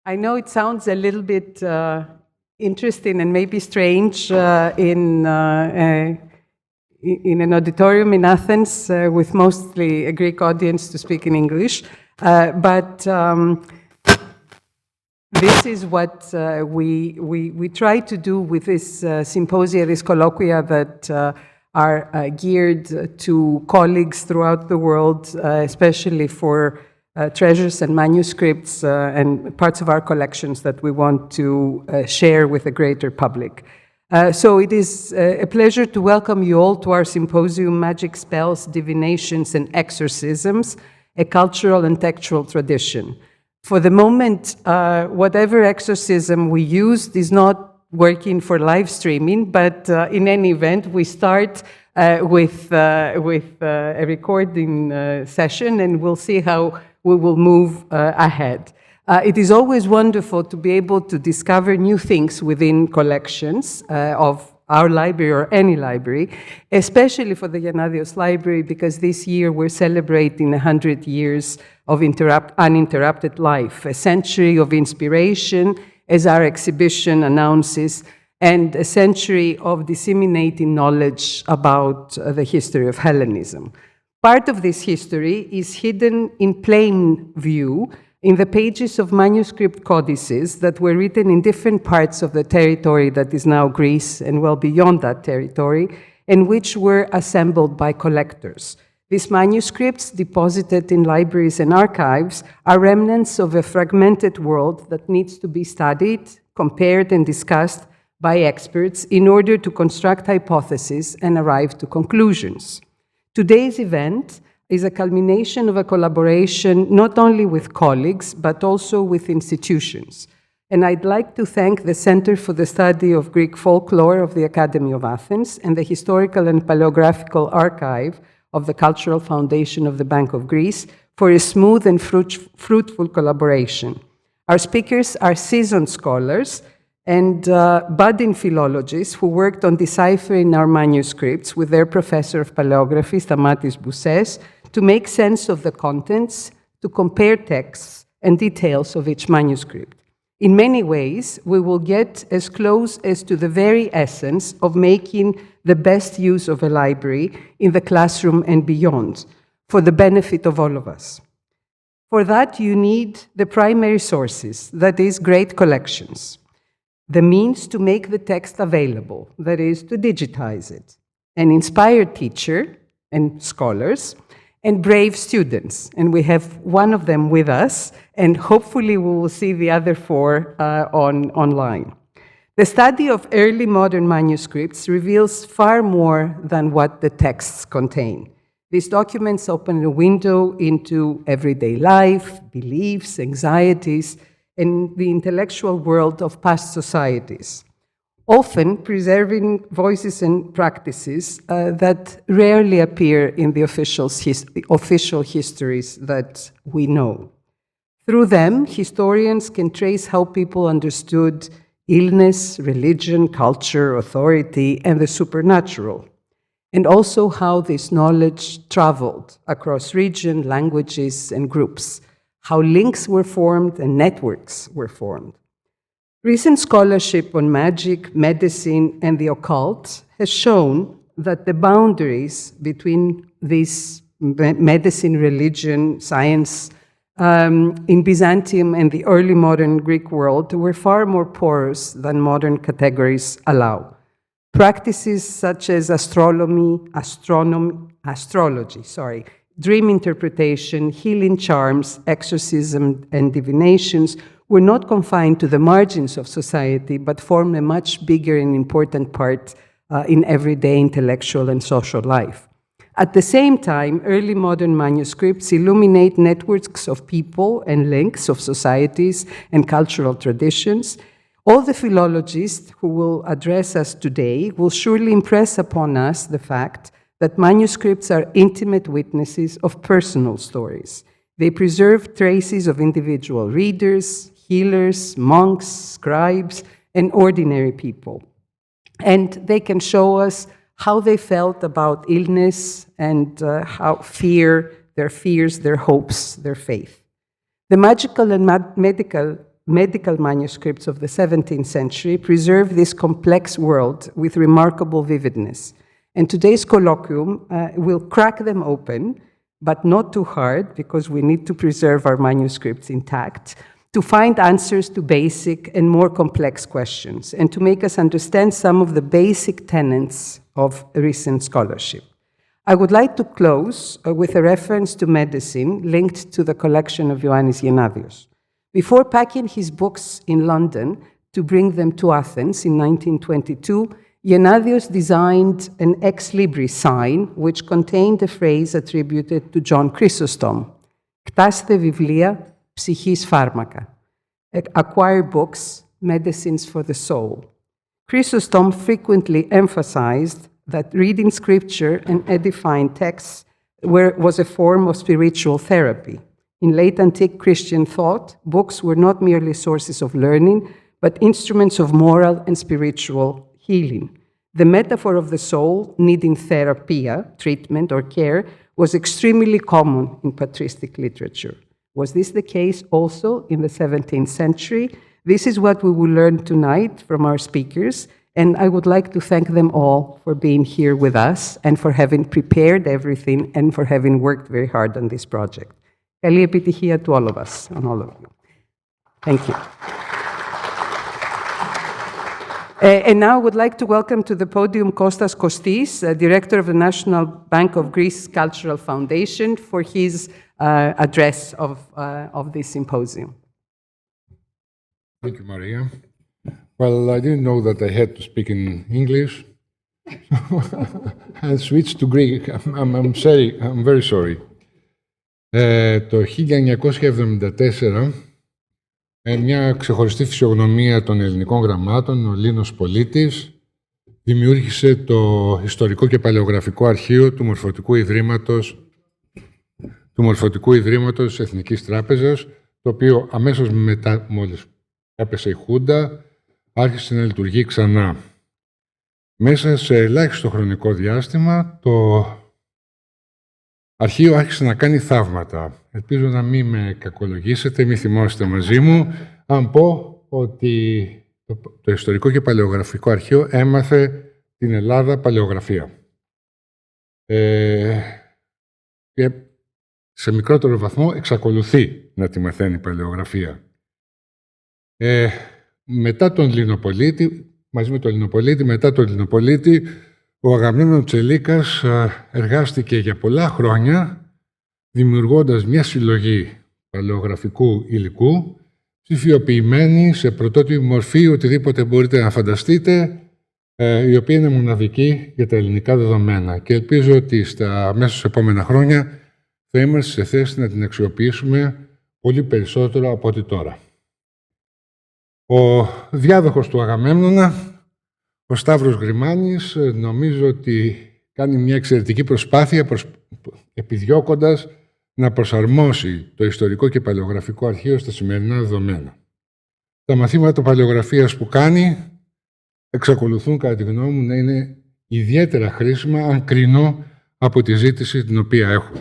I know it sounds a little bit interesting and maybe strange in an auditorium in Athens with mostly a Greek audience to speak in English, but this is what we try to do with this symposia, these colloquia that are geared to colleagues throughout the world, especially for treasures and manuscripts and parts of our collections that we want to share with the greater public. So it is a pleasure to welcome you all to our symposium, Magic Spells, Divinations and Exorcisms, a Cultural and Textual Tradition. For the moment, whatever exorcism we used is not working for live streaming, but in any event, we start with a recording session, and we'll see how we will move ahead. It is always wonderful to be able to discover new things within collections of our library or any library, especially for the Gennadius Library, because this year we're celebrating 100 years of uninterrupted life, a century of inspiration, as our exhibition announces, and a century of disseminating knowledge about the history of Hellenism. Part of this history is hidden in plain view in the pages of manuscript codices that were written in different parts of the territory that is now Greece and well beyond that territory, and which were assembled by collectors. These manuscripts, deposited in libraries and archives, are remnants of a fragmented world that needs to be studied, compared, and discussed by experts in order to construct hypotheses and arrive to conclusions. Today's event is a culmination of a collaboration not only with colleagues, but also with institutions. And I'd like to thank the Center for the Study of Greek Folklore of the Academy of Athens and the Historical and Palaeographical Archive of the Cultural Foundation of the Bank of Greece for a smooth and fruitful collaboration. Our speakers are seasoned scholars and budding philologists who worked on deciphering our manuscripts with their professor of paleography, Stamatis Boussès, to make sense of the contents, to compare texts and details of each manuscript. In many ways, we will get as close as to the very essence of making the best use of a library in the classroom and beyond, for the benefit of all of us. For that, you need the primary sources, that is, great collections, the means to make the text available, that is, to digitize it, an inspired teacher and scholars, and brave students. And we have one of them with us, and hopefully we will see the other four online. The study of early modern manuscripts reveals far more than what the texts contain. These documents open a window into everyday life, beliefs, anxieties, and the intellectual world of past societies, often preserving voices and practices that rarely appear in the official histories that we know. Through them, historians can trace how people understood illness, religion, culture, authority, and the supernatural, and also how this knowledge traveled across region, languages, and groups, how links were formed and networks were formed. Recent scholarship on magic, medicine, and the occult has shown that the boundaries between these medicine, religion, science in Byzantium and the early modern Greek world were far more porous than modern categories allow. Practices such as astrology, dream interpretation, healing charms, exorcism, and divinations were not confined to the margins of society, but form a much bigger and important part in everyday intellectual and social life. At the same time, early modern manuscripts illuminate networks of people and links of societies and cultural traditions. All the philologists who will address us today will surely impress upon us the fact that manuscripts are intimate witnesses of personal stories. They preserve traces of individual readers, healers, monks, scribes, and ordinary people. And they can show us how they felt about illness and how their fears, their hopes, their faith. The magical and medical medical manuscripts of the 17th century preserve this complex world with remarkable vividness. And today's colloquium will crack them open, but not too hard, because we need to preserve our manuscripts intact, to find answers to basic and more complex questions, and to make us understand some of the basic tenets of recent scholarship. I would like to close with a reference to medicine linked to the collection of Ioannis Gennadios. Before packing his books in London to bring them to Athens in 1922, Gennadios designed an ex libris sign which contained a phrase attributed to John Chrysostom, «Κτάστε βιβλία, ψυχής φάρμακα», acquire books, medicines for the soul. Chrysostom frequently emphasized that reading scripture and edifying texts was a form of spiritual therapy. In late antique Christian thought, books were not merely sources of learning, but instruments of moral and spiritual healing. The metaphor of the soul needing therapia, treatment or care, was extremely common in patristic literature. Was this the case also in the 17th century? This is what we will learn tonight from our speakers, and I would like to thank them all for being here with us and for having prepared everything and for having worked very hard on this project. Καλή επιτυχία to all of us, and all of you. Thank you. And now I would like to welcome to the podium Kostas Kostis, Director of the National Bank of Greece Cultural Foundation, for his address of this symposium. Thank you, Maria. Well, I didn't know that I had to speak in English. I switched to Greek. I'm very sorry. Το 1974, μια ξεχωριστή φυσιογνωμία των ελληνικών γραμμάτων, ο Λίνος Πολίτης, δημιούργησε το Ιστορικό και Παλαιογραφικό Αρχείο του Μορφωτικού Ιδρύματος Εθνικής Τράπεζας, το οποίο αμέσως μετά, μόλις έπεσε η Χούντα, άρχισε να λειτουργεί ξανά. Μέσα σε ελάχιστο χρονικό διάστημα, το αρχείο άρχισε να κάνει θαύματα. Ελπίζω να μην με κακολογήσετε, μη θυμόσετε μαζί μου, αν πω ότι το Ιστορικό και Παλαιογραφικό Αρχείο έμαθε την Ελλάδα παλαιογραφία. Και σε μικρότερο βαθμό εξακολουθεί να τη μαθαίνει η παλαιογραφία. Μετά τον Λινοπολίτη, μαζί με τον Λινοπολίτη, μετά τον Λινοπολίτη, ο Αγαμέμνων Τσελίκας εργάστηκε για πολλά χρόνια, δημιουργώντας μια συλλογή παλαιογραφικού υλικού, ψηφιοποιημένη σε πρωτότυπη μορφή, οτιδήποτε μπορείτε να φανταστείτε, η οποία είναι μοναδική για τα ελληνικά δεδομένα. Και ελπίζω ότι στα αμέσως επόμενα χρόνια θα είμαστε σε θέση να την αξιοποιήσουμε πολύ περισσότερο από ό,τι τώρα. Ο διάδοχος του Αγαμέμνονα, ο Σταύρος Γρημάνης, νομίζω ότι κάνει μια εξαιρετική προσπάθεια επιδιώκοντας να προσαρμόσει το Ιστορικό και Παλαιογραφικό Αρχείο στα σημερινά δεδομένα. Τα μαθήματα παλαιογραφίας που κάνει εξακολουθούν, κατά τη γνώμη μου, να είναι ιδιαίτερα χρήσιμα, αν κρίνω από τη ζήτηση την οποία έχω.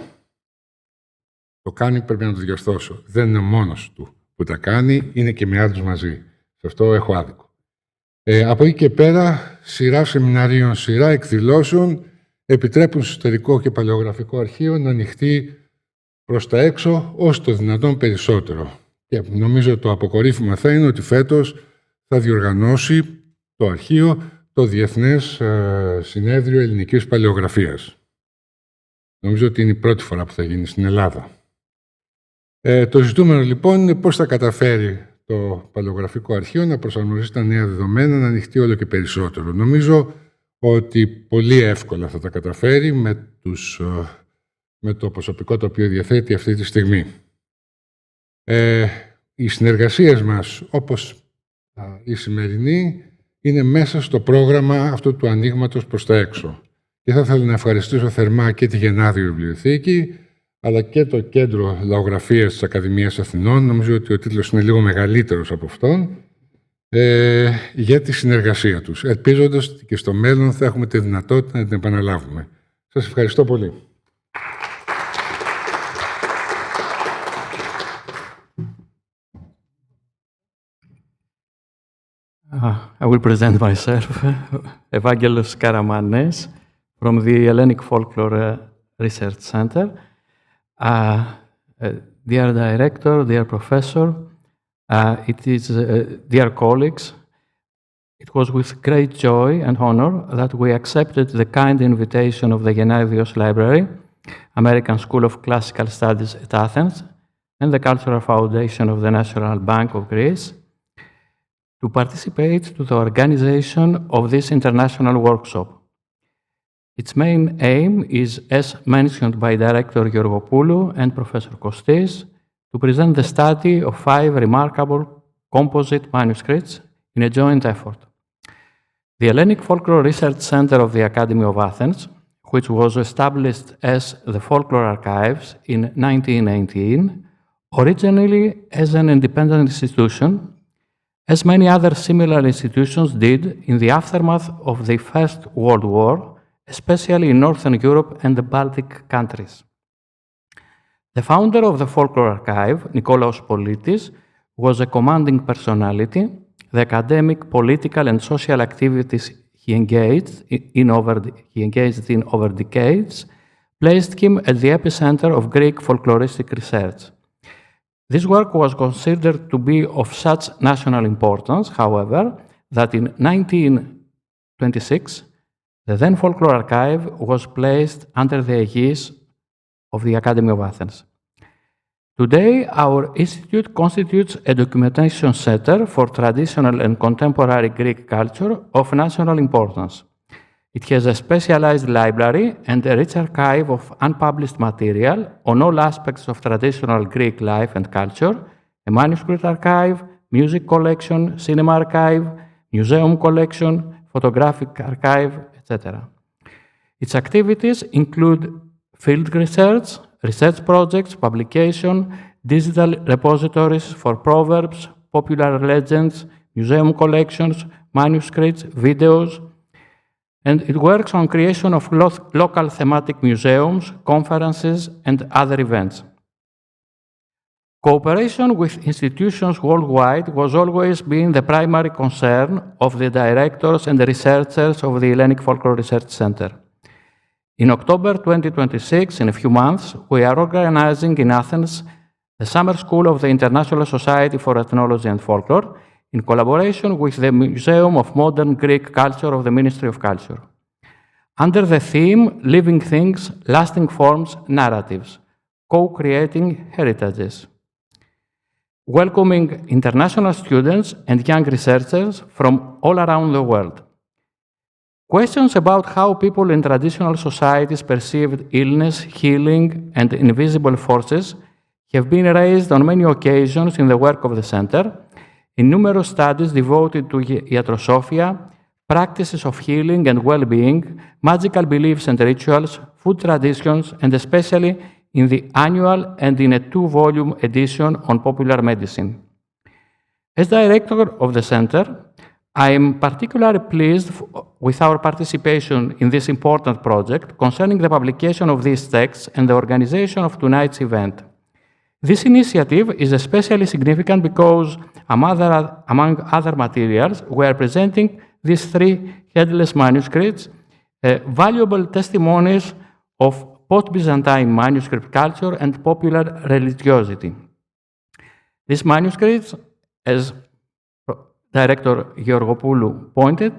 Το κάνει, πρέπει να το διορθώσω. Δεν είναι μόνος του που τα κάνει, είναι και με άλλους μαζί. Σε αυτό έχω άδικο. Από εκεί και πέρα, σειρά σεμιναρίων, σειρά εκδηλώσεων επιτρέπουν στο Ιστορικό και Παλαιογραφικό Αρχείο να ανοιχτεί προς τα έξω όσο το δυνατόν περισσότερο. Και νομίζω το αποκορύφωμα θα είναι ότι φέτος θα διοργανώσει το αρχείο το Διεθνές Συνέδριο Ελληνικής Παλαιογραφίας. Νομίζω ότι είναι η πρώτη φορά που θα γίνει στην Ελλάδα. Το ζητούμενο λοιπόν είναι πώς θα καταφέρει το Παλαιογραφικό Αρχείο να προσαρμοστεί τα νέα δεδομένα, να ανοιχτεί όλο και περισσότερο. Νομίζω ότι πολύ εύκολα θα τα καταφέρει με το προσωπικό το οποίο διαθέτει αυτή τη στιγμή. Οι συνεργασίες μας, όπως η σημερινή, είναι μέσα στο πρόγραμμα αυτού του ανοίγματος προς τα έξω. Και θα ήθελα να ευχαριστήσω θερμά και τη Γενάδιο Βιβλιοθήκη, αλλά και το Κέντρο Λαογραφίας της Ακαδημίας Αθηνών, νομίζω ότι ο τίτλος είναι λίγο μεγαλύτερος από αυτόν, για τη συνεργασία τους, ελπίζοντας ότι και στο μέλλον θα έχουμε τη δυνατότητα να την επαναλάβουμε. Σας ευχαριστώ πολύ. I will present myself, Evangelos Karamanes, from the Hellenic Folklore Research Centre. Dear Director, dear Professor, dear colleagues, it was with great joy and honor that we accepted the kind invitation of the Gennadius Library, American School of Classical Studies at Athens, and the Cultural Foundation of the National Bank of Greece to participate to the organization of this international workshop. Its main aim is, as mentioned by Director Georgopoulou and Professor Kostis, to present the study of 5 remarkable composite manuscripts in a joint effort. The Hellenic Folklore Research Centre of the Academy of Athens, which was established as the Folklore Archives in 1919, originally as an independent institution, as many other similar institutions did in the aftermath of the First World War, especially in Northern Europe and the Baltic countries. The founder of the Folklore Archive, Nikolaos Politis, was a commanding personality. The academic, political, and social activities he engaged in over decades placed him at the epicenter of Greek folkloristic research. This work was considered to be of such national importance, however, that in 1926, the then Folklore Archive was placed under the aegis of the Academy of Athens. Today, our institute constitutes a documentation center for traditional and contemporary Greek culture of national importance. It has a specialized library and a rich archive of unpublished material on all aspects of traditional Greek life and culture, a manuscript archive, music collection, cinema archive, museum collection, photographic archive, etc. Its activities include field research, research projects, publication, digital repositories for proverbs, popular legends, museum collections, manuscripts, videos, and it works on creation of local thematic museums, conferences, and other events. Cooperation with institutions worldwide was always been the primary concern of the directors and the researchers of the Hellenic Folklore Research Centre. In October 2026, in a few months, we are organizing in Athens the Summer School of the International Society for Ethnology and Folklore, in collaboration with the Museum of Modern Greek Culture of the Ministry of Culture, under the theme Living Things, Lasting Forms, Narratives, Co-Creating Heritages, welcoming international students and young researchers from all around the world. Questions about how people in traditional societies perceived illness, healing, and invisible forces have been raised on many occasions in the work of the Center, in numerous studies devoted to iatrosophia, practices of healing and well-being, magical beliefs and rituals, food traditions, and especially in the annual and in a 2-volume edition on popular medicine. As director of the Center, I am particularly pleased with our participation in this important project concerning the publication of these texts and the organization of tonight's event. This initiative is especially significant because, among other materials, we are presenting these 3 headless manuscripts, valuable testimonies of post-Byzantine manuscript culture and popular religiosity. These manuscripts, as Director Georgopoulou pointed,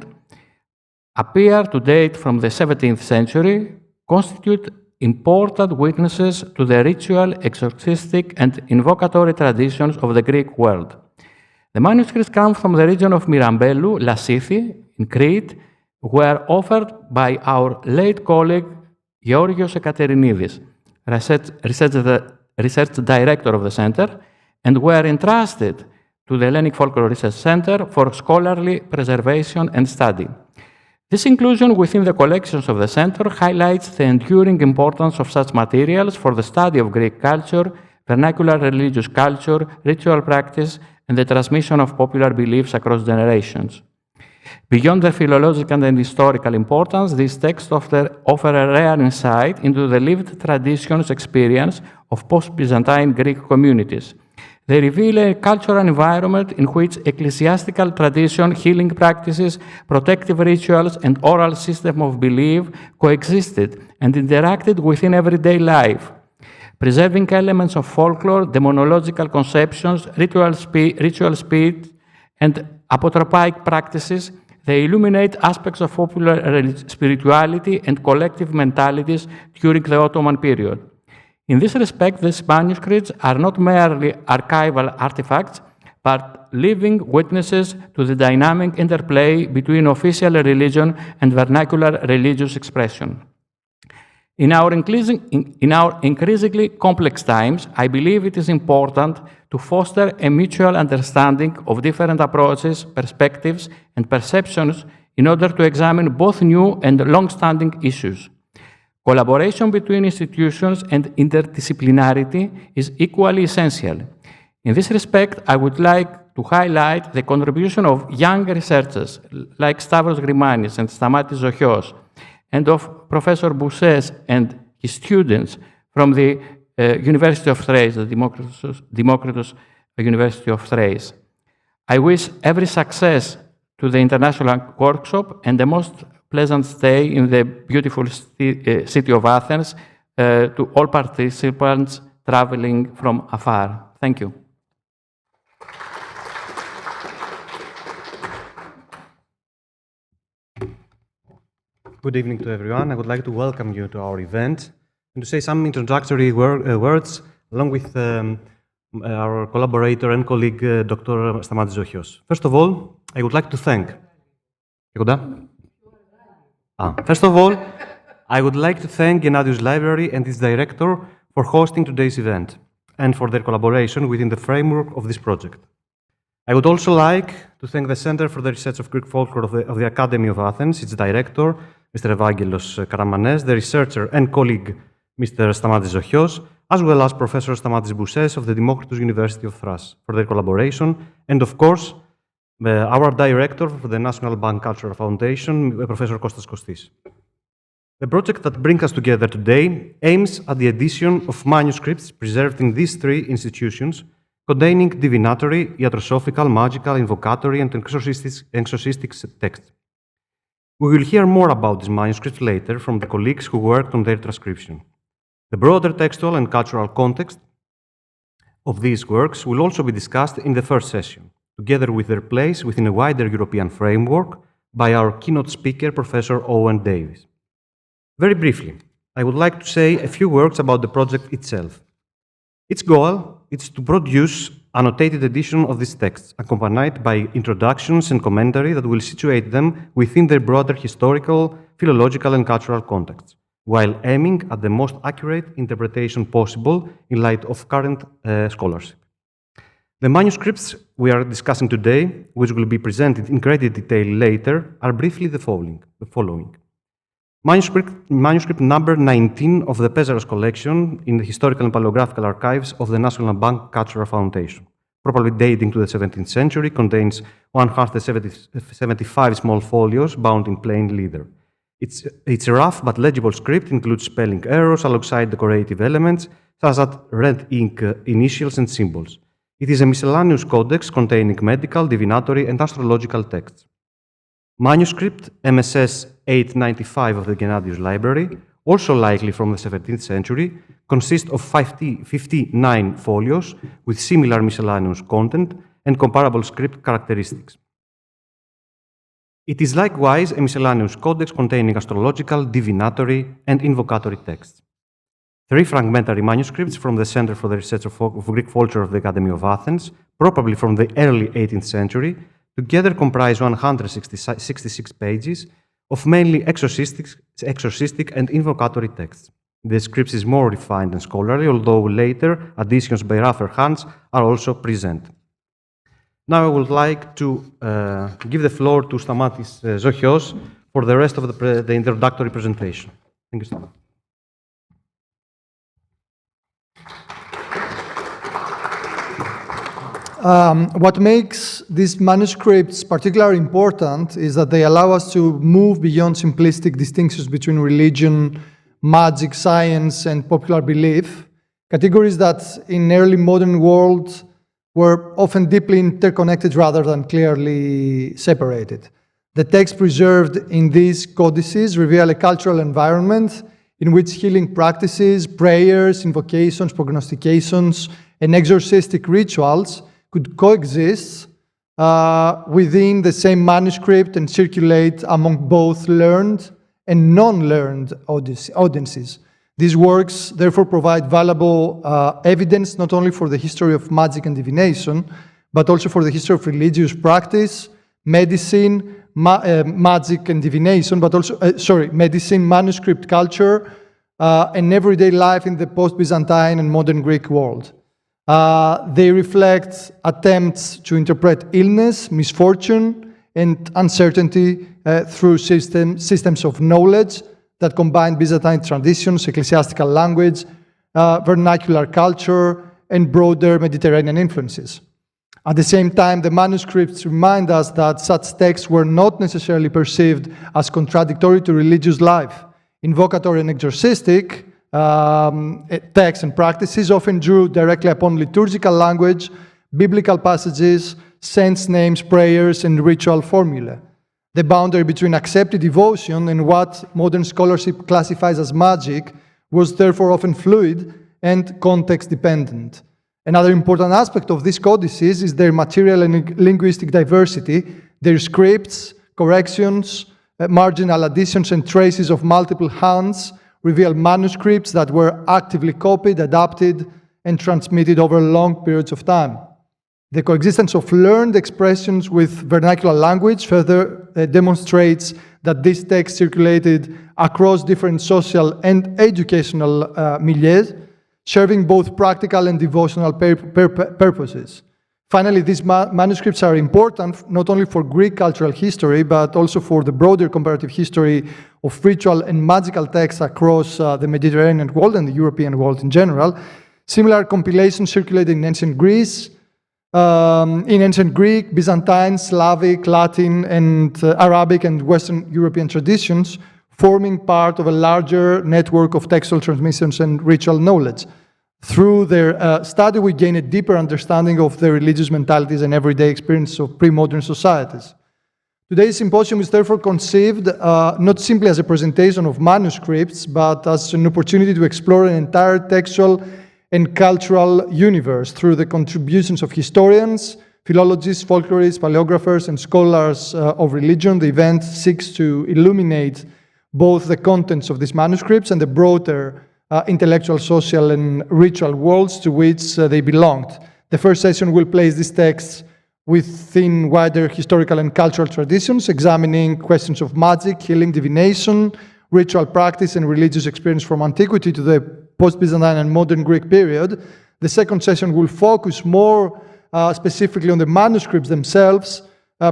appear to date from the 17th century, constitute important witnesses to the ritual, exorcistic, and invocatory traditions of the Greek world. The manuscripts come from the region of Myrambellou, Lassithi, in Crete, were offered by our late colleague Georgios Ekaterinidis, research director of the Center, and were entrusted to the Hellenic Folklore Research Centre for scholarly preservation and study. This inclusion within the collections of the Centre highlights the enduring importance of such materials for the study of Greek culture, vernacular religious culture, ritual practice, and the transmission of popular beliefs across generations. Beyond their philological and historical importance, these texts offer a rare insight into the lived traditions experience of post-Byzantine Greek communities, They reveal a cultural environment in which ecclesiastical tradition, healing practices, protective rituals, and oral system of belief coexisted and interacted within everyday life. Preserving elements of folklore, demonological conceptions, ritual speech, and apotropaic practices, they illuminate aspects of popular spirituality and collective mentalities during the Ottoman period. In this respect, these manuscripts are not merely archival artifacts, but living witnesses to the dynamic interplay between official religion and vernacular religious expression. In our increasingly complex times, I believe it is important to foster a mutual understanding of different approaches, perspectives, and perceptions in order to examine both new and long-standing issues. Collaboration between institutions and interdisciplinarity is equally essential. In this respect, I would like to highlight the contribution of young researchers like Stavros Grimanis and Stamatis Zochios, and of Professor Bousses and his students from the University of Thrace, the Democritus University of Thrace. I wish every success to the international workshop and the most pleasant stay in the beautiful city of Athens to all participants traveling from afar. Thank you. Good evening to everyone. I would like to welcome you to our event and to say some introductory words along with our collaborator and colleague, Dr. Stamatis Zochios. First of all, I would like to thank... First of all, I would like to thank Gennadius Library and its director for hosting today's event and for their collaboration within the framework of this project. I would also like to thank the Center for the Research of Greek Folklore of the Academy of Athens, its director, Mr. Evangelos Karamanes, the researcher and colleague, Mr. Stamatis Zochios, as well as Professor Stamatis Bousses of the Democritus University of Thrace for their collaboration, and of course, our director for the National Bank Cultural Foundation, Professor Kostas Kostis. The project that brings us together today aims at the edition of manuscripts preserved in these three institutions, containing divinatory, iatrosophical, magical, invocatory, and exorcistic texts. We will hear more about these manuscripts later from the colleagues who worked on their transcription. The broader textual and cultural context of these works will also be discussed in the first session, together with their place within a wider European framework by our keynote speaker, Professor Owen Davies. Very briefly, I would like to say a few words about the project itself. Its goal is to produce an annotated edition of these texts, accompanied by introductions and commentary that will situate them within their broader historical, philological, and cultural contexts, while aiming at the most accurate interpretation possible in light of current scholarship. The manuscripts we are discussing today, which will be presented in greater detail later, are briefly the following. Manuscript number 19 of the Pezaros collection in the Historical and Palaeographical Archives of the National Bank Cultural Foundation, probably dating to the 17th century, contains 175 small folios bound in plain leather. Its rough but legible script includes spelling errors alongside decorative elements, such as red ink initials and symbols. It is a miscellaneous codex containing medical, divinatory, and astrological texts. Manuscript MSS 895 of the Gennadius Library, also likely from the 17th century, consists of 59 folios with similar miscellaneous content and comparable script characteristics. It is likewise a miscellaneous codex containing astrological, divinatory, and invocatory texts. 3 fragmentary manuscripts from the Center for the Research of Greek Folklore of the Academy of Athens, probably from the early 18th century, together comprise 166 pages of mainly exorcistic and invocatory texts. The script is more refined and scholarly, although later additions by rougher hands are also present. Now I would like to give the floor to Stamatis Zochios for the rest of the introductory presentation. Thank you, Stamatis. What makes these manuscripts particularly important is that they allow us to move beyond simplistic distinctions between religion, magic, science, and popular belief, categories that in early modern world were often deeply interconnected rather than clearly separated. The texts preserved in these codices reveal a cultural environment in which healing practices, prayers, invocations, prognostications, and exorcistic rituals could coexist within the same manuscript and circulate among both learned and non-learned audiences. These works therefore provide valuable evidence not only for the history of magic and divination, but also for the history of religious practice, medicine, magic and divination, but also, medicine, manuscript culture, and everyday life in the post-Byzantine and modern Greek world. They reflect attempts to interpret illness, misfortune, and uncertainty through systems of knowledge that combine Byzantine traditions, ecclesiastical language, vernacular culture, and broader Mediterranean influences. At the same time, the manuscripts remind us that such texts were not necessarily perceived as contradictory to religious life. Invocatory and exorcistic texts and practices often drew directly upon liturgical language, biblical passages, saints' names, prayers, and ritual formulae. The boundary between accepted devotion and what modern scholarship classifies as magic was therefore often fluid and context-dependent. Another important aspect of these codices is their material and linguistic diversity, their scripts, corrections, marginal additions, and traces of multiple hands reveal manuscripts that were actively copied, adapted, and transmitted over long periods of time. The coexistence of learned expressions with vernacular language further demonstrates that these texts circulated across different social and educational milieus, serving both practical and devotional purposes. Finally, these manuscripts are important not only for Greek cultural history, but also for the broader comparative history of ritual and magical texts across the Mediterranean world and the European world in general. Similar compilations circulated in ancient Greece, in ancient Greek, Byzantine, Slavic, Latin, and Arabic and Western European traditions, forming part of a larger network of textual transmissions and ritual knowledge. Through their study, we gain a deeper understanding of the religious mentalities and everyday experiences of pre-modern societies. Today's symposium is therefore conceived not simply as a presentation of manuscripts, but as an opportunity to explore an entire textual and cultural universe through the contributions of historians, philologists, folklorists, paleographers, and scholars of religion. The event seeks to illuminate both the contents of these manuscripts and the broader intellectual, social, and ritual worlds to which they belonged. The first session will place these texts within wider historical and cultural traditions, examining questions of magic, healing, divination, ritual practice, and religious experience from antiquity to the post-Byzantine and modern Greek period. The second session will focus more specifically on the manuscripts themselves,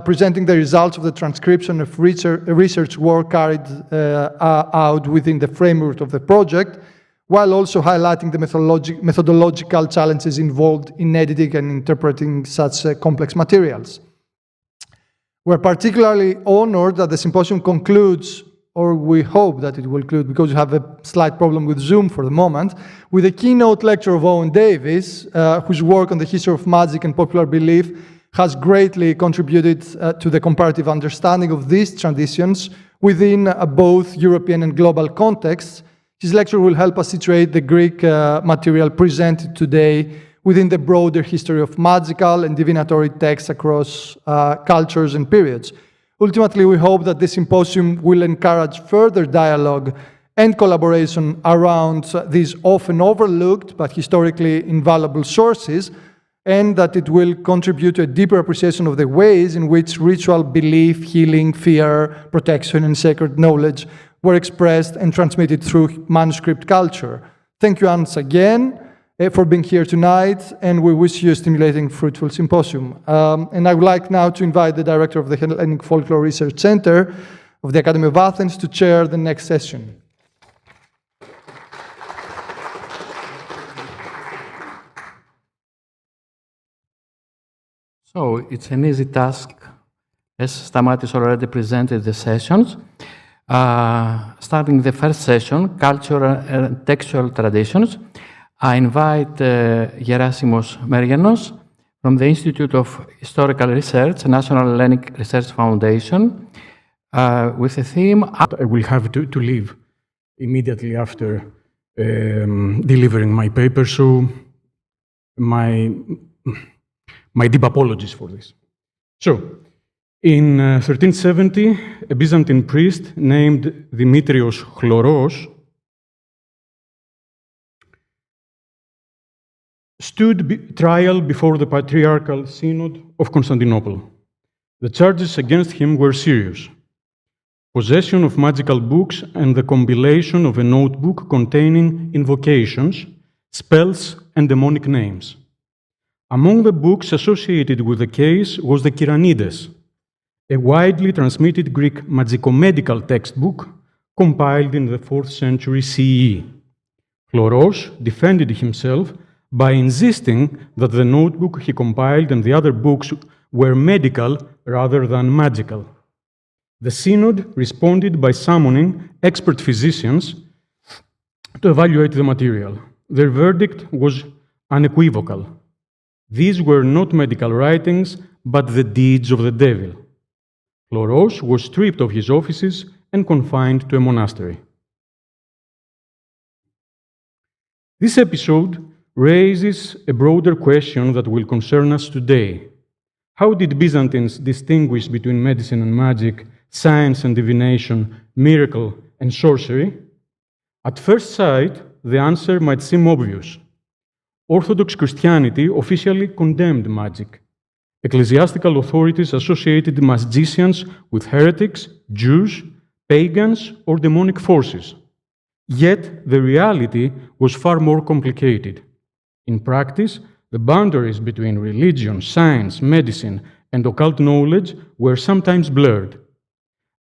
presenting the results of the transcription of research work carried out within the framework of the project, while also highlighting the methodological challenges involved in editing and interpreting such complex materials. We're particularly honored that the symposium concludes, or we hope that it will conclude, because we have a slight problem with Zoom for the moment, with a keynote lecture of Owen Davies, whose work on the history of magic and popular belief has greatly contributed to the comparative understanding of these traditions within both European and global contexts. His lecture will help us situate the Greek material presented today within the broader history of magical and divinatory texts across cultures and periods. Ultimately, we hope that this symposium will encourage further dialogue and collaboration around these often overlooked but historically invaluable sources, and that it will contribute to a deeper appreciation of the ways in which ritual belief, healing, fear, protection, and sacred knowledge were expressed and transmitted through manuscript culture. Thank you once again for being here tonight, and we wish you a stimulating, fruitful symposium. And I would like now to invite the director of the Hellenic Folklore Research Centre of the Academy of Athens to chair the next session. So it's an easy task, as Stamatis already presented the sessions. Starting the first session, Cultural and Textual Traditions, I invite Gerasimos Mergenos from the Institute of Historical Research, National Hellenic Research Foundation, with a theme. I will have to leave immediately after delivering my paper, so my deep apologies for this. So, in 1370, a Byzantine priest named Dimitrios Chloros stood trial before the Patriarchal Synod of Constantinople. The charges against him were serious: possession of magical books and the compilation of a notebook containing invocations, spells, and demonic names. Among the books associated with the case was the Kyranides, a widely transmitted Greek magico-medical textbook compiled in the 4th century CE. Chloros defended himself by insisting that the notebook he compiled and the other books were medical rather than magical. The Synod responded by summoning expert physicians to evaluate the material. Their verdict was unequivocal. These were not medical writings, but the deeds of the devil. Chloros was stripped of his offices and confined to a monastery. This episode raises a broader question that will concern us today. How did Byzantines distinguish between medicine and magic, science and divination, miracle and sorcery? At first sight, the answer might seem obvious. Orthodox Christianity officially condemned magic. Ecclesiastical authorities associated magicians with heretics, Jews, pagans, or demonic forces. Yet, the reality was far more complicated. In practice, the boundaries between religion, science, medicine, and occult knowledge were sometimes blurred.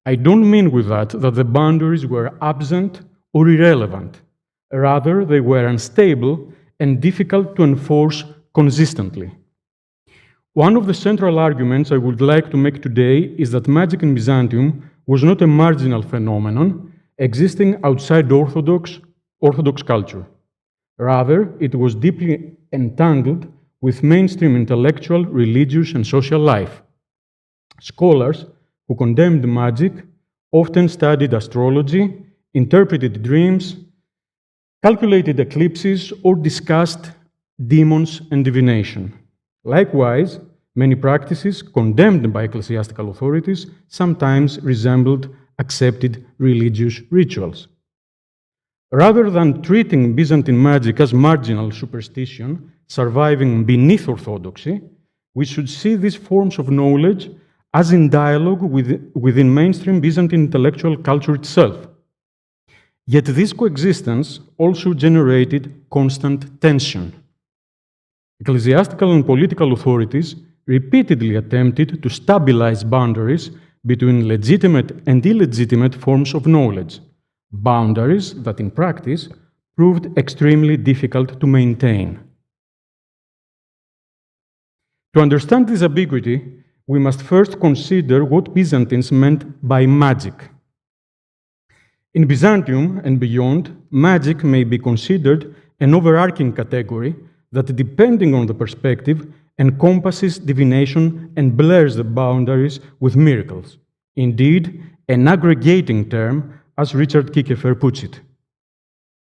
I don't mean with that the boundaries were absent or irrelevant. Rather, they were unstable and difficult to enforce consistently. One of the central arguments I would like to make today is that magic in Byzantium was not a marginal phenomenon existing outside Orthodox culture. Rather, it was deeply entangled with mainstream intellectual, religious, and social life. Scholars who condemned magic often studied astrology, interpreted dreams, calculated eclipses, or discussed demons and divination. Likewise, many practices condemned by ecclesiastical authorities sometimes resembled accepted religious rituals. Rather than treating Byzantine magic as marginal superstition surviving beneath orthodoxy, we should see these forms of knowledge as in dialogue within mainstream Byzantine intellectual culture itself. Yet this coexistence also generated constant tension. Ecclesiastical and political authorities repeatedly attempted to stabilize boundaries between legitimate and illegitimate forms of knowledge, boundaries that in practice proved extremely difficult to maintain. To understand this ambiguity, we must first consider what Byzantines meant by magic. In Byzantium and beyond, magic may be considered an overarching category that, depending on the perspective, encompasses divination and blurs the boundaries with miracles. Indeed, an aggregating term, as Richard Kiekefer puts it.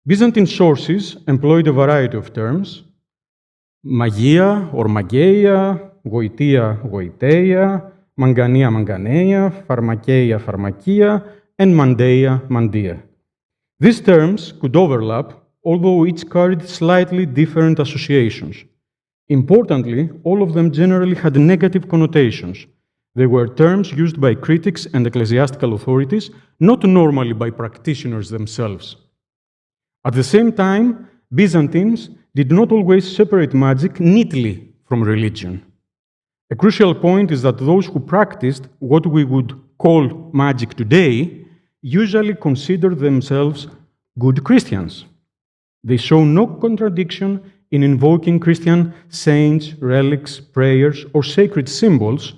Byzantine sources employed a variety of terms: magia or mageia, goitia, goiteia, mangania, manganeia, pharmakeia, pharmakia, and mandeia, mandia. These terms could overlap, although each carried slightly different associations. Importantly, all of them generally had negative connotations. They were terms used by critics and ecclesiastical authorities, not normally by practitioners themselves. At the same time, Byzantines did not always separate magic neatly from religion. A crucial point is that those who practiced what we would call magic today usually considered themselves good Christians. They show no contradiction in invoking Christian saints, relics, prayers, or sacred symbols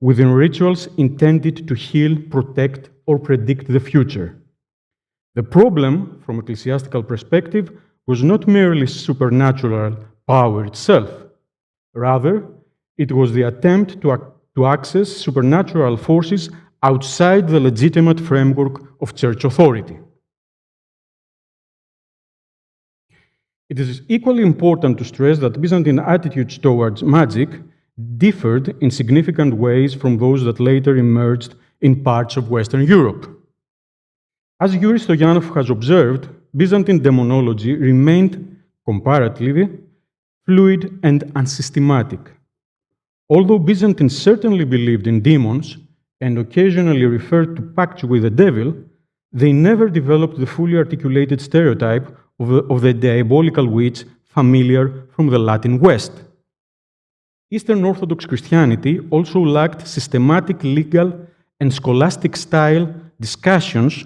within rituals intended to heal, protect, or predict the future. The problem, from ecclesiastical perspective, was not merely supernatural power itself. Rather, It was the attempt to access supernatural forces outside the legitimate framework of church authority. It is equally important to stress that Byzantine attitudes towards magic differed in significant ways from those that later emerged in parts of Western Europe. As Yuri Stoyanov has observed, Byzantine demonology remained comparatively fluid and unsystematic. Although Byzantines certainly believed in demons and occasionally referred to pacts with the devil, they never developed the fully articulated stereotype of the diabolical witch familiar from the Latin West. Eastern Orthodox Christianity also lacked systematic legal and scholastic style discussions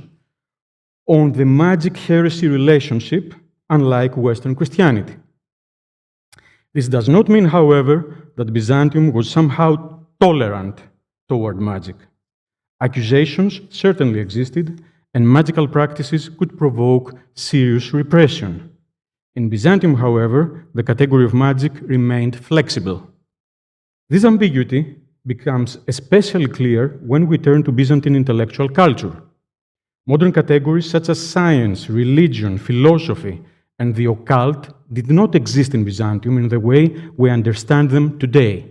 on the magic heresy relationship, unlike Western Christianity. This does not mean, however, that Byzantium was somehow tolerant toward magic. Accusations certainly existed, and magical practices could provoke serious repression. In Byzantium, however, the category of magic remained flexible. This ambiguity becomes especially clear when we turn to Byzantine intellectual culture. Modern categories such as science, religion, philosophy, and the occult did not exist in Byzantium in the way we understand them today.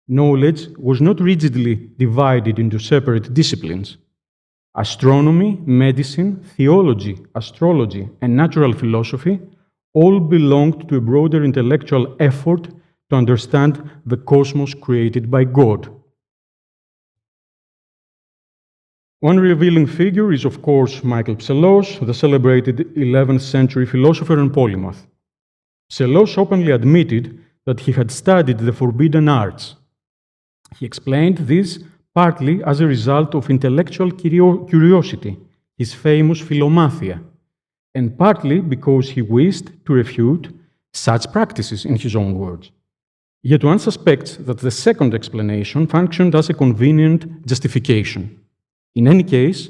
Knowledge was not rigidly divided into separate disciplines. Astronomy, medicine, theology, astrology, and natural philosophy all belonged to a broader intellectual effort to understand the cosmos created by God. One revealing figure is, of course, Michael Psellos, the celebrated 11th century philosopher and polymath. Psellos openly admitted that he had studied the forbidden arts. He explained this partly as a result of intellectual curiosity, his famous Philomathia, and partly because he wished to refute such practices in his own words. Yet one suspects that the second explanation functioned as a convenient justification. In any case,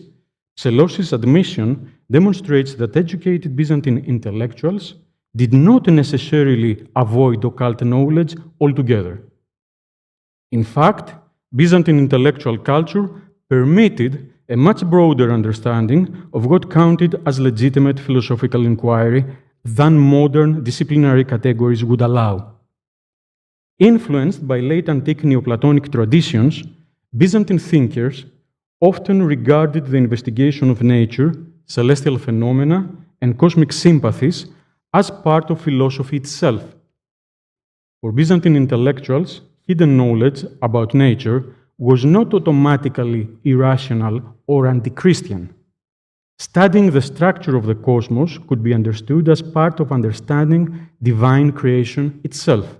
Psellos' admission demonstrates that educated Byzantine intellectuals did not necessarily avoid occult knowledge altogether. In fact, Byzantine intellectual culture permitted a much broader understanding of what counted as legitimate philosophical inquiry than modern disciplinary categories would allow. Influenced by late antique Neoplatonic traditions, Byzantine thinkers often regarded the investigation of nature, celestial phenomena, and cosmic sympathies as part of philosophy itself. For Byzantine intellectuals, hidden knowledge about nature was not automatically irrational or anti-Christian. Studying the structure of the cosmos could be understood as part of understanding divine creation itself.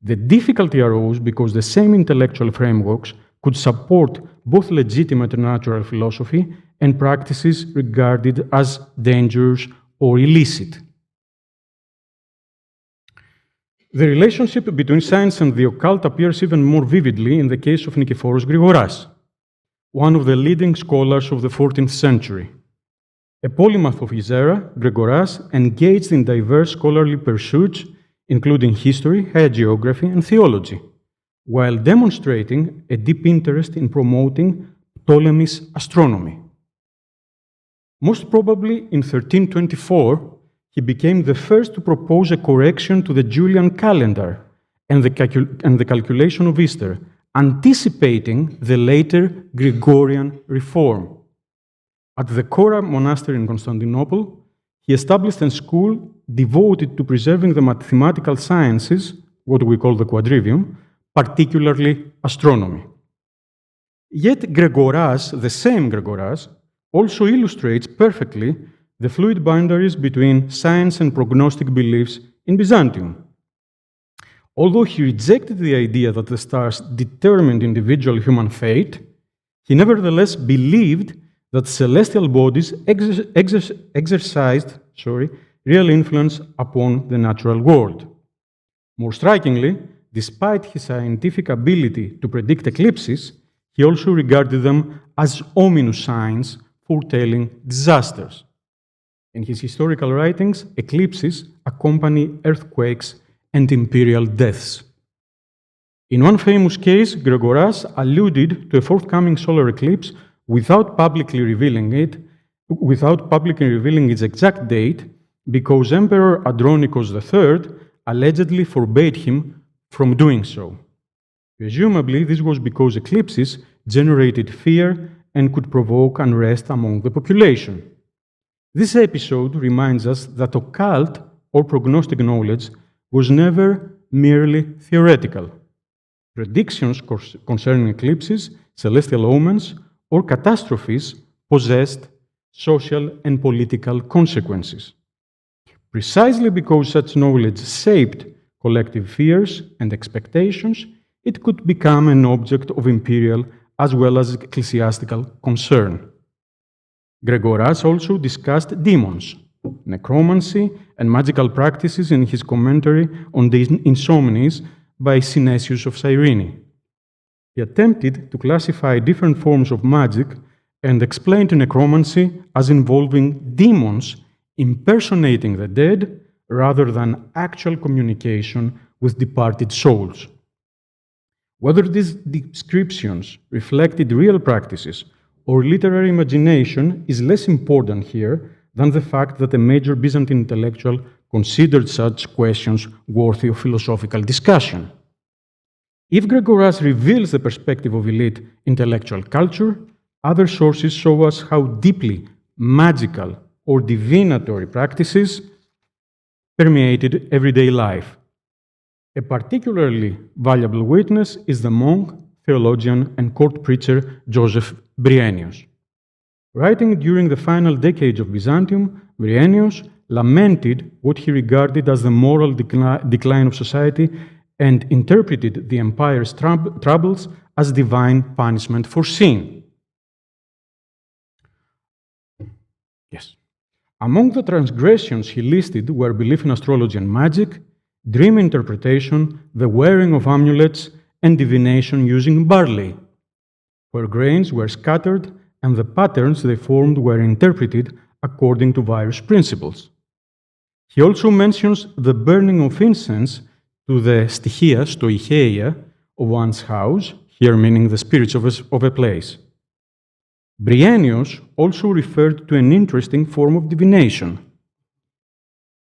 The difficulty arose because the same intellectual frameworks could support both legitimate natural philosophy and practices regarded as dangerous or illicit. The relationship between science and the occult appears even more vividly in the case of Nikephoros Grigoras, one of the leading scholars of the 14th century. A polymath of his era, Grigoras engaged in diverse scholarly pursuits, including history, hagiography, and theology, while demonstrating a deep interest in promoting Ptolemy's astronomy. Most probably in 1324, he became the first to propose a correction to the Julian calendar and the calculation of Easter, anticipating the later Gregorian reform. At the Kora monastery in Constantinople, he established a school devoted to preserving the mathematical sciences, what we call the quadrivium, particularly astronomy. Yet Grigoras, the same Grigoras, also illustrates perfectly the fluid boundaries between science and prognostic beliefs in Byzantium. Although he rejected the idea that the stars determined individual human fate, he nevertheless believed that celestial bodies exercised real influence upon the natural world. More strikingly, despite his scientific ability to predict eclipses, he also regarded them as ominous signs foretelling disasters. In his historical writings, eclipses accompany earthquakes and imperial deaths. In one famous case, Gregoras alluded to a forthcoming solar eclipse without publicly revealing its exact date, because Emperor Andronicus III allegedly forbade him from doing so. Presumably, this was because eclipses generated fear and could provoke unrest among the population. This episode reminds us that occult or prognostic knowledge was never merely theoretical. Predictions concerning eclipses, celestial omens, or catastrophes possessed social and political consequences. Precisely because such knowledge shaped collective fears and expectations, it could become an object of imperial as well as ecclesiastical concern. Gregoras also discussed demons, necromancy, and magical practices in his commentary on the Insomnies by Synesius of Cyrene. He attempted to classify different forms of magic and explained necromancy as involving demons impersonating the dead rather than actual communication with departed souls. Whether these descriptions reflected real practices or literary imagination is less important here than the fact that a major Byzantine intellectual considered such questions worthy of philosophical discussion. If Gregoras reveals the perspective of elite intellectual culture, other sources show us how deeply magical or divinatory practices permeated everyday life. A particularly valuable witness is the monk, theologian, and court preacher Joseph Bryennios. Writing during the final decades of Byzantium, Bryennios lamented what he regarded as the moral decline of society and interpreted the empire's troubles as divine punishment for sin. Yes. Among the transgressions he listed were belief in astrology and magic, dream interpretation, the wearing of amulets, and divination using barley, where grains were scattered and the patterns they formed were interpreted according to various principles. He also mentions the burning of incense to the stichia, stoicheia, of one's house, here meaning the spirits of a place. Bryennios also referred to an interesting form of divination,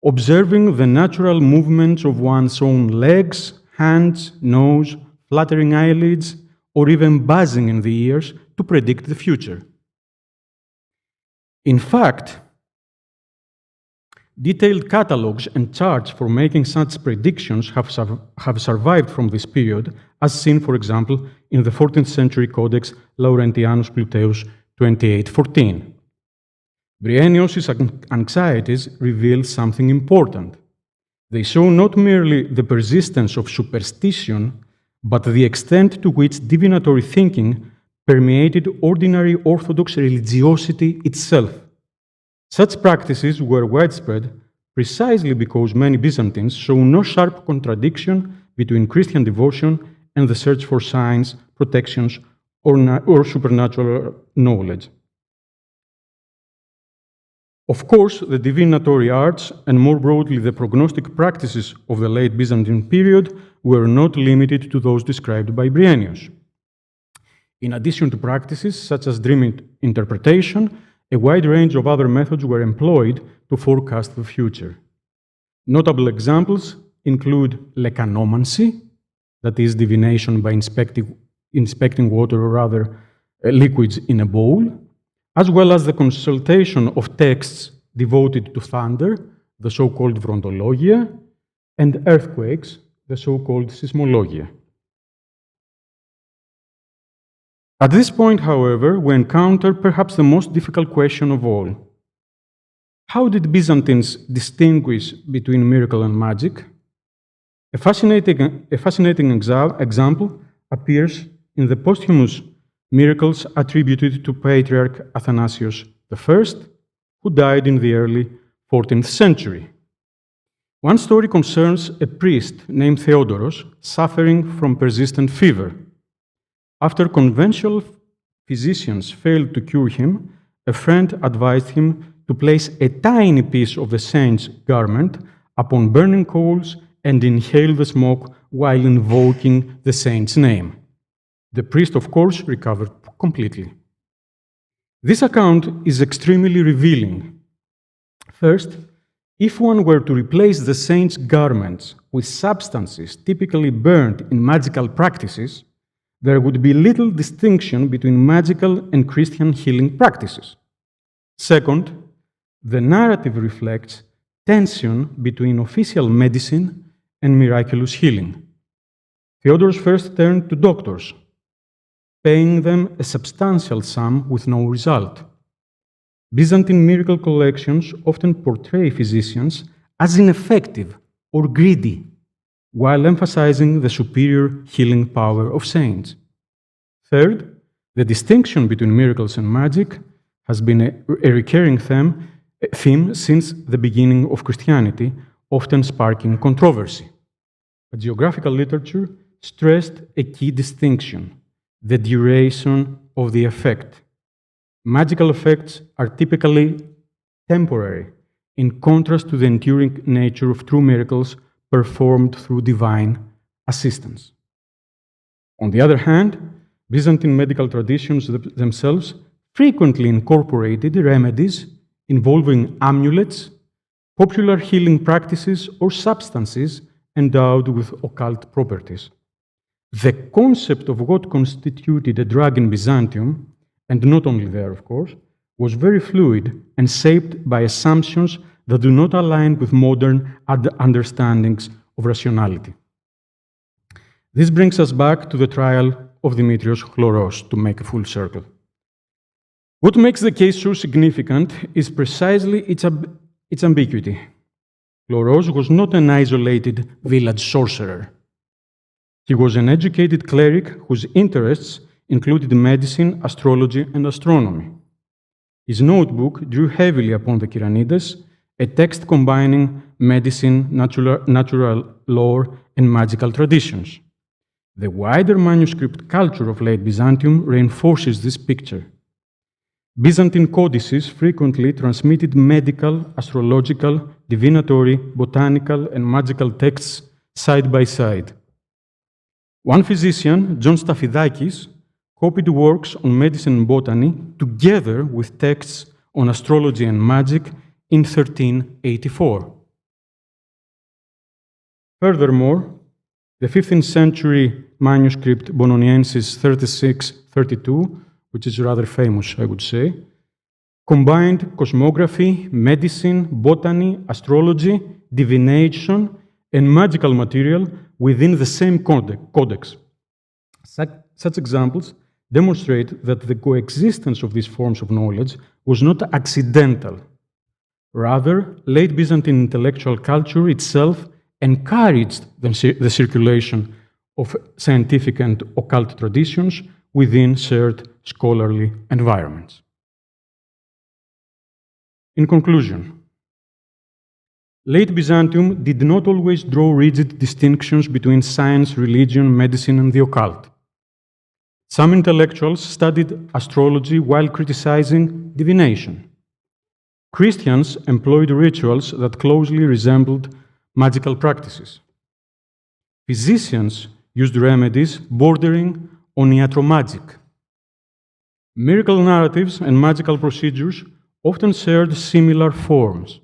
observing the natural movements of one's own legs, hands, nose, fluttering eyelids, or even buzzing in the ears to predict the future. In fact, detailed catalogues and charts for making such predictions have survived from this period, as seen, for example, in the 14th century Codex Laurentianus Pluteus 2814. Bryennios' anxieties reveal something important. They show not merely the persistence of superstition, but the extent to which divinatory thinking permeated ordinary Orthodox religiosity itself. Such practices were widespread precisely because many Byzantines saw no sharp contradiction between Christian devotion and the search for signs, protections, or supernatural knowledge. Of course, the divinatory arts, and more broadly the prognostic practices of the late Byzantine period, were not limited to those described by Bryennios. In addition to practices such as dream interpretation, a wide range of other methods were employed to forecast the future. Notable examples include lekanomancy, that is divination by inspecting water or rather liquids in a bowl, as well as the consultation of texts devoted to thunder, the so-called vrontologia, and earthquakes, the so-called seismologia. At this point, however, we encounter perhaps the most difficult question of all. How did Byzantines distinguish between miracle and magic? A fascinating example appears in the posthumous miracles attributed to Patriarch Athanasius I, who died in the early 14th century. One story concerns a priest named Theodoros suffering from persistent fever. After conventional physicians failed to cure him, a friend advised him to place a tiny piece of the saint's garment upon burning coals and inhale the smoke while invoking the saint's name. The priest, of course, recovered completely. This account is extremely revealing. First, if one were to replace the saint's garments with substances typically burned in magical practices, there would be little distinction between magical and Christian healing practices. Second, the narrative reflects tension between official medicine and miraculous healing. Theodorus first turned to doctors, paying them a substantial sum with no result. Byzantine miracle collections often portray physicians as ineffective or greedy, while emphasizing the superior healing power of saints. Third, the distinction between miracles and magic has been a recurring theme since the beginning of Christianity, often sparking controversy. But geographical literature stressed a key distinction: the duration of the effect. Magical effects are typically temporary, in contrast to the enduring nature of true miracles performed through divine assistance. On the other hand, Byzantine medical traditions themselves frequently incorporated remedies involving amulets, popular healing practices, or substances endowed with occult properties. The concept of what constituted a drug in Byzantium, and not only there, of course, was very fluid and shaped by assumptions that do not align with modern understandings of rationality. This brings us back to the trial of Dimitrios Chloros, to make a full circle. What makes the case so significant is precisely its ambiguity. Chloros was not an isolated village sorcerer. He was an educated cleric whose interests included medicine, astrology, and astronomy. His notebook drew heavily upon the Kyranides, a text combining medicine, natural lore, and magical traditions. The wider manuscript culture of late Byzantium reinforces this picture. Byzantine codices frequently transmitted medical, astrological, divinatory, botanical, and magical texts side by side. One physician, John Staphydakis, copied works on medicine and botany together with texts on astrology and magic in 1384. Furthermore, the 15th century manuscript Bononiensis 3632, which is rather famous, I would say, combined cosmography, medicine, botany, astrology, divination, and magical material within the same codex. Such examples demonstrate that the coexistence of these forms of knowledge was not accidental. Rather, late Byzantine intellectual culture itself encouraged the circulation of scientific and occult traditions within shared scholarly environments. In conclusion, late Byzantium did not always draw rigid distinctions between science, religion, medicine, and the occult. Some intellectuals studied astrology while criticizing divination. Christians employed rituals that closely resembled magical practices. Physicians used remedies bordering on iatromagic. Miracle narratives and magical procedures often shared similar forms.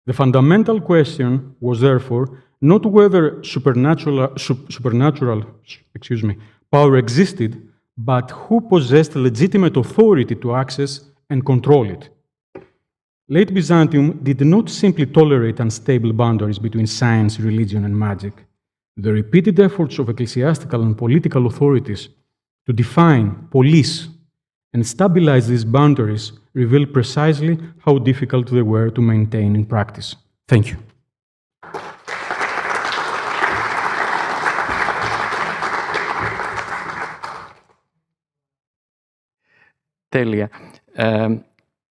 The fundamental question was therefore not whether supernatural power existed, but who possessed legitimate authority to access and control it. Late Byzantium did not simply tolerate unstable boundaries between science, religion, and magic. The repeated efforts of ecclesiastical and political authorities to define, police, and stabilize these boundaries reveal precisely how difficult they were to maintain in practice. Thank you. Τέλεια.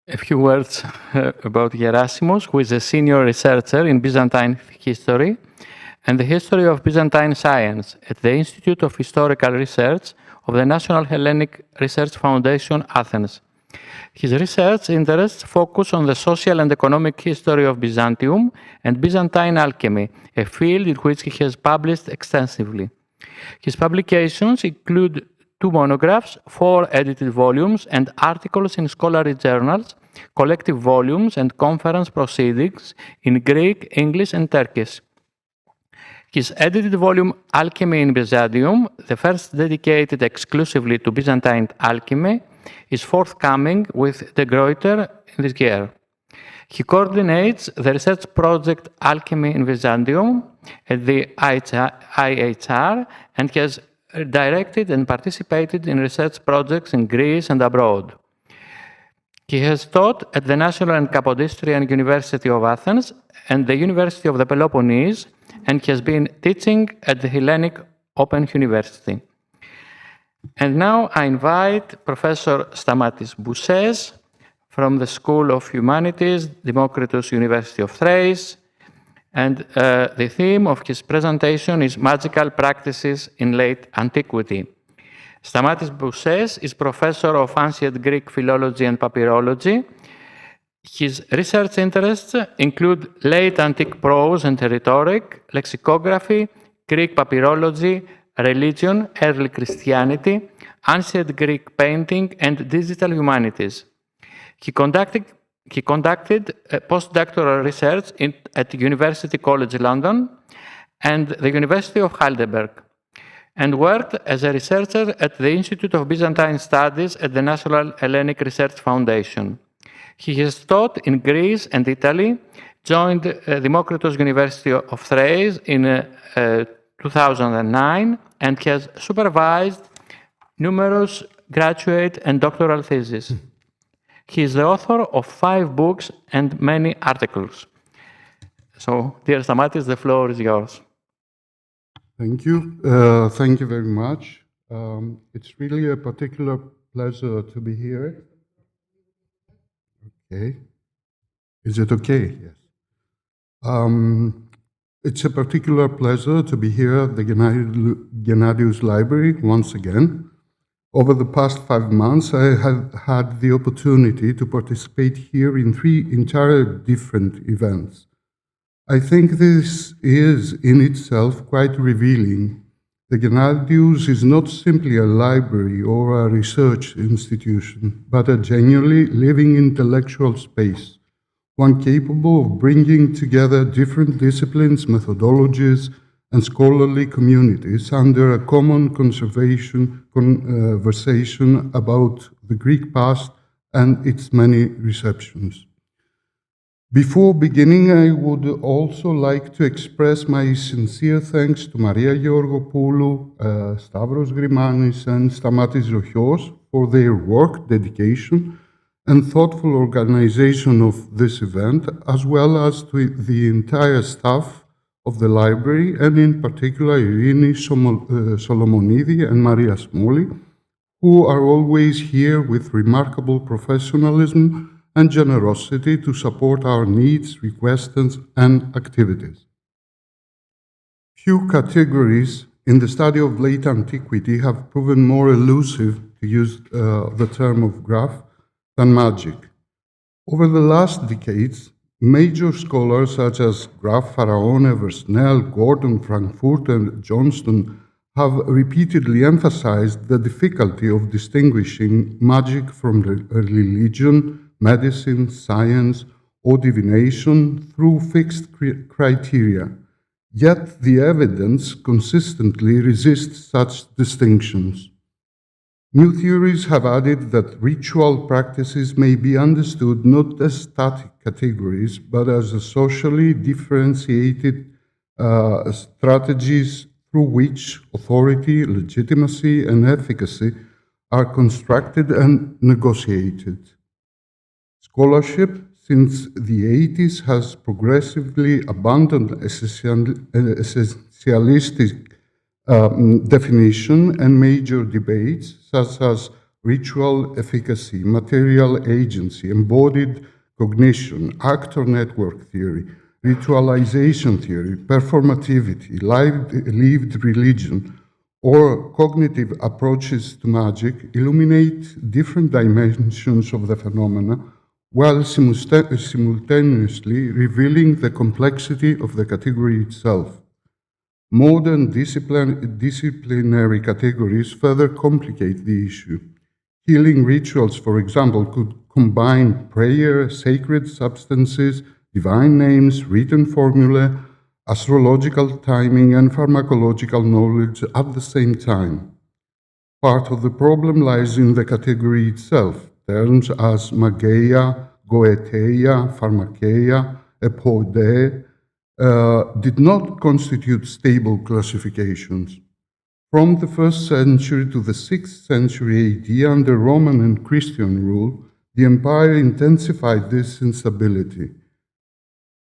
A few words about Gerasimos, who is a senior researcher in Byzantine history and the history of Byzantine science at the Institute of Historical Research of the National Hellenic Research Foundation, Athens. His research interests focus on the social and economic history of Byzantium and Byzantine alchemy, a field in which he has published extensively. His publications include 2 monographs, 4 edited volumes, and articles in scholarly journals, collective volumes, and conference proceedings in Greek, English, and Turkish. His edited volume, Alchemy in Byzantium, the first dedicated exclusively to Byzantine alchemy, is forthcoming with De Gruyter this year. He coordinates the research project Alchemy in Byzantium at the IHR and has directed and participated in research projects in Greece and abroad. He has taught at the National and Capodistrian University of Athens and the University of the Peloponnese, and has been teaching at the Hellenic Open University. And now I invite Professor Stamatis Boussez from the School of Humanities, Democritus University of Thrace, and the theme of his presentation is Magical Practices in Late Antiquity. Stamatis Boussez is Professor of Ancient Greek Philology and Papyrology. His research interests include late antique prose and rhetoric, lexicography, Greek papyrology, religion, early Christianity, ancient Greek painting, and digital humanities. He conducted postdoctoral research at University College London and the University of Heidelberg, and worked as a researcher at the Institute of Byzantine Studies at the National Hellenic Research Foundation. He has taught in Greece and Italy, joined Democritus University of Thrace in 2009, and has supervised numerous graduate and doctoral theses. He is the author of 5 books and many articles. So, dear Stamatis, the floor is yours. Thank you. Thank you very much. It's really a particular pleasure to be here. Okay. Is it okay? Yes. It's a particular pleasure to be here at the Gennadius Library once again. Over the past 5 months, I have had the opportunity to participate here in 3 entirely different events. I think this is in itself quite revealing. The Gennadius is not simply a library or a research institution, but a genuinely living intellectual space, one capable of bringing together different disciplines, methodologies, and scholarly communities under a common conversation about the Greek past and its many receptions. Before beginning, I would also like to express my sincere thanks to Maria Georgopoulou, Stavros Grimanis, and Stamatis Zochios for their work, dedication, and thoughtful organization of this event, as well as to the entire staff of the library, and in particular Irini Solomonidi and Maria Smoli, who are always here with remarkable professionalism and generosity to support our needs, requests, and activities. Few categories in the study of late antiquity have proven more elusive, to use the term of Graf, than magic. Over the last decades, major scholars such as Graf, Faraone, Versnell, Gordon, Frankfurt, and Johnston have repeatedly emphasized the difficulty of distinguishing magic from religion, medicine, science, or divination through fixed criteria. Yet the evidence consistently resists such distinctions. New theories have added that ritual practices may be understood not as static categories, but as a socially differentiated strategies through which authority, legitimacy, and efficacy are constructed and negotiated. Scholarship since the 80s has progressively abandoned essentialistic definition and major debates such as ritual efficacy, material agency, embodied cognition, actor network theory, ritualization theory, performativity, lived religion, or cognitive approaches to magic illuminate different dimensions of the phenomena while simultaneously revealing the complexity of the category itself. Modern disciplinary categories further complicate the issue. Healing rituals, for example, could combine prayer, sacred substances, divine names, written formulae, astrological timing, and pharmacological knowledge at the same time. Part of the problem lies in the category itself. Terms as mageia, goetheia, pharmakeia, epoide did not constitute stable classifications. From the 1st century to the 6th century AD, under Roman and Christian rule, the empire intensified this instability.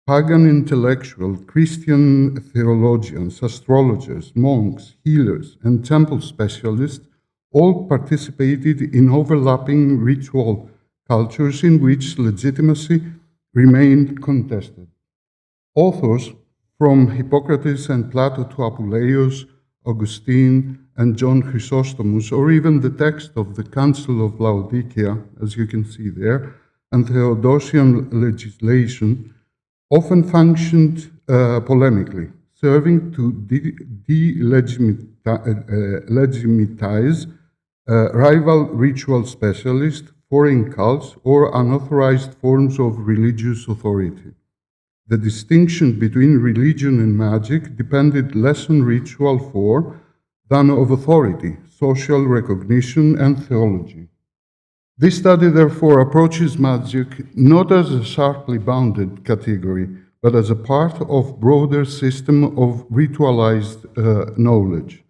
Pagan intellectuals, Christian theologians, astrologers, monks, healers, and temple specialists all participated in overlapping ritual cultures in which legitimacy remained contested. Authors from Hippocrates and Plato to Apuleius, Augustine, and John Chrysostomus, or even the text of the Council of Laodicea, as you can see there, and Theodosian legislation, often functioned polemically, serving to delegitimize rival ritual specialists, foreign cults, or unauthorized forms of religious authority. The distinction between religion and magic depended less on ritual form than of authority, social recognition, and theology. This study, therefore, approaches magic not as a sharply bounded category, but as a part of a broader system of ritualized knowledge.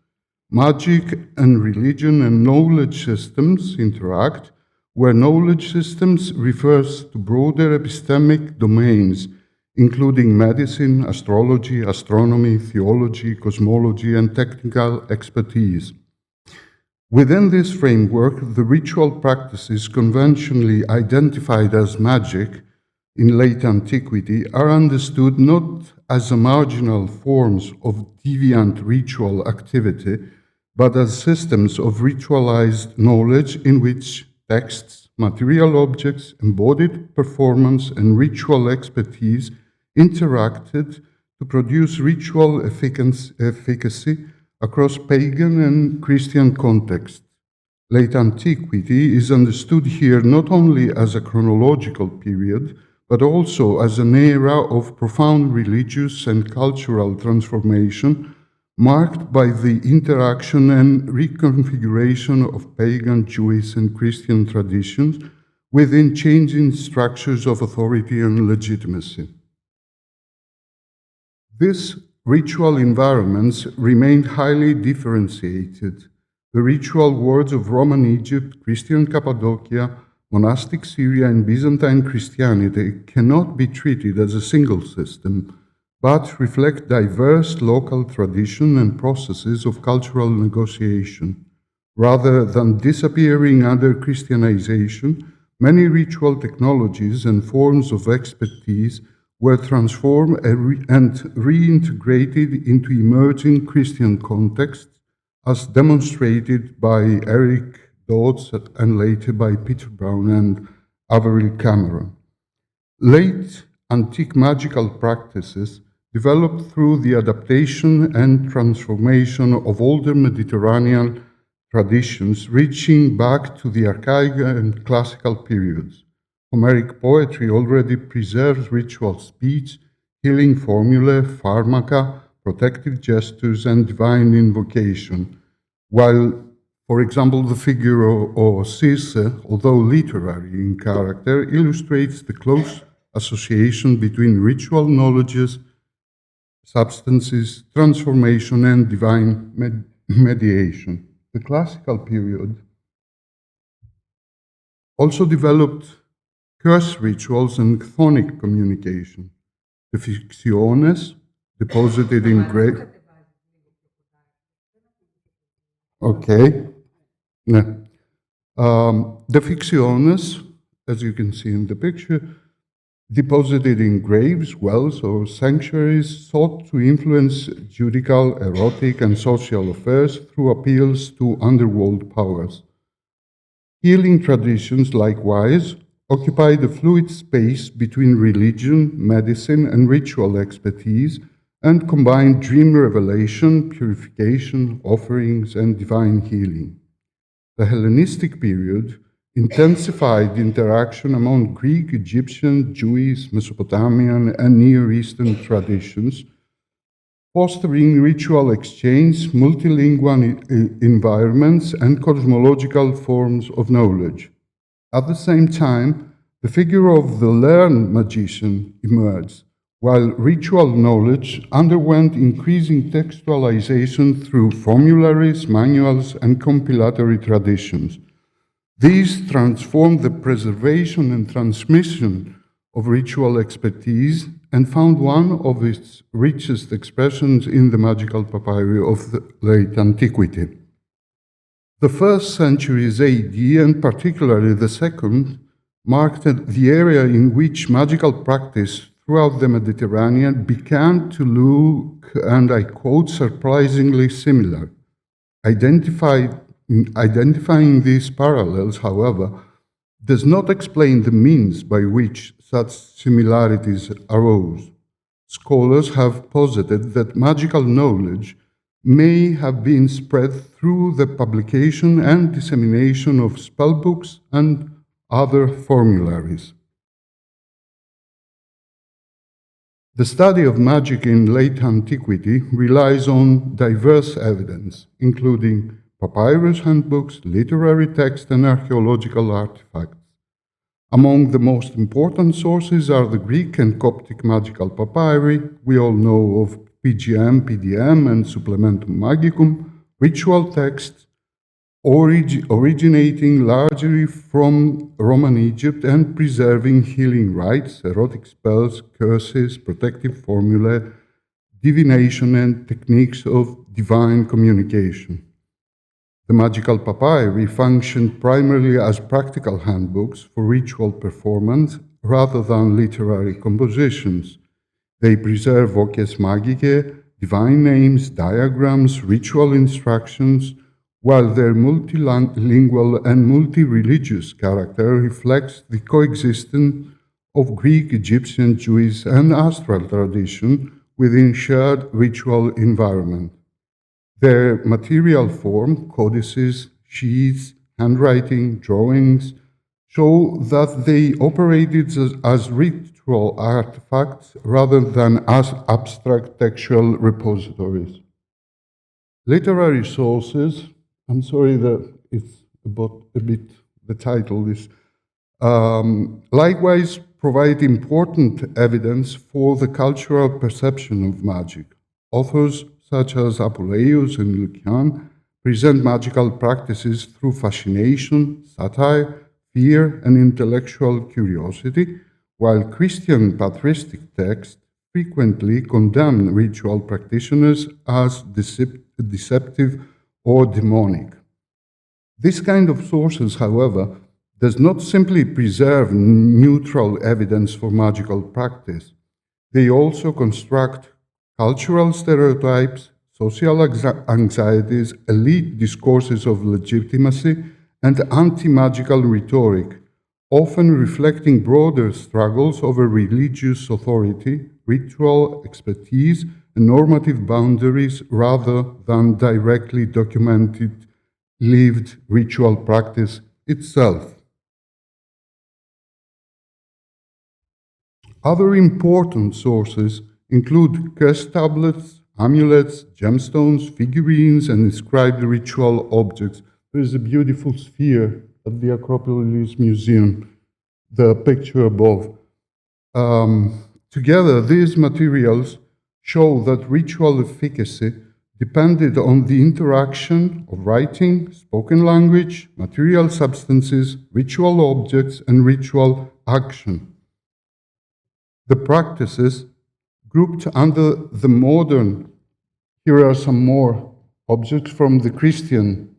Magic and religion and knowledge systems interact, where knowledge systems refers to broader epistemic domains, including medicine, astrology, astronomy, theology, cosmology, and technical expertise. Within this framework, the ritual practices conventionally identified as magic in late antiquity are understood not as marginal forms of deviant ritual activity, but as systems of ritualized knowledge in which texts, material objects, embodied performance, and ritual expertise interacted to produce ritual efficacy across pagan and Christian contexts. Late antiquity is understood here not only as a chronological period, but also as an era of profound religious and cultural transformation, marked by the interaction and reconfiguration of pagan, Jewish, and Christian traditions within changing structures of authority and legitimacy. These ritual environments remained highly differentiated. The ritual worlds of Roman Egypt, Christian Cappadocia, monastic Syria, and Byzantine Christianity cannot be treated as a single system, but reflect diverse local traditions and processes of cultural negotiation. Rather than disappearing under Christianization, many ritual technologies and forms of expertise were transformed and reintegrated into emerging Christian contexts, as demonstrated by Eric Dodds and later by Peter Brown and Averil Cameron. Late antique magical practices developed through the adaptation and transformation of older Mediterranean traditions, reaching back to the archaic and classical periods. Homeric poetry already preserves ritual speech, healing formulae, pharmaca, protective gestures, and divine invocation, while, for example, the figure of Circe, although literary in character, illustrates the close association between ritual knowledges, substances, transformation, and divine mediation. The classical period also developed curse rituals and chthonic communication. The fictiones, deposited in grave. Okay. Yeah. The fictiones, as you can see in the picture, deposited in graves, wells, or sanctuaries, sought to influence judicial, erotic, and social affairs through appeals to underworld powers. Healing traditions, likewise, occupied a fluid space between religion, medicine, and ritual expertise, and combined dream revelation, purification, offerings, and divine healing. The Hellenistic period intensified interaction among Greek, Egyptian, Jewish, Mesopotamian, and Near Eastern traditions, fostering ritual exchange, multilingual environments, and cosmological forms of knowledge. At the same time, the figure of the learned magician emerged, while ritual knowledge underwent increasing textualization through formularies, manuals, and compilatory traditions. These transformed the preservation and transmission of ritual expertise and found one of its richest expressions in the magical papyri of the late antiquity. The first centuries AD, and particularly the second, marked the area in which magical practice throughout the Mediterranean began to look, and I quote, surprisingly similar. Identifying these parallels, however, does not explain the means by which such similarities arose. Scholars have posited that magical knowledge may have been spread through the publication and dissemination of spellbooks and other formularies. The study of magic in late antiquity relies on diverse evidence, including papyrus handbooks, literary texts, and archaeological artifacts. Among the most important sources are the Greek and Coptic magical papyri. We all know of PGM, PDM, and Supplementum Magicum, ritual texts originating largely from Roman Egypt and preserving healing rites, erotic spells, curses, protective formulae, divination, and techniques of divine communication. The magical papyri functioned primarily as practical handbooks for ritual performance rather than literary compositions. They preserve voces magicae, divine names, diagrams, ritual instructions, while their multilingual and multi-religious character reflects the coexistence of Greek, Egyptian, Jewish, and astral tradition within shared ritual environment. Their material form, codices, sheets, handwriting, drawings, show that they operated as ritual artifacts rather than as abstract textual repositories. Literary sources, I'm sorry that it's a bit, the title is, likewise provide important evidence for the cultural perception of magic. Authors such as Apuleius and Lucian present magical practices through fascination, satire, fear, and intellectual curiosity, while Christian patristic texts frequently condemn ritual practitioners as deceptive or demonic. This kind of sources, however, does not simply preserve neutral evidence for magical practice. They also construct cultural stereotypes, social anxieties, elite discourses of legitimacy, and anti-magical rhetoric, often reflecting broader struggles over religious authority, ritual expertise, and normative boundaries rather than directly documented lived ritual practice itself. Other important sources include curse tablets, amulets, gemstones, figurines, and inscribed ritual objects. There is a beautiful sphere at the Acropolis Museum, the picture above. Together, these materials show that ritual efficacy depended on the interaction of writing, spoken language, material substances, ritual objects, and ritual action. The practices grouped under the modern, here are some more objects from the Christian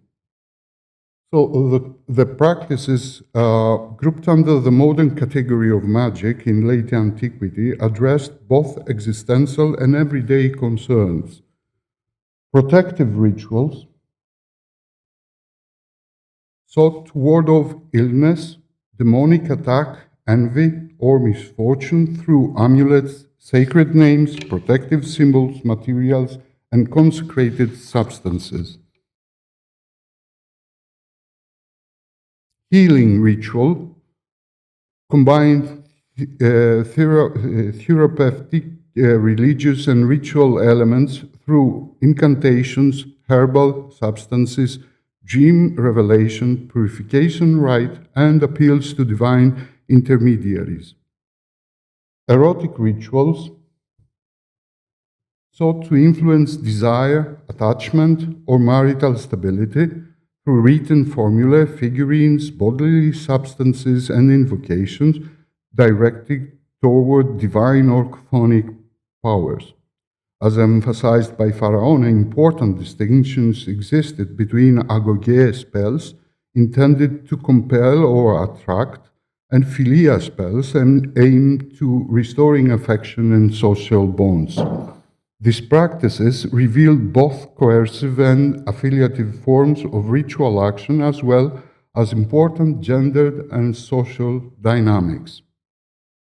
So the practices grouped under the modern category of magic in late antiquity addressed both existential and everyday concerns. Protective rituals sought to ward off illness, demonic attack, envy, or misfortune through amulets, sacred names, protective symbols, materials, and consecrated substances. Healing ritual combined therapeutic, religious, and ritual elements through incantations, herbal substances, dream revelation, purification rite, and appeals to divine intermediaries. Erotic rituals sought to influence desire, attachment, or marital stability through written formulae, figurines, bodily substances, and invocations directed toward divine or chthonic powers. As emphasized by Pharaon, important distinctions existed between agogé spells intended to compel or attract and philia spells aimed to restoring affection and social bonds. These practices reveal both coercive and affiliative forms of ritual action as well as important gendered and social dynamics.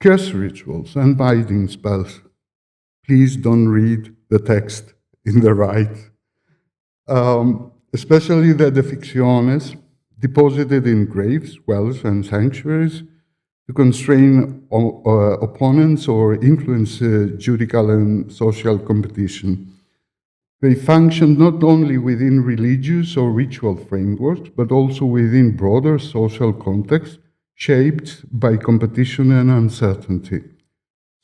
Curse rituals and binding spells. Please don't read the text in the right. Especially the deficciones deposited in graves, wells, and sanctuaries to constrain opponents or influence judicial and social competition. They function not only within religious or ritual frameworks, but also within broader social contexts shaped by competition and uncertainty.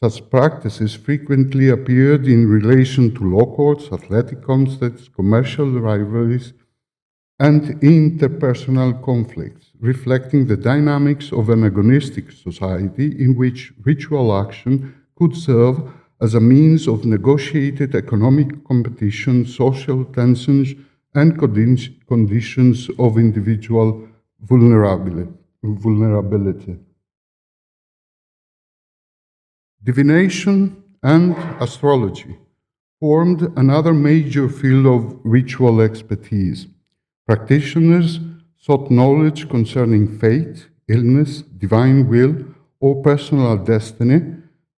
Such practices frequently appeared in relation to law courts, athletic contests, commercial rivalries, and interpersonal conflicts, reflecting the dynamics of an agonistic society in which ritual action could serve as a means of negotiated economic competition, social tensions, and conditions of individual vulnerability. Divination and astrology formed another major field of ritual expertise. Practitioners sought knowledge concerning fate, illness, divine will, or personal destiny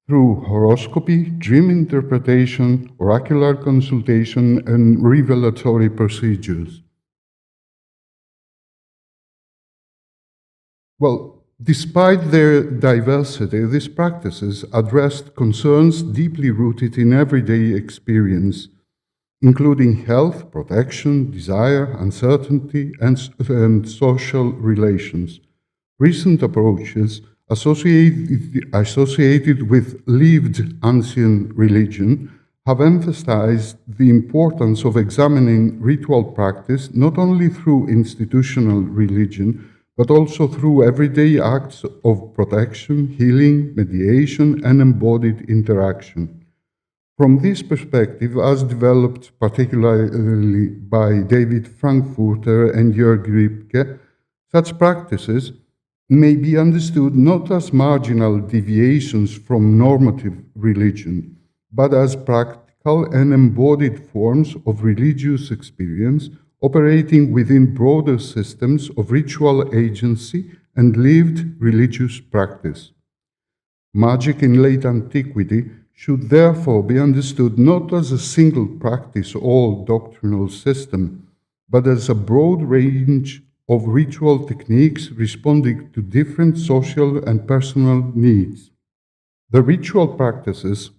through horoscopy, dream interpretation, oracular consultation, and revelatory procedures. Well, despite their diversity, these practices addressed concerns deeply rooted in everyday experience, including health, protection, desire, uncertainty, and social relations. Recent approaches associated with lived ancient religion have emphasized the importance of examining ritual practice not only through institutional religion, but also through everyday acts of protection, healing, mediation, and embodied interaction. From this perspective, as developed particularly by David Frankfurter and Jörg Rübke, such practices may be understood not as marginal deviations from normative religion, but as practical and embodied forms of religious experience operating within broader systems of ritual agency and lived religious practice. Magic in late antiquity should therefore be understood not as a single practice or doctrinal system, but as a broad range of ritual techniques responding to different social and personal needs. The ritual practices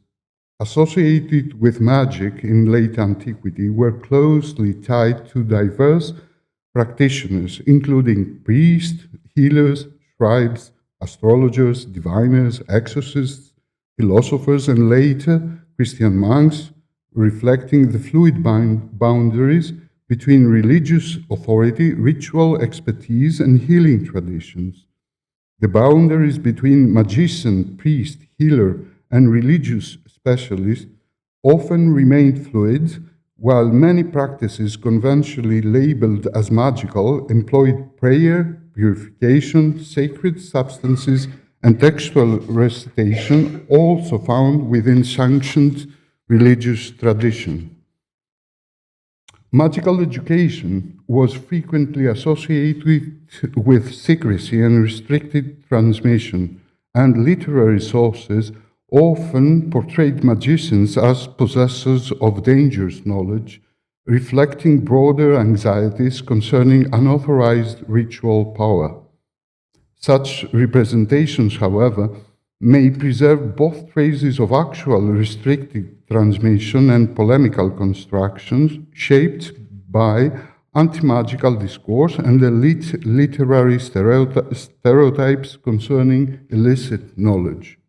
associated with magic in late antiquity were closely tied to diverse practitioners, including priests, healers, scribes, astrologers, diviners, exorcists, philosophers, and later Christian monks, reflecting the fluid boundaries between religious authority, ritual expertise, and healing traditions. The boundaries between magician, priest, healer, and religious specialist often remained fluid, while many practices conventionally labeled as magical employed prayer, purification, sacred substances, and textual recitation, also found within sanctioned religious tradition. Magical education was frequently associated with secrecy and restricted transmission, and literary sources often portrayed magicians as possessors of dangerous knowledge, reflecting broader anxieties concerning unauthorized ritual power. Such representations, however, may preserve both traces of actual restricted transmission and polemical constructions shaped by anti-magical discourse and elite literary stereotypes concerning illicit knowledge.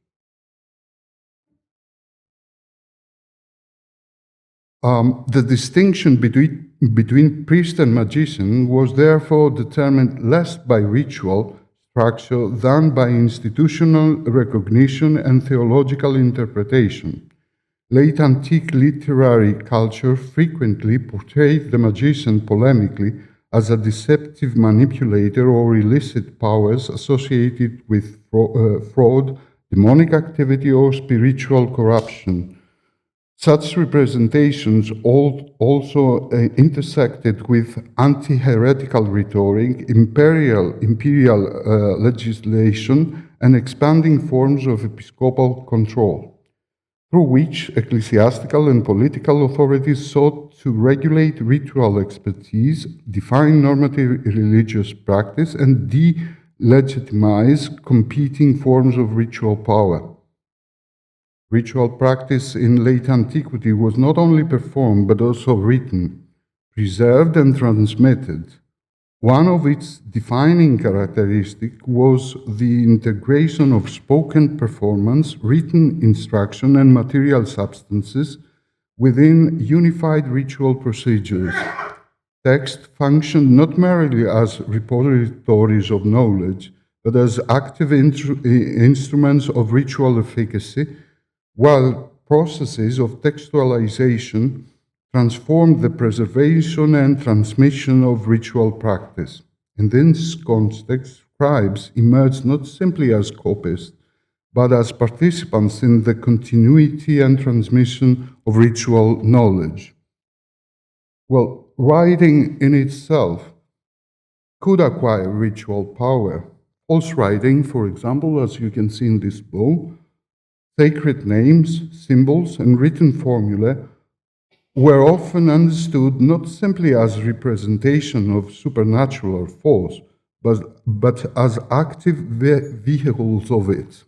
The distinction between priest and magician was therefore determined less by ritual structure than by institutional recognition and theological interpretation. Late antique literary culture frequently portrayed the magician polemically as a deceptive manipulator or illicit powers associated with fraud, demonic activity, or spiritual corruption. Such representations also intersected with anti-heretical rhetoric, imperial legislation, and expanding forms of episcopal control, through which ecclesiastical and political authorities sought to regulate ritual expertise, define normative religious practice, and delegitimize competing forms of ritual power. Ritual practice in late antiquity was not only performed but also written, preserved, and transmitted. One of its defining characteristics was the integration of spoken performance, written instruction, and material substances within unified ritual procedures. Text functioned not merely as repositories of knowledge, but as active instruments of ritual efficacy, while processes of textualization transformed the preservation and transmission of ritual practice. In this context, scribes emerged not simply as copists, but as participants in the continuity and transmission of ritual knowledge. Well, writing in itself could acquire ritual power. False writing, for example, as you can see in this bow, sacred names, symbols, and written formulae were often understood not simply as representation of supernatural force, but as active vehicles of it.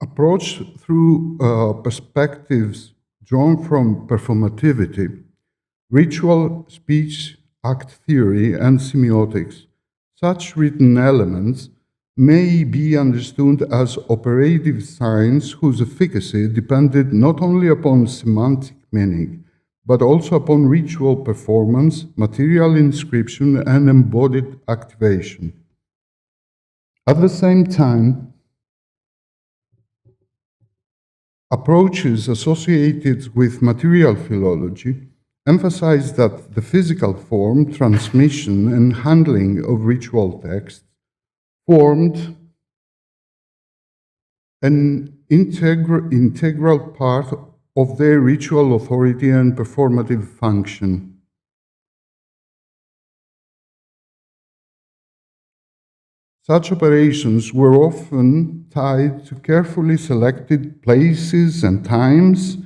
Approach through perspectives drawn from performativity, ritual, speech, act theory, and semiotics. Such written elements may be understood as operative signs whose efficacy depended not only upon semantic meaning, but also upon ritual performance, material inscription, and embodied activation. At the same time, approaches associated with material philology emphasize that the physical form, transmission, and handling of ritual texts formed an integral part of their ritual authority and performative function. Such operations were often tied to carefully selected places and times,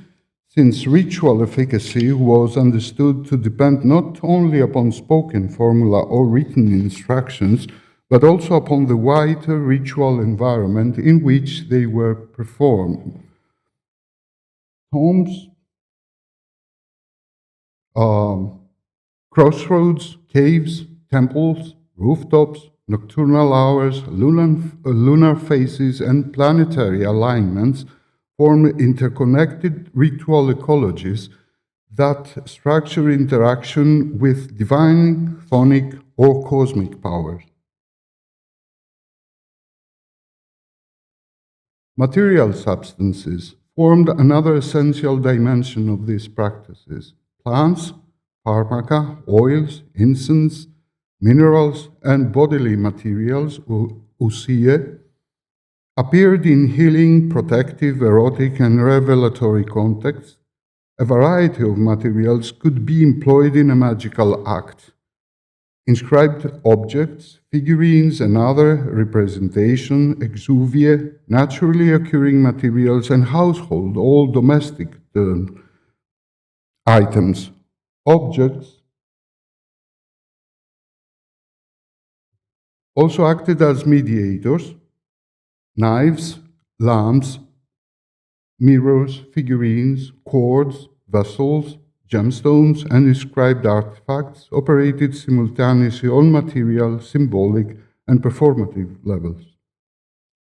since ritual efficacy was understood to depend not only upon spoken formula or written instructions, but also upon the wider ritual environment in which they were performed. Tombs, crossroads, caves, temples, rooftops, nocturnal hours, lunar phases, and planetary alignments form interconnected ritual ecologies that structure interaction with divine, chthonic, or cosmic powers. Material substances formed another essential dimension of these practices. Plants, pharmaca, oils, incense, minerals, and bodily materials, ousia, appeared in healing, protective, erotic, and revelatory contexts. A variety of materials could be employed in a magical act. Inscribed objects, figurines, and other representation, exuvia, naturally occurring materials, and household, all domestic items, objects, also acted as mediators. Knives, lamps, mirrors, figurines, cords, vessels, gemstones, and inscribed artifacts operated simultaneously on material, symbolic, and performative levels.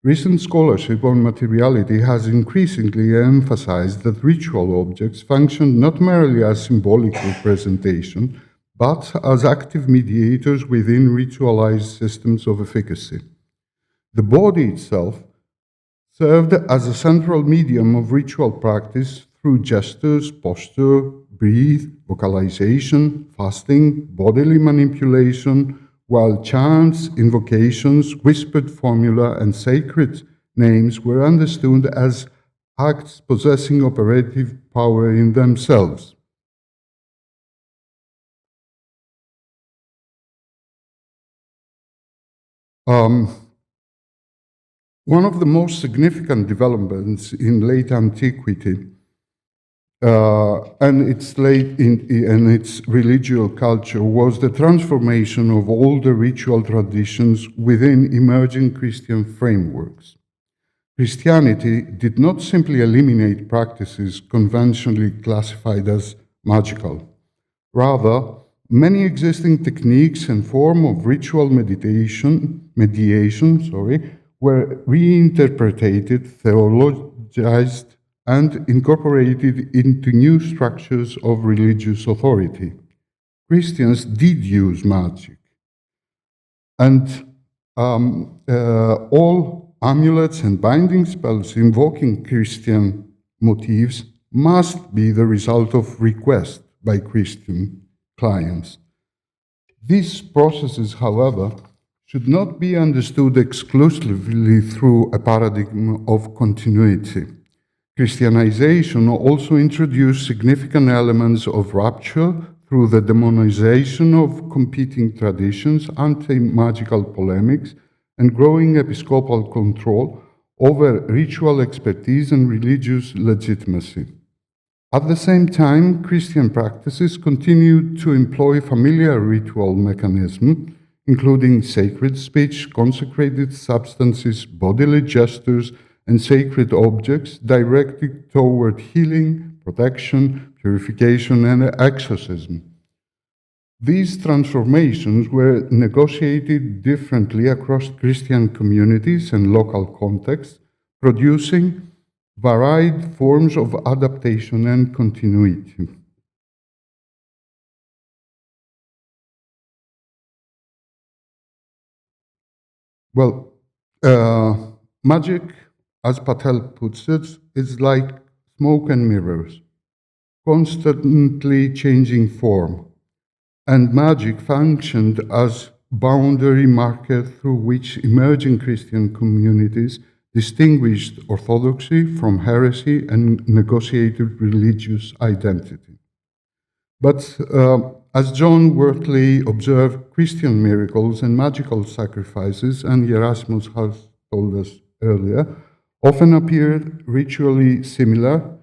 Recent scholarship on materiality has increasingly emphasized that ritual objects function not merely as symbolic representation, but as active mediators within ritualized systems of efficacy. The body itself served as a central medium of ritual practice through gestures, posture, breath, vocalization, fasting, bodily manipulation, while chants, invocations, whispered formula, and sacred names were understood as acts possessing operative power in themselves. One of the most significant developments in late antiquity and its religious culture was the transformation of older ritual traditions within emerging Christian frameworks. Christianity did not simply eliminate practices conventionally classified as magical. Rather, many existing techniques and forms of ritual mediation, were reinterpreted, theologized, and incorporated into new structures of religious authority. Christians did use magic, and all amulets and binding spells invoking Christian motifs must be the result of request by Christian clients. These processes, however, should not be understood exclusively through a paradigm of continuity. Christianization also introduced significant elements of rupture through the demonization of competing traditions, anti-magical polemics, and growing episcopal control over ritual expertise and religious legitimacy. At the same time, Christian practices continued to employ familiar ritual mechanisms, including sacred speech, consecrated substances, bodily gestures, and sacred objects directed toward healing, protection, purification, and exorcism. These transformations were negotiated differently across Christian communities and local contexts, producing varied forms of adaptation and continuity. Well, magic, as Patel puts it, is like smoke and mirrors, constantly changing form, and magic functioned as boundary marker through which emerging Christian communities distinguished orthodoxy from heresy and negotiated religious identity. But as John Wortley observed, Christian miracles and magical sacrifices, and Erasmus has told us earlier, often appeared ritually similar,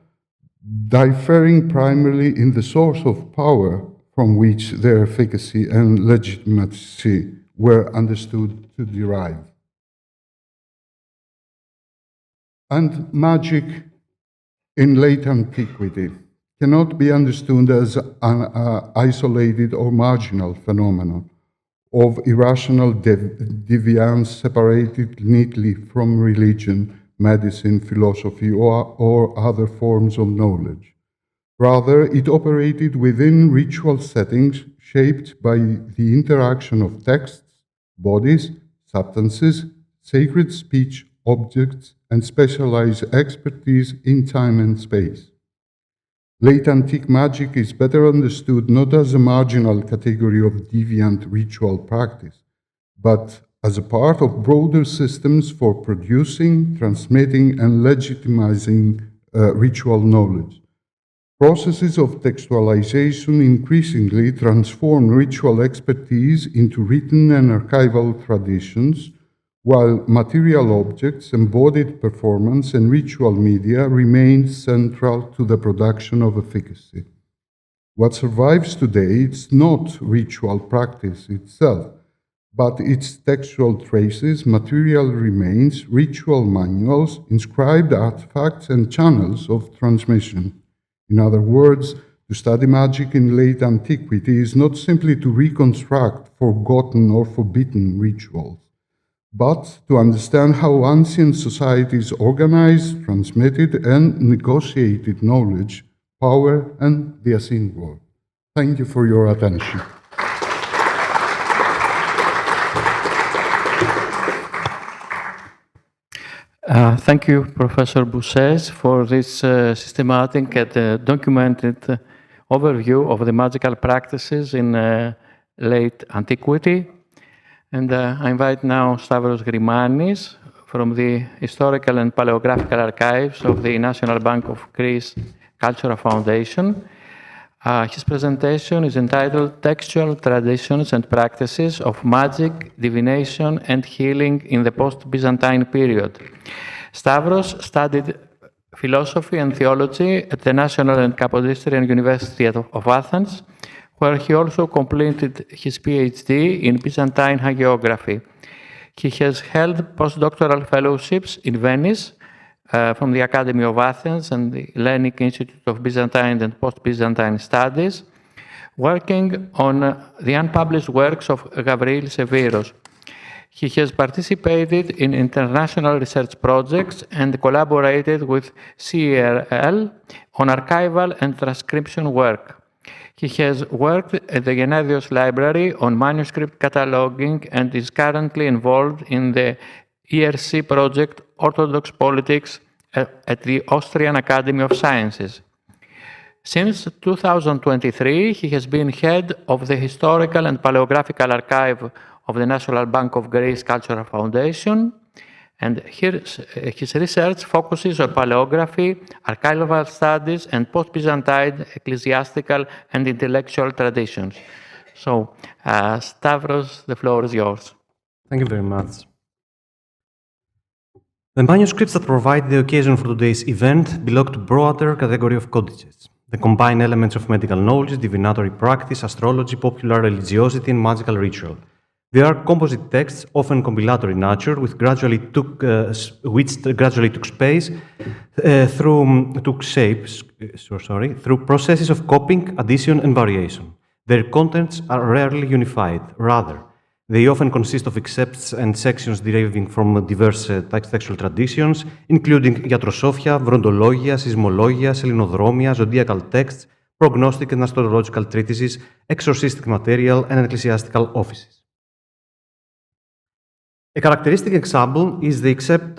differing primarily in the source of power from which their efficacy and legitimacy were understood to derive. And magic in late antiquity cannot be understood as an isolated or marginal phenomenon of irrational deviance separated neatly from religion, medicine, philosophy, or other forms of knowledge. Rather, it operated within ritual settings shaped by the interaction of texts, bodies, substances, sacred speech, objects, and specialized expertise in time and space. Late antique magic is better understood not as a marginal category of deviant ritual practice, but as a part of broader systems for producing, transmitting, and legitimizing ritual knowledge. Processes of textualization increasingly transform ritual expertise into written and archival traditions, while material objects, embodied performance, and ritual media remain central to the production of efficacy. What survives today is not ritual practice itself, but its textual traces, material remains, ritual manuals, inscribed artifacts, and channels of transmission. In other words, to study magic in late antiquity is not simply to reconstruct forgotten or forbidden rituals, but to understand how ancient societies organized, transmitted, and negotiated knowledge, power, and the unseen world. Thank you for your attention. Thank you, Professor Bousses, for this systematic and documented overview of the magical practices in late antiquity. And I invite now Stavros Grimanis from the Historical and Palaeographical Archives of the National Bank of Greece Cultural Foundation. His presentation is entitled Textual Traditions and Practices of Magic, Divination, and Healing in the Post-Byzantine Period. Stavros studied philosophy and theology at the National and Capodistrian University of Athens, where he also completed his PhD in Byzantine hagiography. He has held postdoctoral fellowships in Venice from the Academy of Athens and the Hellenic Institute of Byzantine and Post-Byzantine Studies, working on the unpublished works of Gabriel Severos. He has participated in international research projects and collaborated with CERL on archival and transcription work. He has worked at the Gennadius Library on manuscript cataloging and is currently involved in the ERC project Orthodox Politics at the Austrian Academy of Sciences. Since 2023, he has been head of the Historical and Palaeographical Archive of the National Bank of Greece Cultural Foundation, and his research focuses on paleography, archival studies, and post-Byzantine ecclesiastical and intellectual traditions. So, Stavros, the floor is yours. Thank you very much. The manuscripts that provide the occasion for today's event belong to a broader category of codices. They combine elements of medical knowledge, divinatory practice, astrology, popular religiosity, and magical ritual. They are composite texts, often compilatory in nature, which gradually took shape through processes of copying, addition, and variation. Their contents are rarely unified. Rather, they often consist of excerpts and sections deriving from diverse textual traditions, including iatrosophia, vrontologia, seismologia, selenodromia, zodiacal texts, prognostic and astrological treatises, exorcistic material, and ecclesiastical offices. A characteristic example is the excerpt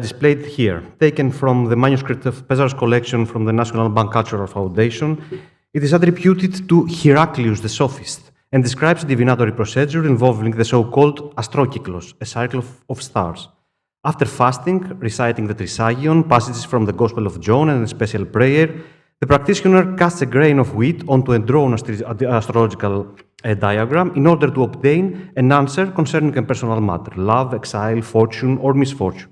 displayed here, taken from the manuscript of Pesar's collection from the National Bank Cultural Foundation. It is attributed to Heraclius the Sophist and describes a divinatory procedure involving the so-called astrocyclos, a cycle of stars. After fasting, reciting the Trisagion, passages from the Gospel of John, and a special prayer, the practitioner casts a grain of wheat onto a drawn astrological diagram in order to obtain an answer concerning a personal matter, love, exile, fortune, or misfortune.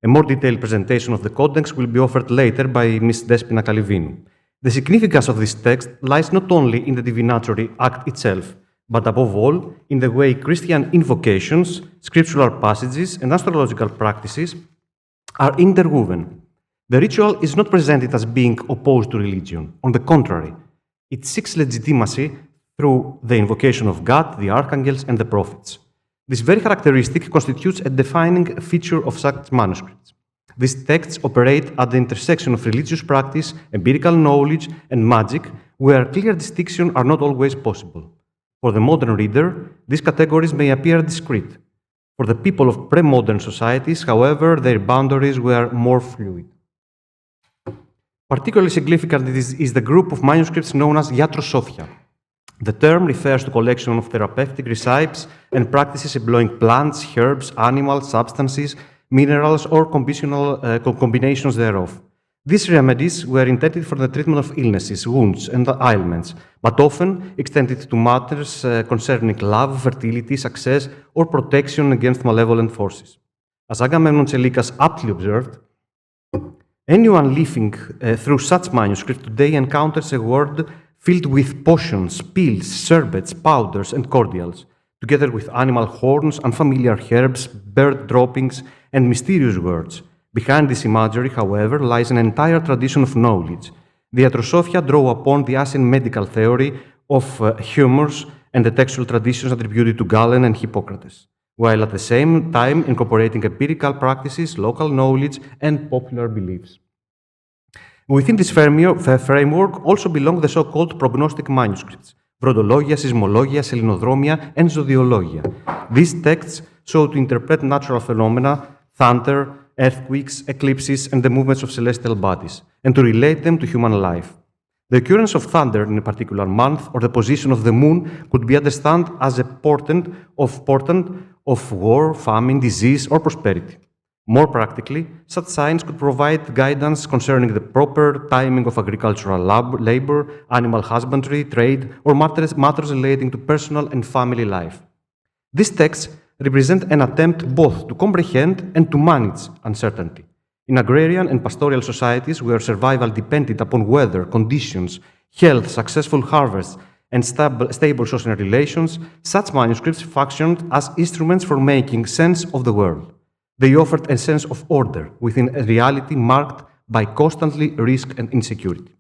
A more detailed presentation of the codex will be offered later by Ms. Despina Kalivinou. The significance of this text lies not only in the divinatory act itself, but above all in the way Christian invocations, scriptural passages, and astrological practices are interwoven. The ritual is not presented as being opposed to religion. On the contrary, it seeks legitimacy through the invocation of God, the archangels, and the prophets. This very characteristic constitutes a defining feature of such manuscripts. These texts operate at the intersection of religious practice, empirical knowledge, and magic, where clear distinctions are not always possible. For the modern reader, these categories may appear discrete. For the people of pre-modern societies, however, their boundaries were more fluid. Particularly significant is the group of manuscripts known as iatrosophia. The term refers to collection of therapeutic recipes and practices employing plants, herbs, animals, substances, minerals, or combinations thereof. These remedies were intended for the treatment of illnesses, wounds, and ailments, but often extended to matters concerning love, fertility, success, or protection against malevolent forces. As Agamemnon Tselikas aptly observed, anyone living through such manuscripts today encounters a world filled with potions, pills, sherbets, powders, and cordials, together with animal horns, unfamiliar herbs, bird droppings, and mysterious words. Behind this imagery, however, lies an entire tradition of knowledge. The iatrosophia draw upon the ancient medical theory of humors and the textual traditions attributed to Galen and Hippocrates, while at the same time incorporating empirical practices, local knowledge, and popular beliefs. Within this framework also belong the so-called prognostic manuscripts, Βροντολογία, seismologia, selenodromia, and zodiologia. These texts sought to interpret natural phenomena, thunder, earthquakes, eclipses, and the movements of celestial bodies, and to relate them to human life. The occurrence of thunder in a particular month or the position of the moon could be understood as a portent of war, famine, disease, or prosperity. More practically, such signs could provide guidance concerning the proper timing of agricultural labor, animal husbandry, trade, or matters relating to personal and family life. These texts represent an attempt both to comprehend and to manage uncertainty. In agrarian and pastoral societies where survival depended upon weather, conditions, health, successful harvests, and stable social relations, such manuscripts functioned as instruments for making sense of the world. They offered a sense of order within a reality marked by constantly risk and insecurity.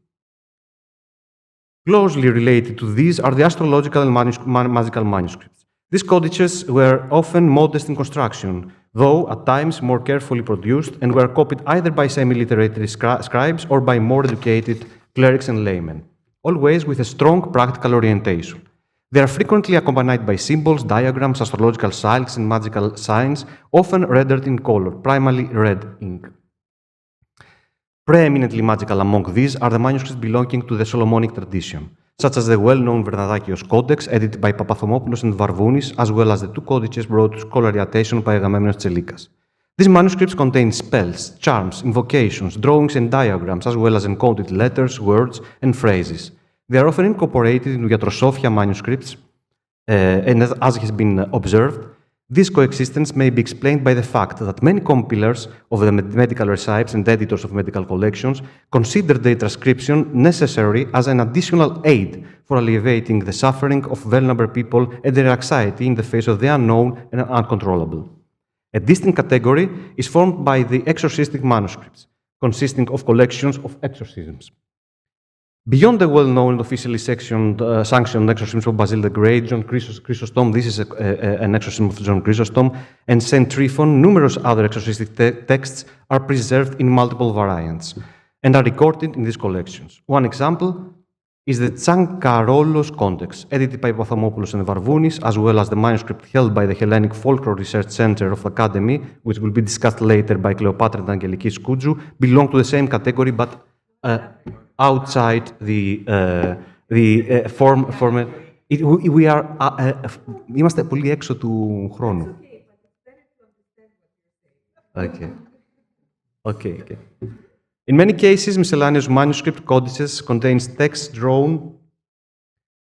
Closely related to these are the astrological and magical manuscripts. These codices were often modest in construction, though at times more carefully produced, and were copied either by semi-literate scribes or by more educated clerics and laymen, always with a strong practical orientation. They are frequently accompanied by symbols, diagrams, astrological signs, and magical signs, often rendered in color, primarily red ink. Preeminently magical among these are the manuscripts belonging to the Solomonic tradition, such as the well-known Vernacular Codex, edited by Papathomopoulos and Varvounis, as well as the two codices brought to scholarly attention by Agamemnon Tselikas. These manuscripts contain spells, charms, invocations, drawings, and diagrams, as well as encoded letters, words, and phrases. They are often incorporated into iatrosophia manuscripts, and as has been observed, this coexistence may be explained by the fact that many compilers of the medical recipes and editors of medical collections consider their transcription necessary as an additional aid for alleviating the suffering of vulnerable people and their anxiety in the face of the unknown and uncontrollable. A distinct category is formed by the exorcistic manuscripts, consisting of collections of exorcisms. Beyond the well-known and officially sanctioned exorcisms of Basil the Great, John Chrysostom, this is an exorcism of John Chrysostom, and Saint Tryphon, numerous other exorcistic texts are preserved in multiple variants and are recorded in these collections. One example is the Tsankarolos Codex, edited by Papathomopoulos and Varvounis, as well as the manuscript held by the Hellenic Folklore Research Centre of the Academy, which will be discussed later by Cleopatra and Angeliki Skoudjou, belong to the same category, but outside the format. We are, είμαστε πολύ έξω του χρόνου. Okay. In many cases, miscellaneous manuscript codices contains texts drawn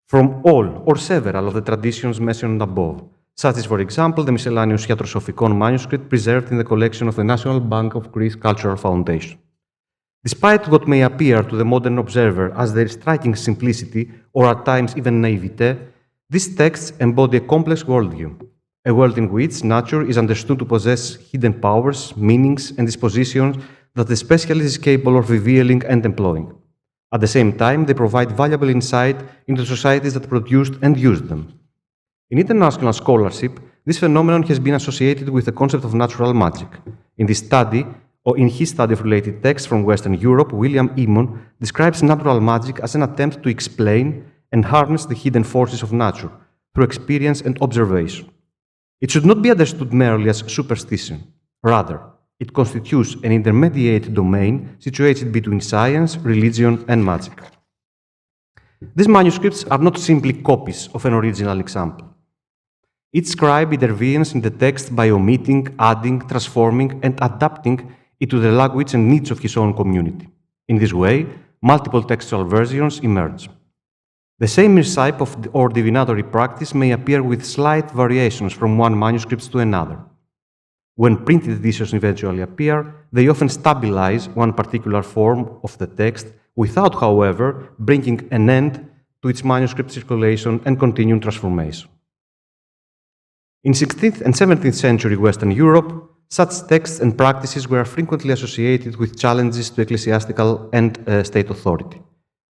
from all or several of the traditions mentioned above. Such is, for example, the miscellaneous iatrosophikon manuscript preserved in the collection of the National Bank of Greece Cultural Foundation. Despite what may appear to the modern observer as their striking simplicity, or at times even naivete, these texts embody a complex worldview, a world in which nature is understood to possess hidden powers, meanings, and dispositions that the specialist is capable of revealing and employing. At the same time, they provide valuable insight into societies that produced and used them. In international scholarship, this phenomenon has been associated with the concept of natural magic. In his study of related texts from Western Europe, William Emon describes natural magic as an attempt to explain and harness the hidden forces of nature through experience and observation. It should not be understood merely as superstition. Rather, it constitutes an intermediate domain situated between science, religion, and magic. These manuscripts are not simply copies of an original example. Each scribe intervenes in the text by omitting, adding, transforming, and adapting it to the language and needs of his own community. In this way, multiple textual versions emerge. The same recipe or divinatory practice may appear with slight variations from one manuscript to another. When printed editions eventually appear, they often stabilize one particular form of the text without, however, bringing an end to its manuscript circulation and continuing transformation. In 16th and 17th century Western Europe, such texts and practices were frequently associated with challenges to ecclesiastical and state authority.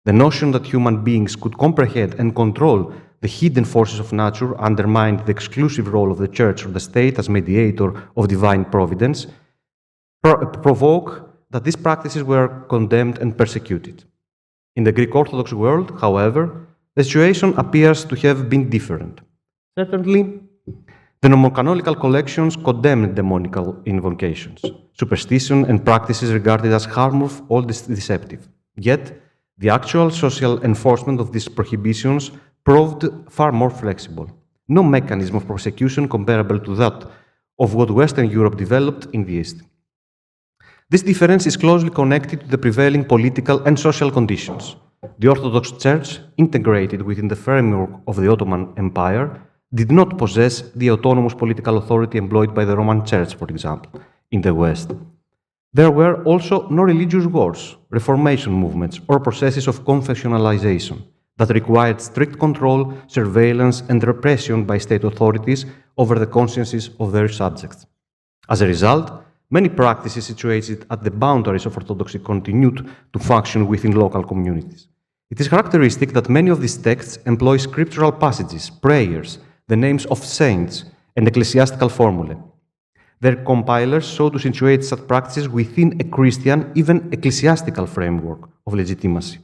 The notion that human beings could comprehend and control the hidden forces of nature undermined the exclusive role of the Church or the state as mediator of divine providence, provoke that these practices were condemned and persecuted. In the Greek Orthodox world, however, the situation appears to have been different. Certainly, the nomocanonical collections condemned demonical invocations, superstition, and practices regarded as harmful or deceptive. Yet, the actual social enforcement of these prohibitions proved far more flexible. No mechanism of prosecution comparable to that of what Western Europe developed in the East. This difference is closely connected to the prevailing political and social conditions. The Orthodox Church, integrated within the framework of the Ottoman Empire, did not possess the autonomous political authority employed by the Roman Church, for example, in the West. There were also no religious wars, Reformation movements, or processes of confessionalization that required strict control, surveillance, and repression by state authorities over the consciences of their subjects. As a result, many practices situated at the boundaries of Orthodoxy continued to function within local communities. It is characteristic that many of these texts employ scriptural passages, prayers, the names of saints, and ecclesiastical formulae. Their compilers sought to situate such practices within a Christian, even ecclesiastical framework of legitimacy.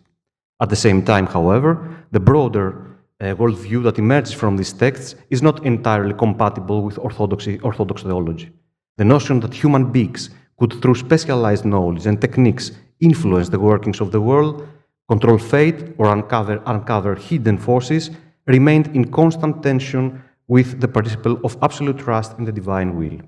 At the same time, however, the broader worldview that emerges from these texts is not entirely compatible with Orthodox theology. The notion that human beings could, through specialized knowledge and techniques, influence the workings of the world, control fate, or uncover hidden forces, remained in constant tension with the principle of absolute trust in the divine will.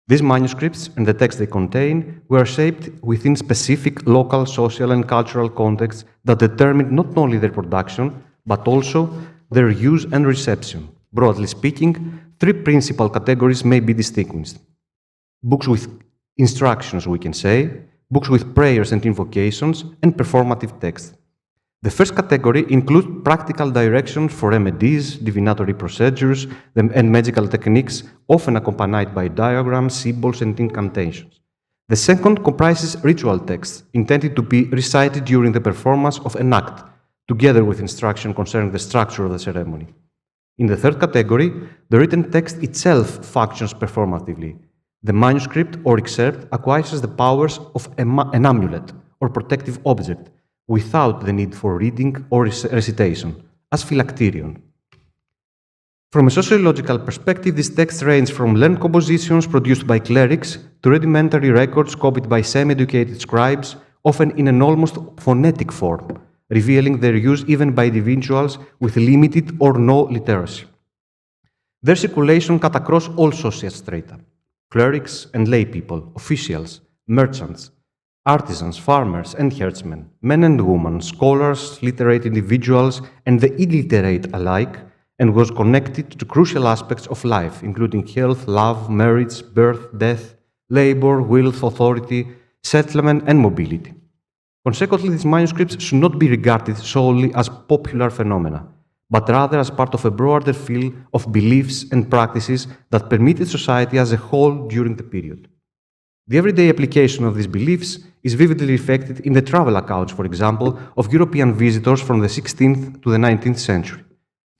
These manuscripts and the texts they contain were shaped within specific local, social, and cultural contexts that determined not only their production, but also their use and reception. Broadly speaking, three principal categories may be distinguished. Books with instructions, we can say, books with prayers and invocations, and performative texts. The first category includes practical directions for remedies, divinatory procedures, and magical techniques, often accompanied by diagrams, symbols, and incantations. The second comprises ritual texts, intended to be recited during the performance of an act, together with instruction concerning the structure of the ceremony. In the third category, the written text itself functions performatively. The manuscript or excerpt acquires the powers of an amulet or protective object, without the need for reading or recitation, as phylacterion. From a sociological perspective, these texts range from learned compositions produced by clerics to rudimentary records copied by semi-educated scribes, often in an almost phonetic form, revealing their use even by individuals with limited or no literacy. Their circulation cut across all social strata: clerics and lay people, officials, merchants, artisans, farmers, and herdsmen, men and women, scholars, literate individuals, and the illiterate alike, and was connected to crucial aspects of life, including health, love, marriage, birth, death, labor, wealth, authority, settlement, and mobility. Consequently, these manuscripts should not be regarded solely as popular phenomena, but rather as part of a broader field of beliefs and practices that permeated society as a whole during the period. The everyday application of these beliefs is vividly reflected in the travel accounts, for example, of European visitors from the 16th to the 19th century.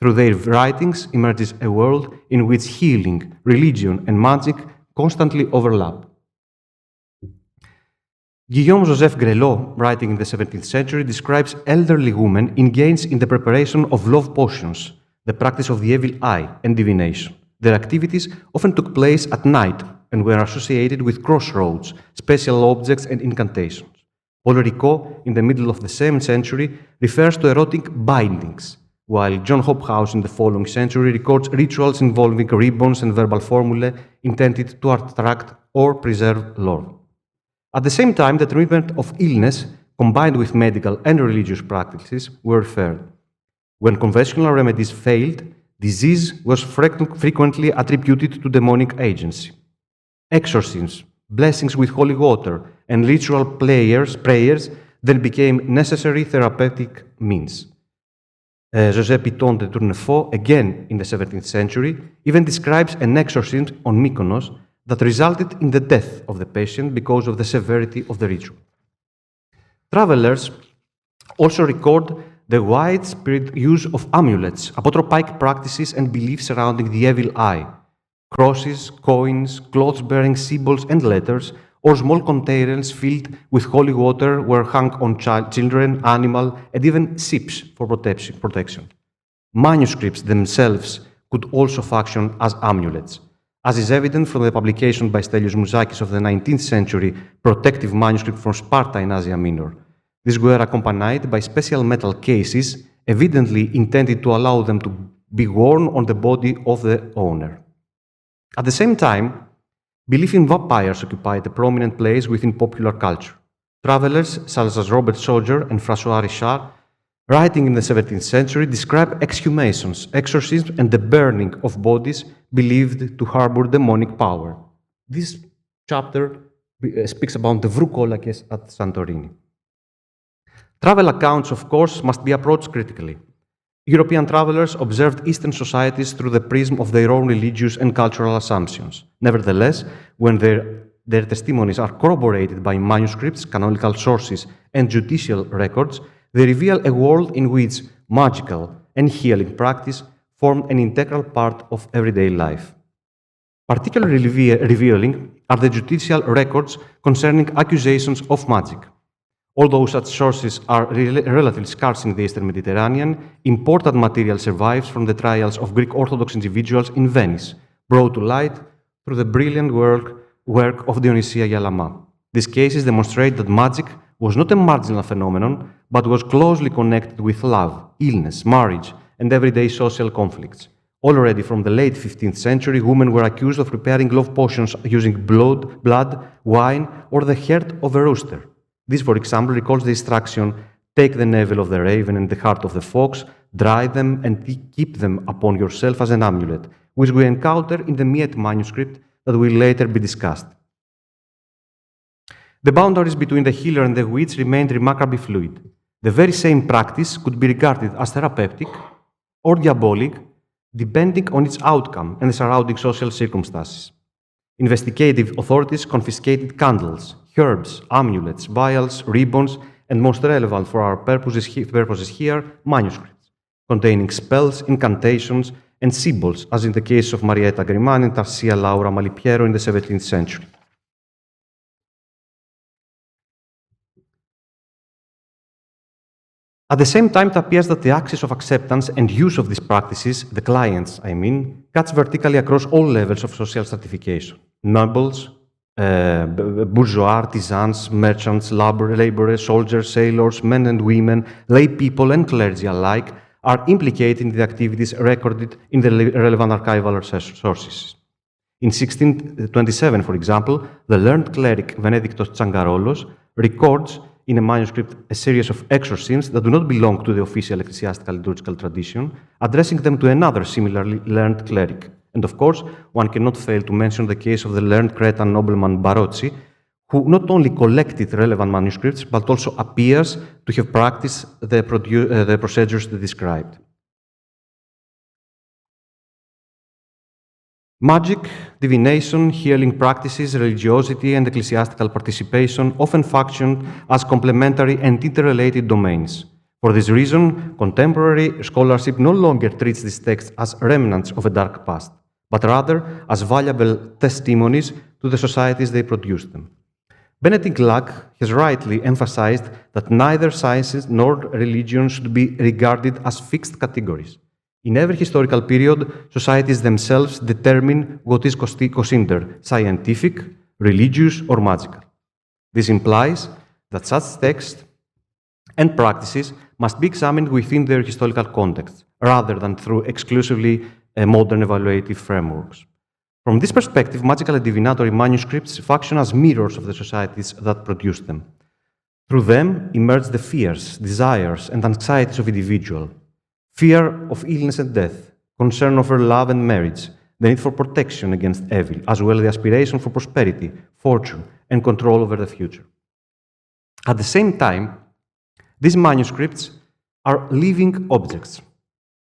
Through their writings emerges a world in which healing, religion, and magic constantly overlap. Guillaume Joseph Grelot, writing in the 17th century, describes elderly women engaged in the preparation of love potions, the practice of the evil eye, and divination. Their activities often took place at night and were associated with crossroads, special objects, and incantations. Paul Ricoeur, in the middle of the 7th century, refers to erotic bindings, while John Hobhouse in the following century records rituals involving ribbons and verbal formulae intended to attract or preserve lore. At the same time, the treatment of illness, combined with medical and religious practices, were referred. When conventional remedies failed, disease was frequently attributed to demonic agency. Exorcisms, blessings with holy water, and ritual prayers then became necessary therapeutic means. José Piton de Tournefort, again in the 17th century, even describes an exorcism on Mykonos that resulted in the death of the patient because of the severity of the ritual. Travelers also record the widespread use of amulets, apotropaic practices, and beliefs surrounding the evil eye. Crosses, coins, clothes bearing symbols and letters, or small containers filled with holy water were hung on children, animal, and even ships for protection. Manuscripts themselves could also function as amulets, as is evident from the publication by Stelios Mouzakis of the 19th century protective manuscript from Sparta in Asia Minor. These were accompanied by special metal cases, evidently intended to allow them to be worn on the body of the owner. At the same time, belief in vampires occupied a prominent place within popular culture. Travelers such as Robert Sodger and François Richard, writing in the 17th century, describe exhumations, exorcisms, and the burning of bodies believed to harbor demonic power. This chapter speaks about the Vroukolakes at Santorini. Travel accounts, of course, must be approached critically. European travelers observed Eastern societies through the prism of their own religious and cultural assumptions. Nevertheless, when their testimonies are corroborated by manuscripts, canonical sources, and judicial records, they reveal a world in which magical and healing practice formed an integral part of everyday life. Particularly revealing are the judicial records concerning accusations of magic. Although such sources are relatively scarce in the Eastern Mediterranean, important material survives from the trials of Greek Orthodox individuals in Venice, brought to light through the brilliant work of Dionysia Yalama. These cases demonstrate that magic was not a marginal phenomenon, but was closely connected with love, illness, marriage, and everyday social conflicts. Already from the late 15th century, women were accused of preparing love potions using blood, wine, or the heart of a rooster. This, for example, recalls the instruction, take the navel of the raven and the heart of the fox, dry them, and keep them upon yourself as an amulet, which we encounter in the Miet manuscript that will later be discussed. The boundaries between the healer and the witch remained remarkably fluid. The very same practice could be regarded as therapeutic or diabolic, depending on its outcome and the surrounding social circumstances. Investigative authorities confiscated candles, herbs, amulets, vials, ribbons, and most relevant for our purposes here, manuscripts, containing spells, incantations, and symbols, as in the case of Marietta Grimani and Tarsia Laura Malipiero in the 17th century. At the same time, it appears that the axis of acceptance and use of these practices, the clients, cuts vertically across all levels of social stratification. Nobles, bourgeois, artisans, merchants, laborers, soldiers, sailors, men and women, lay people, and clergy alike are implicated in the activities recorded in the relevant archival sources. In 1627, for example, the learned cleric Venedictos Tsangarolos records in a manuscript a series of exorcisms that do not belong to the official ecclesiastical liturgical tradition, addressing them to another similarly learned cleric. And of course, one cannot fail to mention the case of the learned Cretan nobleman Barocci, who not only collected relevant manuscripts, but also appears to have practiced the procedures described. Magic, divination, healing practices, religiosity, and ecclesiastical participation often function as complementary and interrelated domains. For this reason, contemporary scholarship no longer treats these texts as remnants of a dark past, but rather as valuable testimonies to the societies they produced them. Benedict Lack has rightly emphasized that neither sciences nor religion should be regarded as fixed categories. In every historical period, societies themselves determine what is considered scientific, religious, or magical. This implies that such texts and practices must be examined within their historical context, rather than through exclusively modern evaluative frameworks. From this perspective, magical and divinatory manuscripts function as mirrors of the societies that produce them. Through them emerge the fears, desires, and anxieties of individuals. Fear of illness and death, concern over love and marriage, the need for protection against evil, as well as the aspiration for prosperity, fortune, and control over the future. At the same time, these manuscripts are living objects.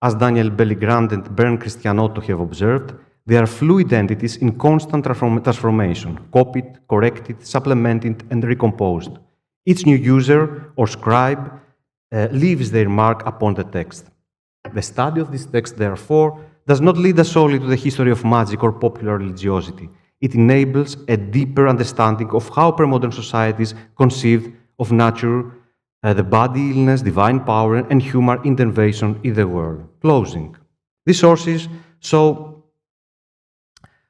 As Daniel Belligrand and Bernd Christianotto have observed, they are fluid entities in constant transformation, copied, corrected, supplemented, and recomposed. Each new user or scribe leaves their mark upon the text. The study of this text, therefore, does not lead us solely to the history of magic or popular religiosity. It enables a deeper understanding of how pre-modern societies conceived of nature, the body, illness, divine power, and human intervention in the world. Closing. These sources show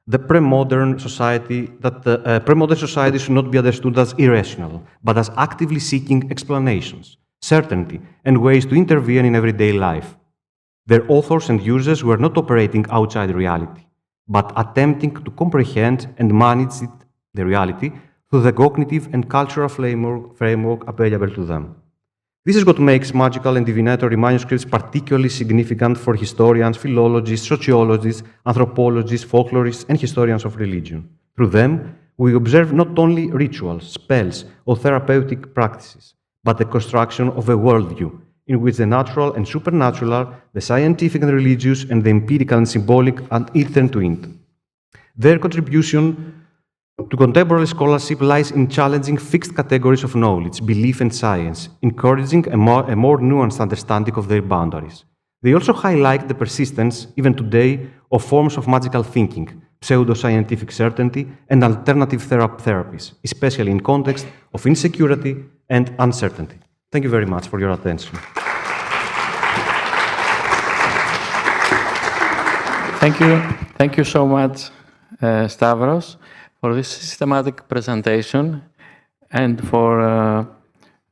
the pre-modern society should not be understood as irrational, but as actively seeking explanations, certainty, and ways to intervene in everyday life. Their authors and users were not operating outside reality, but attempting to comprehend and manage the reality through the cognitive and cultural framework available to them. This is what makes magical and divinatory manuscripts particularly significant for historians, philologists, sociologists, anthropologists, folklorists, and historians of religion. Through them, we observe not only rituals, spells, or therapeutic practices, but the construction of a worldview in which the natural and supernatural, the scientific and religious, and the empirical and symbolic are intertwined. Their contribution to contemporary scholarship lies in challenging fixed categories of knowledge, belief, and science, encouraging a more nuanced understanding of their boundaries. They also highlight the persistence, even today, of forms of magical thinking, pseudo-scientific certainty, and alternative therapies, especially in context of insecurity and uncertainty. Thank you very much for your attention. Thank you so much, Stavros, for this systematic presentation and for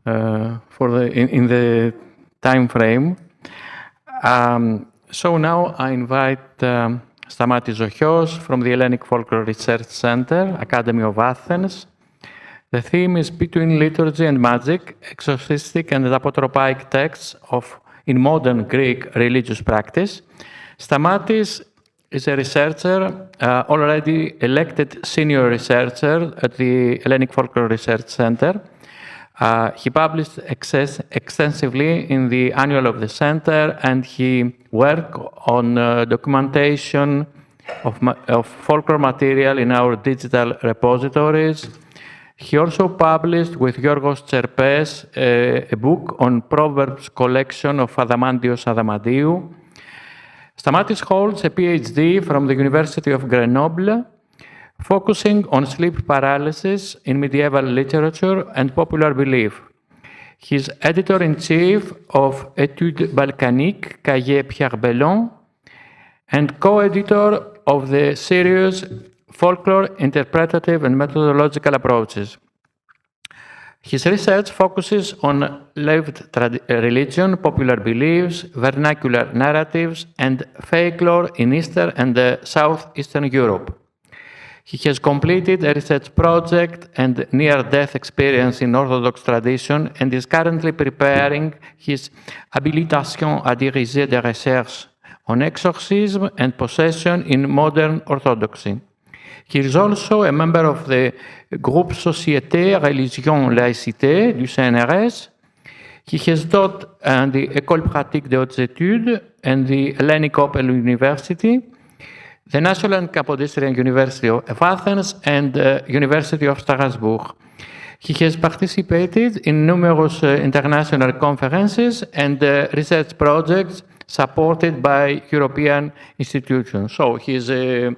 in the time frame. So now I invite Stamatis Zochios from the Hellenic Folklore Research Centre, Academy of Athens. The theme is Between Liturgy and Magic, Exorcistic and Apotropaic Texts in Modern Greek Religious Practice. Stamatis is a researcher, already elected senior researcher at the Hellenic Folklore Research Centre. He published extensively in the Annual of the Centre, and he worked on documentation of folklore material in our digital repositories. He also published with Giorgos Tserpes a book on Proverbs collection of Adamantios Adamantiou. Stamatis holds a PhD from the University of Grenoble, focusing on sleep paralysis in medieval literature and popular belief. He is editor-in-chief of Études Balkaniques, Cahiers Pierre Bellon, and co-editor of the series Folklore, Interpretative and Methodological Approaches. His research focuses on lived religion, popular beliefs, vernacular narratives, and folklore in Eastern and Southeastern Europe. He has completed a research project and near-death experience in Orthodox tradition and is currently preparing his Habilitation à diriger des recherches on exorcism and possession in modern Orthodoxy. He is also a member of the Groupe Société, Religion, Laïcité du CNRS. He has taught at the École Pratique des Hautes Études and the Hellenic Open University, the National and Capodistrian University of Athens, and the University of Strasbourg. He has participated in numerous international conferences and research projects supported by European institutions. So he is a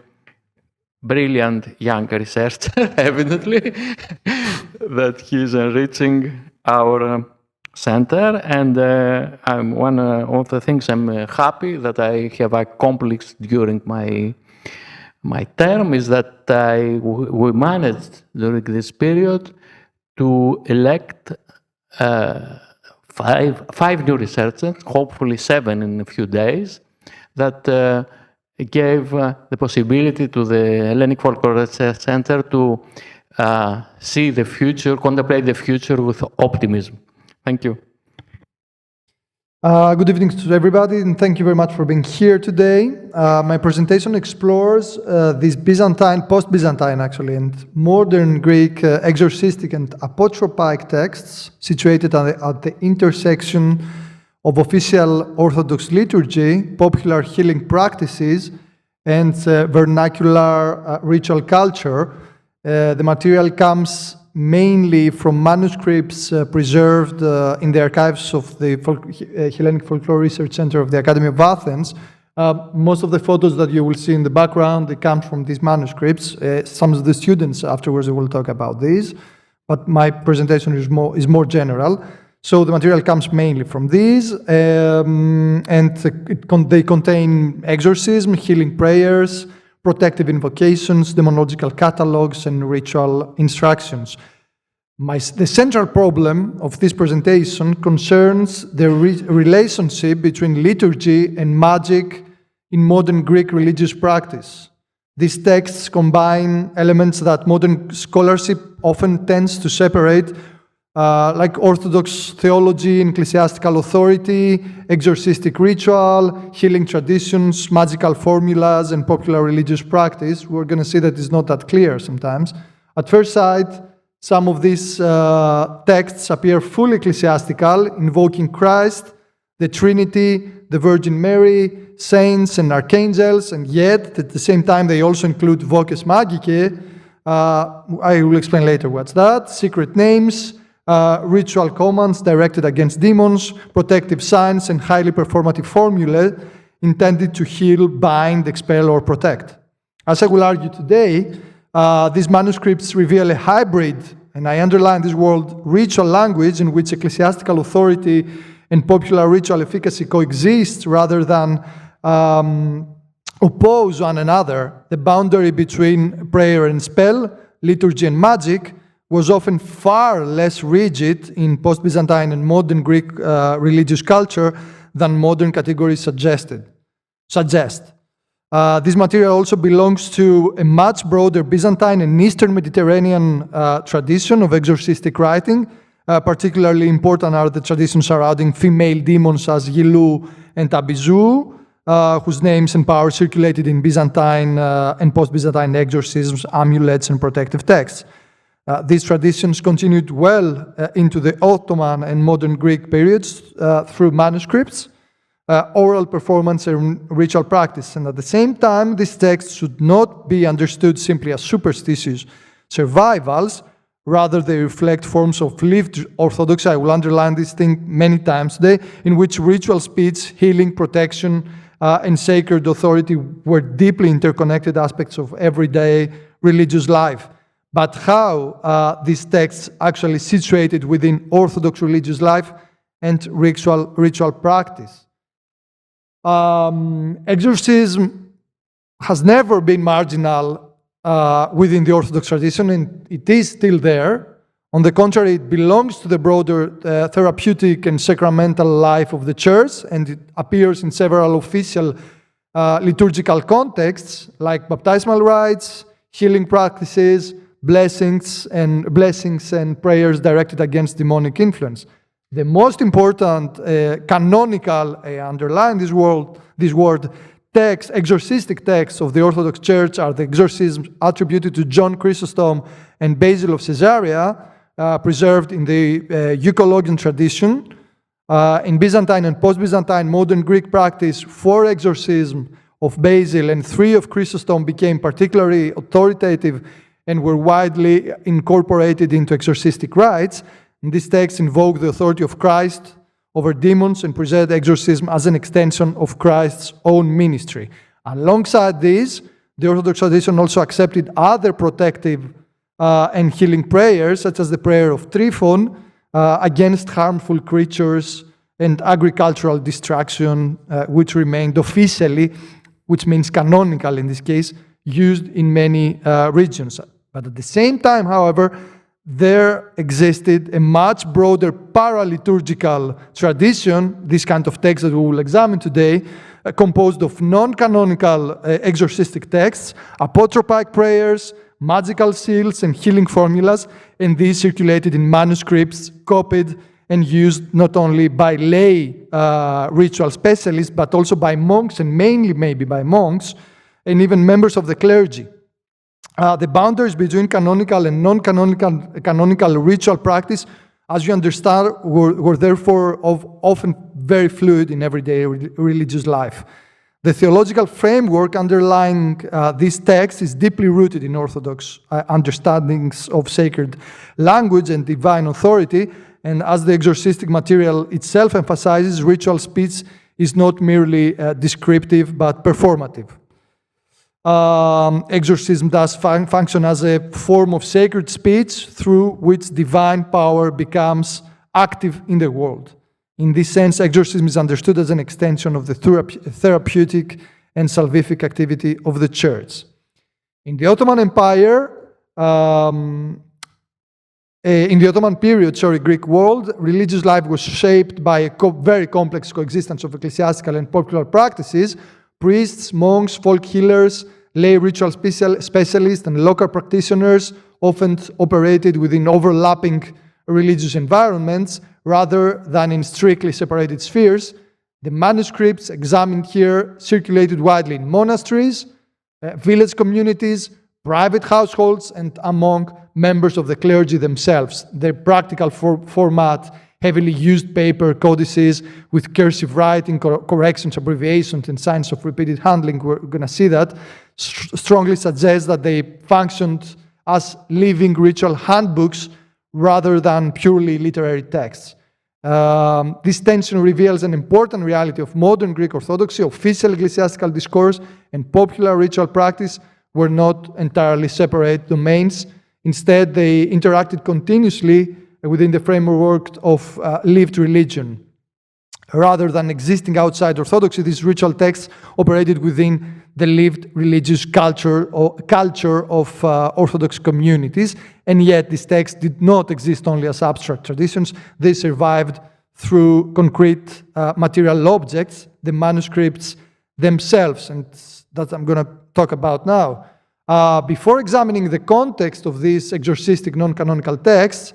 brilliant young researcher, evidently, that he is enriching our Center, and one of the things I'm happy that I have accomplished during my term is that we managed during this period to elect five new researchers, hopefully 7 in a few days, that gave the possibility to the Hellenic Folklore Research Centre to see the future, contemplate the future with optimism. Thank you. Good evening to everybody, and thank you very much for being here today. My presentation explores these Byzantine, post-Byzantine actually, and modern Greek exorcistic and apotropaic texts situated at the intersection of official Orthodox liturgy, popular healing practices, and vernacular ritual culture. The material comes mainly from manuscripts preserved in the archives of the Hellenic Folklore Research Centre of the Academy of Athens. Most of the photos that you will see in the background, they come from these manuscripts. Some of the students afterwards will talk about these, but my presentation is more general. So the material comes mainly from these, and they contain exorcism, healing prayers, protective invocations, demonological catalogs, and ritual instructions. The central problem of this presentation concerns the relationship between liturgy and magic in modern Greek religious practice. These texts combine elements that modern scholarship often tends to separate, like Orthodox theology and ecclesiastical authority, exorcistic ritual, healing traditions, magical formulas, and popular religious practice. We're going to see that it's not that clear sometimes. At first sight, some of these texts appear fully ecclesiastical, invoking Christ, the Trinity, the Virgin Mary, saints, and archangels, and yet, at the same time, they also include voces magicae. I will explain later what's that, secret names, ritual commands directed against demons, protective signs, and highly performative formulae intended to heal, bind, expel, or protect. As I will argue today, these manuscripts reveal a hybrid, and I underline this word, ritual language in which ecclesiastical authority and popular ritual efficacy coexist rather than oppose one another. The boundary between prayer and spell, liturgy and magic, was often far less rigid in post-Byzantine and modern Greek religious culture than modern categories suggest. This material also belongs to a much broader Byzantine and Eastern Mediterranean tradition of exorcistic writing. Particularly important are the traditions surrounding female demons as Yilu and Abizu, whose names and powers circulated in Byzantine and post-Byzantine exorcisms, amulets, and protective texts. These traditions continued well into the Ottoman and modern Greek periods through manuscripts, oral performance, and ritual practice. And at the same time, these texts should not be understood simply as superstitious survivals. Rather, they reflect forms of lived orthodoxy. I will underline this thing many times today, in which ritual speech, healing, protection, and sacred authority were deeply interconnected aspects of everyday religious life. But how these texts actually situated within Orthodox religious life and ritual practice. Exorcism has never been marginal within the Orthodox tradition, and it is still there. On the contrary, it belongs to the broader therapeutic and sacramental life of the Church, and it appears in several official liturgical contexts, like baptismal rites, healing practices, blessings and prayers directed against demonic influence. The most important canonical, I underline this word, text, exorcistic texts of the Orthodox Church are the exorcisms attributed to John Chrysostom and Basil of Caesarea, preserved in the Euchologian tradition. In Byzantine and post-Byzantine modern Greek practice, 4 exorcisms of Basil and 3 of Chrysostom became particularly authoritative and were widely incorporated into exorcistic rites. And these texts invoke the authority of Christ over demons and present exorcism as an extension of Christ's own ministry. Alongside this, the Orthodox tradition also accepted other protective and healing prayers, such as the prayer of Tryphon, against harmful creatures and agricultural destruction, which remained officially, which means canonical in this case, used in many regions. But at the same time, however, there existed a much broader paraliturgical tradition, this kind of text that we will examine today, composed of non-canonical exorcistic texts, apotropaic prayers, magical seals, and healing formulas, and these circulated in manuscripts, copied and used not only by lay ritual specialists, but also by monks, and mainly maybe by monks, and even members of the clergy. The boundaries between canonical and non-canonical ritual practice, as you understand, were therefore often very fluid in everyday religious life. The theological framework underlying this text is deeply rooted in Orthodox understandings of sacred language and divine authority, and as the exorcistic material itself emphasizes, ritual speech is not merely descriptive but performative. Exorcism does function as a form of sacred speech through which divine power becomes active in the world. In this sense, exorcism is understood as an extension of the therapeutic and salvific activity of the Church. In the Ottoman Empire, in the Ottoman period, Greek world, religious life was shaped by a very complex coexistence of ecclesiastical and popular practices. Priests, monks, folk healers, lay ritual specialists, and local practitioners often operated within overlapping religious environments rather than in strictly separated spheres. The manuscripts examined here circulated widely in monasteries, village communities, private households, and among members of the clergy themselves. Their practical format heavily used paper codices with cursive writing, corrections, abbreviations, and signs of repeated handling. We're going to see that. Strongly suggests that they functioned as living ritual handbooks rather than purely literary texts. This tension reveals an important reality of modern Greek Orthodoxy. Official ecclesiastical discourse and popular ritual practice were not entirely separate domains. Instead, they interacted continuously within the framework of lived religion. Rather than existing outside Orthodoxy, these ritual texts operated within the lived religious culture of Orthodox communities, and yet these texts did not exist only as abstract traditions. They survived through concrete material objects, the manuscripts themselves, and that I'm going to talk about now. Before examining the context of these exorcistic non-canonical texts,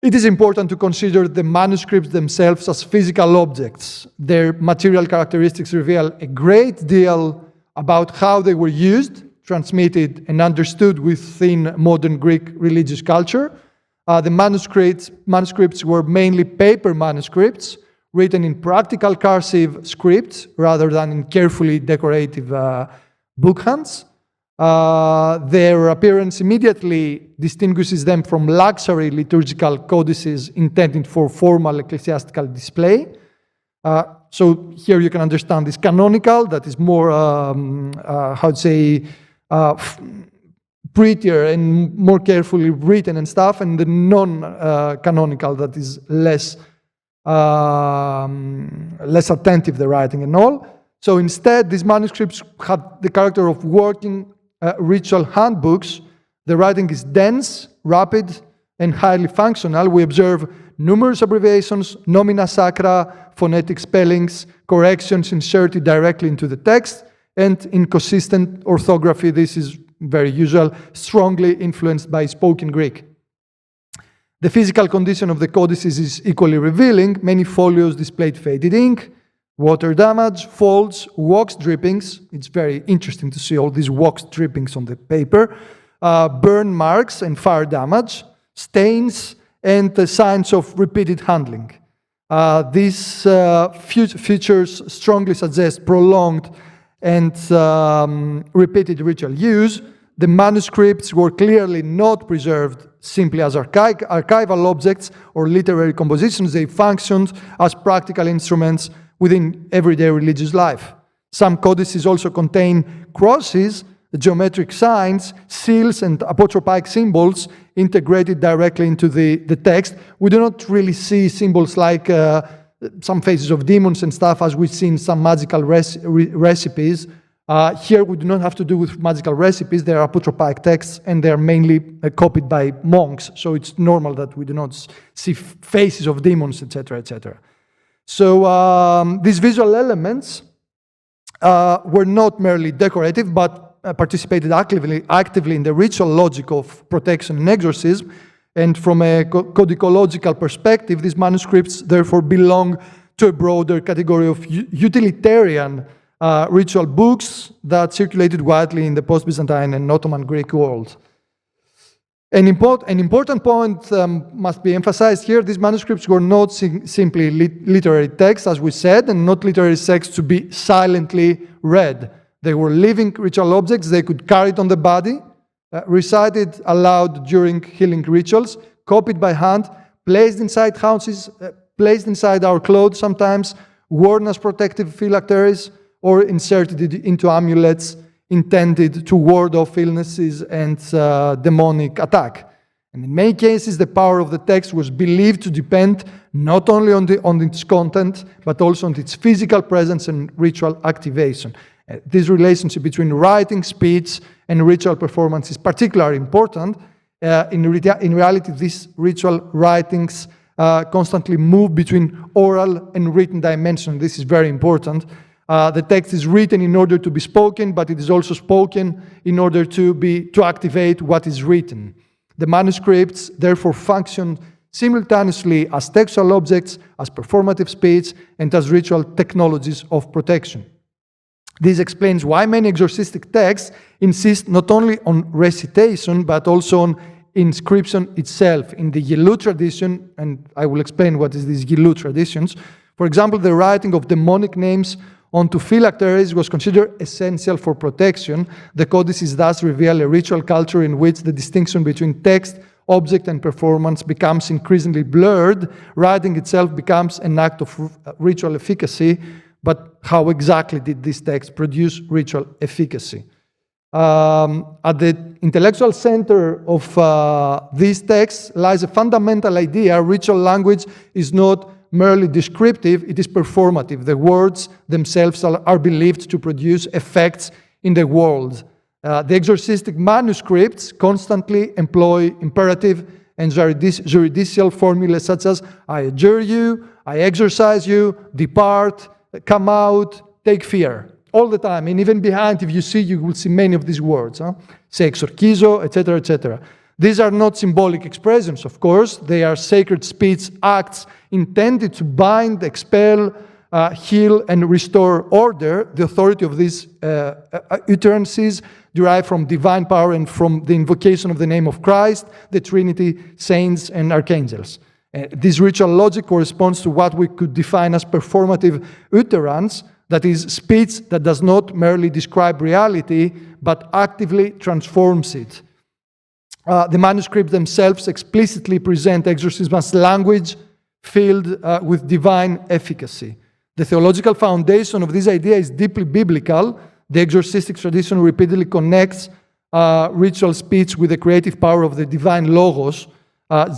it is important to consider the manuscripts themselves as physical objects. Their material characteristics reveal a great deal about how they were used, transmitted, and understood within modern Greek religious culture. The manuscripts were mainly paper manuscripts, written in practical cursive scripts rather than in carefully decorative bookhands. Their appearance immediately distinguishes them from luxury liturgical codices intended for formal ecclesiastical display. So here you can understand this canonical, that is more, prettier and more carefully written and stuff, and the non-canonical that is less attentive, the writing and all. So instead, these manuscripts have the character of working ritual handbooks. The writing is dense, rapid, and highly functional. We observe numerous abbreviations, nomina sacra, phonetic spellings, corrections inserted directly into the text, and inconsistent orthography. This is very usual, strongly influenced by spoken Greek. The physical condition of the codices is equally revealing. Many folios displayed faded ink, water damage, folds, wax drippings. It's very interesting to see all these wax drippings on the paper. Burn marks and fire damage, stains, and the signs of repeated handling. These features strongly suggest prolonged and repeated ritual use. The manuscripts were clearly not preserved simply as archival objects or literary compositions. They functioned as practical instruments within everyday religious life. Some codices also contain crosses, geometric signs, seals, and apotropaic symbols, integrated directly into the text. We do not really see symbols like some faces of demons and stuff as we see in some magical recipes. Here we do not have to do with magical recipes. They are apotropaic texts and they are mainly copied by monks. So it's normal that we do not see faces of demons, etc., etc. So these visual elements were not merely decorative, but participated actively in the ritual logic of protection and exorcism. And from a codicological perspective, these manuscripts therefore belong to a broader category of utilitarian ritual books that circulated widely in the post-Byzantine and Ottoman Greek world. An important point must be emphasized here. These manuscripts were not simply literary texts, as we said, and not literary texts to be silently read. They were living ritual objects. They could carry it on the body, recited aloud during healing rituals, copied by hand, placed inside houses, placed inside our clothes sometimes, worn as protective phylacteries, or inserted into amulets intended to ward off illnesses and demonic attack. And in many cases, the power of the text was believed to depend not only on its content, but also on its physical presence and ritual activation. This relationship between writing, speech, and ritual performance is particularly important. In reality, these ritual writings constantly move between oral and written dimension. This is very important. The text is written in order to be spoken, but it is also spoken in order to activate what is written. The manuscripts therefore function simultaneously as textual objects, as performative speech, and as ritual technologies of protection. This explains why many exorcistic texts insist not only on recitation, but also on inscription itself. In the Yelu tradition, and I will explain what is these Yelu traditions, for example, the writing of demonic names onto phylacteries was considered essential for protection. The codices thus reveal a ritual culture in which the distinction between text, object, and performance becomes increasingly blurred. Writing itself becomes an act of ritual efficacy, but how exactly did this text produce ritual efficacy? At the intellectual center of these texts lies a fundamental idea. Ritual language is not merely descriptive, it is performative. The words themselves are believed to produce effects in the world. The exorcistic manuscripts constantly employ imperative and juridical formulas such as I adjure you, I exorcise you, depart, come out, take fear. All the time, and even behind, if you see, you will see many of these words. Se exorcizo, etc., etc. These are not symbolic expressions, of course. They are sacred speech acts intended to bind, expel, heal, and restore order. The authority of these utterances derive from divine power and from the invocation of the name of Christ, the Trinity, saints, and archangels. This ritual logic corresponds to what we could define as performative utterance, that is, speech that does not merely describe reality, but actively transforms it. The manuscripts themselves explicitly present exorcism as language filled with divine efficacy. The theological foundation of this idea is deeply biblical. The exorcistic tradition repeatedly connects ritual speech with the creative power of the divine logos.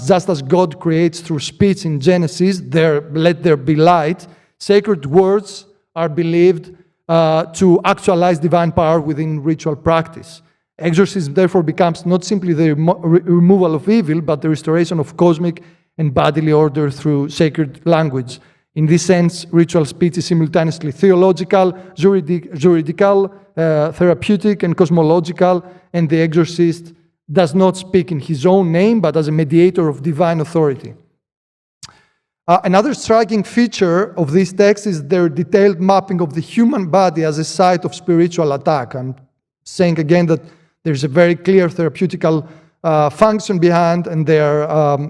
Just as God creates through speech in Genesis, let there be light, sacred words are believed to actualize divine power within ritual practice. Exorcism therefore becomes not simply the removal of evil, but the restoration of cosmic and bodily order through sacred language. In this sense, ritual speech is simultaneously theological, juridical, therapeutic, and cosmological, and the exorcist does not speak in his own name, but as a mediator of divine authority. Another striking feature of this text is their detailed mapping of the human body as a site of spiritual attack. I'm saying again that there's a very clear therapeutical function behind, and they're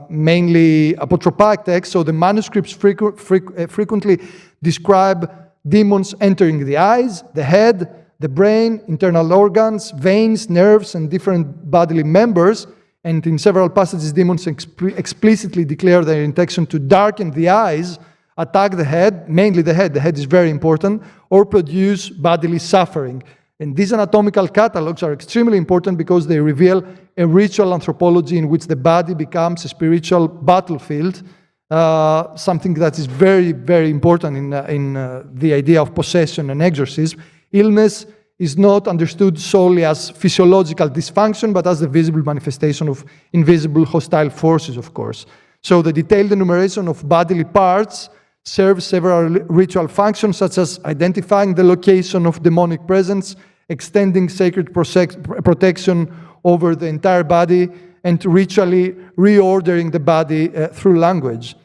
mainly apotropaic texts, so the manuscripts frequently describe demons entering the eyes, the head, the brain, internal organs, veins, nerves, and different bodily members. And in several passages, demons explicitly declare their intention to darken the eyes, attack the head, mainly the head is very important, or produce bodily suffering. And these anatomical catalogs are extremely important because they reveal a ritual anthropology in which the body becomes a spiritual battlefield, something that is very, very important in the idea of possession and exorcism. Illness is not understood solely as physiological dysfunction, but as the visible manifestation of invisible hostile forces, of course. So the detailed enumeration of bodily parts serves several ritual functions, such as identifying the location of demonic presence, extending sacred protection over the entire body, and ritually reordering the body through language.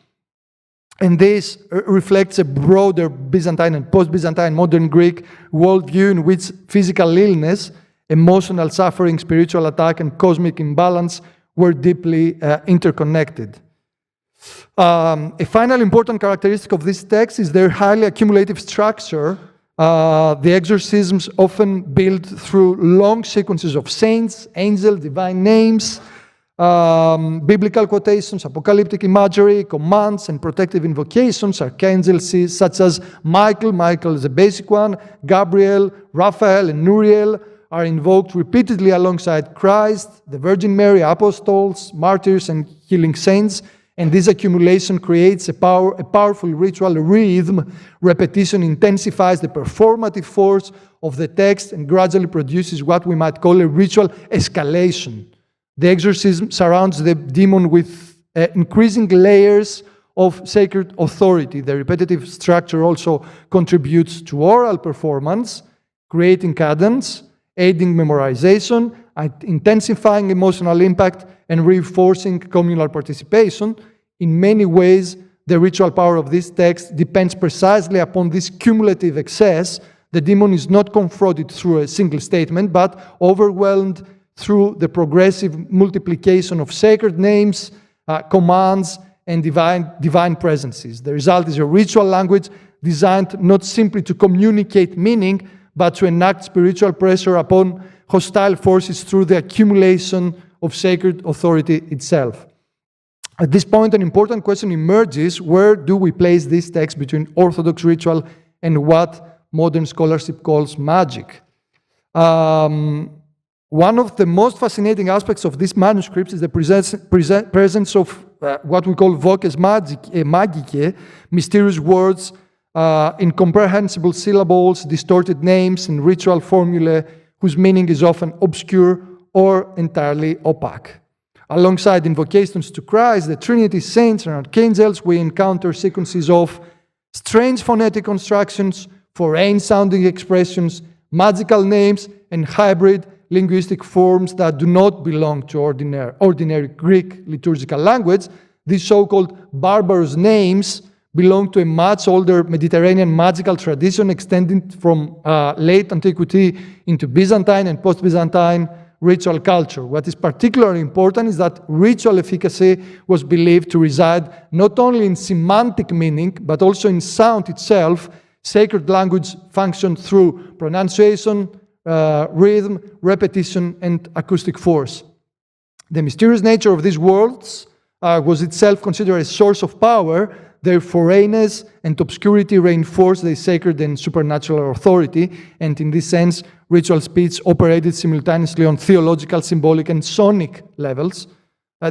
And this reflects a broader Byzantine and post-Byzantine modern Greek worldview in which physical illness, emotional suffering, spiritual attack, and cosmic imbalance were deeply interconnected. A final important characteristic of this text is their highly accumulative structure. The exorcisms often build through long sequences of saints, angels, divine names, biblical quotations, apocalyptic imagery, commands, and protective invocations. Archangels such as Michael is a basic one, Gabriel, Raphael, and Uriel are invoked repeatedly alongside Christ, the Virgin Mary, apostles, martyrs, and healing saints. And this accumulation creates a powerful ritual rhythm. Repetition intensifies the performative force of the text and gradually produces what we might call a ritual escalation. The exorcism surrounds the demon with increasing layers of sacred authority. The repetitive structure also contributes to oral performance, creating cadence, aiding memorization, intensifying emotional impact, and reinforcing communal participation. In many ways, the ritual power of this text depends precisely upon this cumulative excess. The demon is not confronted through a single statement, but overwhelmed through the progressive multiplication of sacred names, commands, and divine presences. The result is a ritual language designed not simply to communicate meaning, but to enact spiritual pressure upon hostile forces through the accumulation of sacred authority itself. At this point, an important question emerges: where do we place this text between Orthodox ritual and what modern scholarship calls magic? One of the most fascinating aspects of these manuscripts is the presence of what we call voces magicae, mysterious words, incomprehensible syllables, distorted names, and ritual formulae whose meaning is often obscure or entirely opaque. Alongside invocations to Christ, the Trinity, saints, and archangels, we encounter sequences of strange phonetic constructions, foreign-sounding expressions, magical names, and hybrid linguistic forms that do not belong to ordinary Greek liturgical language. These so-called barbarous names belong to a much older Mediterranean magical tradition extending from late antiquity into Byzantine and post-Byzantine ritual culture. What is particularly important is that ritual efficacy was believed to reside not only in semantic meaning, but also in sound itself. Sacred language functioned through pronunciation, rhythm, repetition, and acoustic force. The mysterious nature of these words was itself considered a source of power. Their foreignness and obscurity reinforced their sacred and supernatural authority, and in this sense, ritual speech operated simultaneously on theological, symbolic, and sonic levels.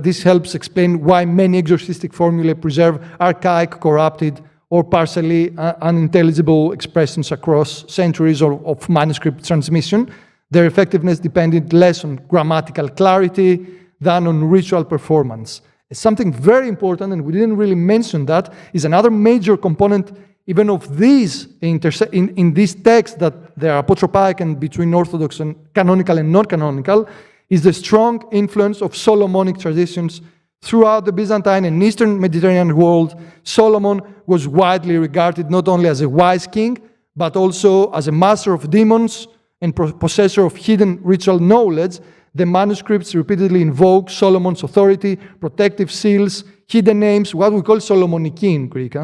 This helps explain why many exorcistic formulae preserve archaic, corrupted, or partially unintelligible expressions across centuries of manuscript transmission. Their effectiveness depended less on grammatical clarity than on ritual performance. Something very important, and we didn't really mention that, is another major component even of these in this text that they are apotropaic and between Orthodox and canonical and non-canonical, is the strong influence of Solomonic traditions throughout the Byzantine and Eastern Mediterranean world. Solomon was widely regarded not only as a wise king, but also as a master of demons and possessor of hidden ritual knowledge. The manuscripts repeatedly invoke Solomon's authority, protective seals, hidden names, what we call Solomoniki in Greek,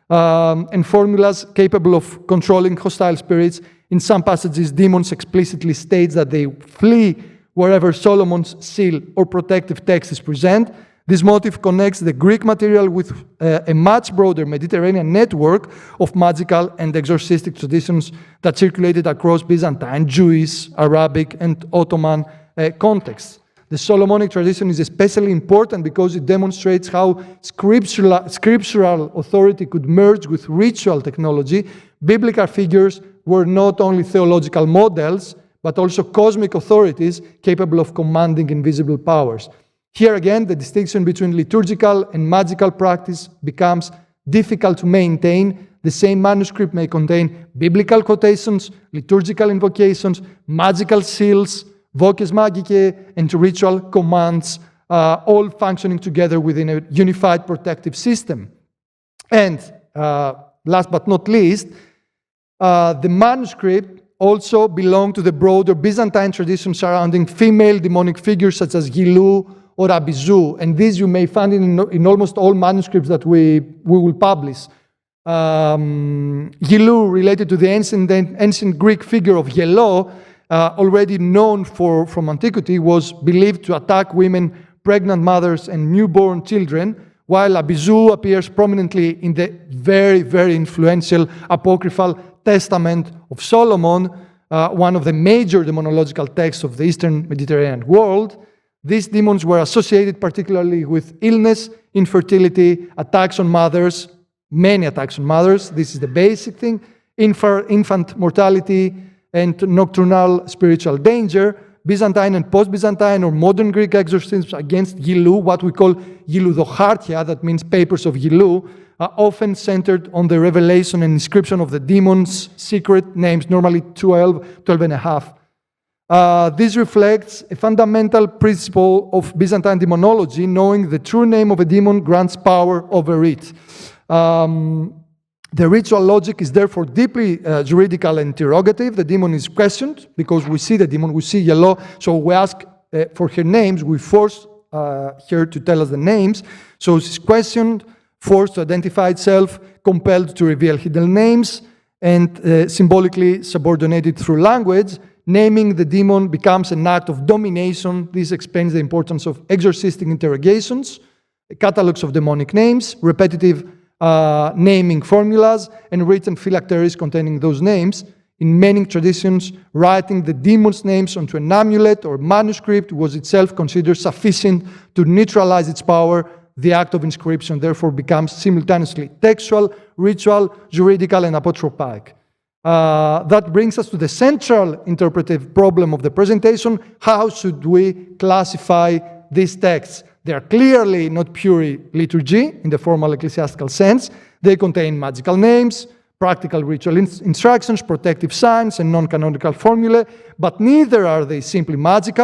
and formulas capable of controlling hostile spirits. In some passages, demons explicitly state that they flee wherever Solomon's seal or protective text is present. This motif connects the Greek material with a much broader Mediterranean network of magical and exorcistic traditions that circulated across Byzantine, Jewish, Arabic, and Ottoman contexts. The Solomonic tradition is especially important because it demonstrates how scriptural authority could merge with ritual technology. Biblical figures were not only theological models, but also cosmic authorities capable of commanding invisible powers. Here again, the distinction between liturgical and magical practice becomes difficult to maintain. The same manuscript may contain biblical quotations, liturgical invocations, magical seals, voces magicae, and ritual commands, all functioning together within a unified protective system. And last but not least, the manuscript also belonged to the broader Byzantine tradition surrounding female demonic figures such as Gilu or Abizu, and these you may find in almost all manuscripts that we will publish. Gilu, related to the ancient Greek figure of Gelo, already known from antiquity, was believed to attack women, pregnant mothers, and newborn children, while Abizu appears prominently in the very, very influential apocryphal Testament of Solomon, one of the major demonological texts of the Eastern Mediterranean world. These demons were associated particularly with illness, infertility, attacks on mothers, many attacks on mothers, this is the basic thing, infant mortality, and nocturnal spiritual danger. Byzantine and post-Byzantine or modern Greek exorcisms against Gilu, what we call Giludochartia, that means papers of Gilu, are often centered on the revelation and inscription of the demon's secret names, normally 12 and a half. This reflects a fundamental principle of Byzantine demonology. Knowing the true name of a demon grants power over it. The ritual logic is therefore deeply juridical and interrogative. The demon is questioned because we see the demon, we see yellow, so we ask for her names, we force her to tell us the names. So she's questioned, forced to identify itself, compelled to reveal hidden names, and symbolically subordinated through language. Naming the demon becomes an act of domination. This explains the importance of exorcistic interrogations, catalogs of demonic names, repetitive naming formulas, and written phylacteries containing those names. In many traditions, writing the demon's names onto an amulet or manuscript was itself considered sufficient to neutralize its power. The act of inscription therefore becomes simultaneously textual, ritual, juridical, and apotropic. That brings us to the central interpretive problem of the presentation. How should we classify these texts? They are clearly not pure liturgy in the formal ecclesiastical sense. They contain magical names, practical ritual instructions, protective signs, and non-canonical formulae, but neither are they simply magic,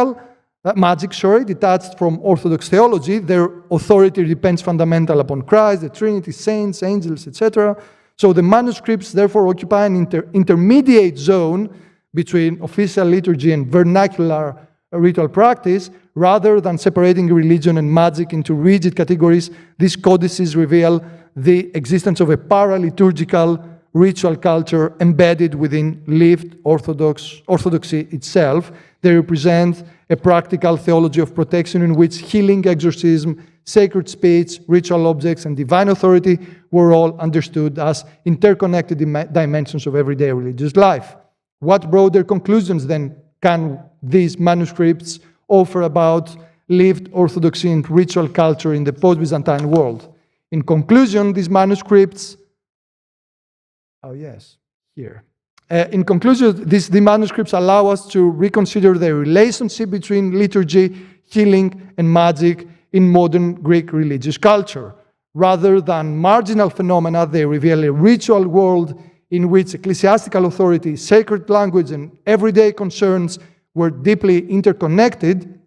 detached from Orthodox theology. Their authority depends fundamentally upon Christ, the Trinity, saints, angels, etc. So the manuscripts therefore occupy an intermediate zone between official liturgy and vernacular ritual practice. Rather than separating religion and magic into rigid categories, these codices reveal the existence of a paraliturgical ritual culture embedded within lived orthodoxy itself. They represent a practical theology of protection in which healing, exorcism, sacred speech, ritual objects, and divine authority were all understood as interconnected dimensions of everyday religious life. What broader conclusions then can these manuscripts offer about lived orthodoxy and ritual culture in the post-Byzantine world? In conclusion, these manuscripts, the manuscripts allow us to reconsider the relationship between liturgy, healing, and magic in modern Greek religious culture. Rather than marginal phenomena, they reveal a ritual world in which ecclesiastical authority, sacred language, and everyday concerns were deeply interconnected.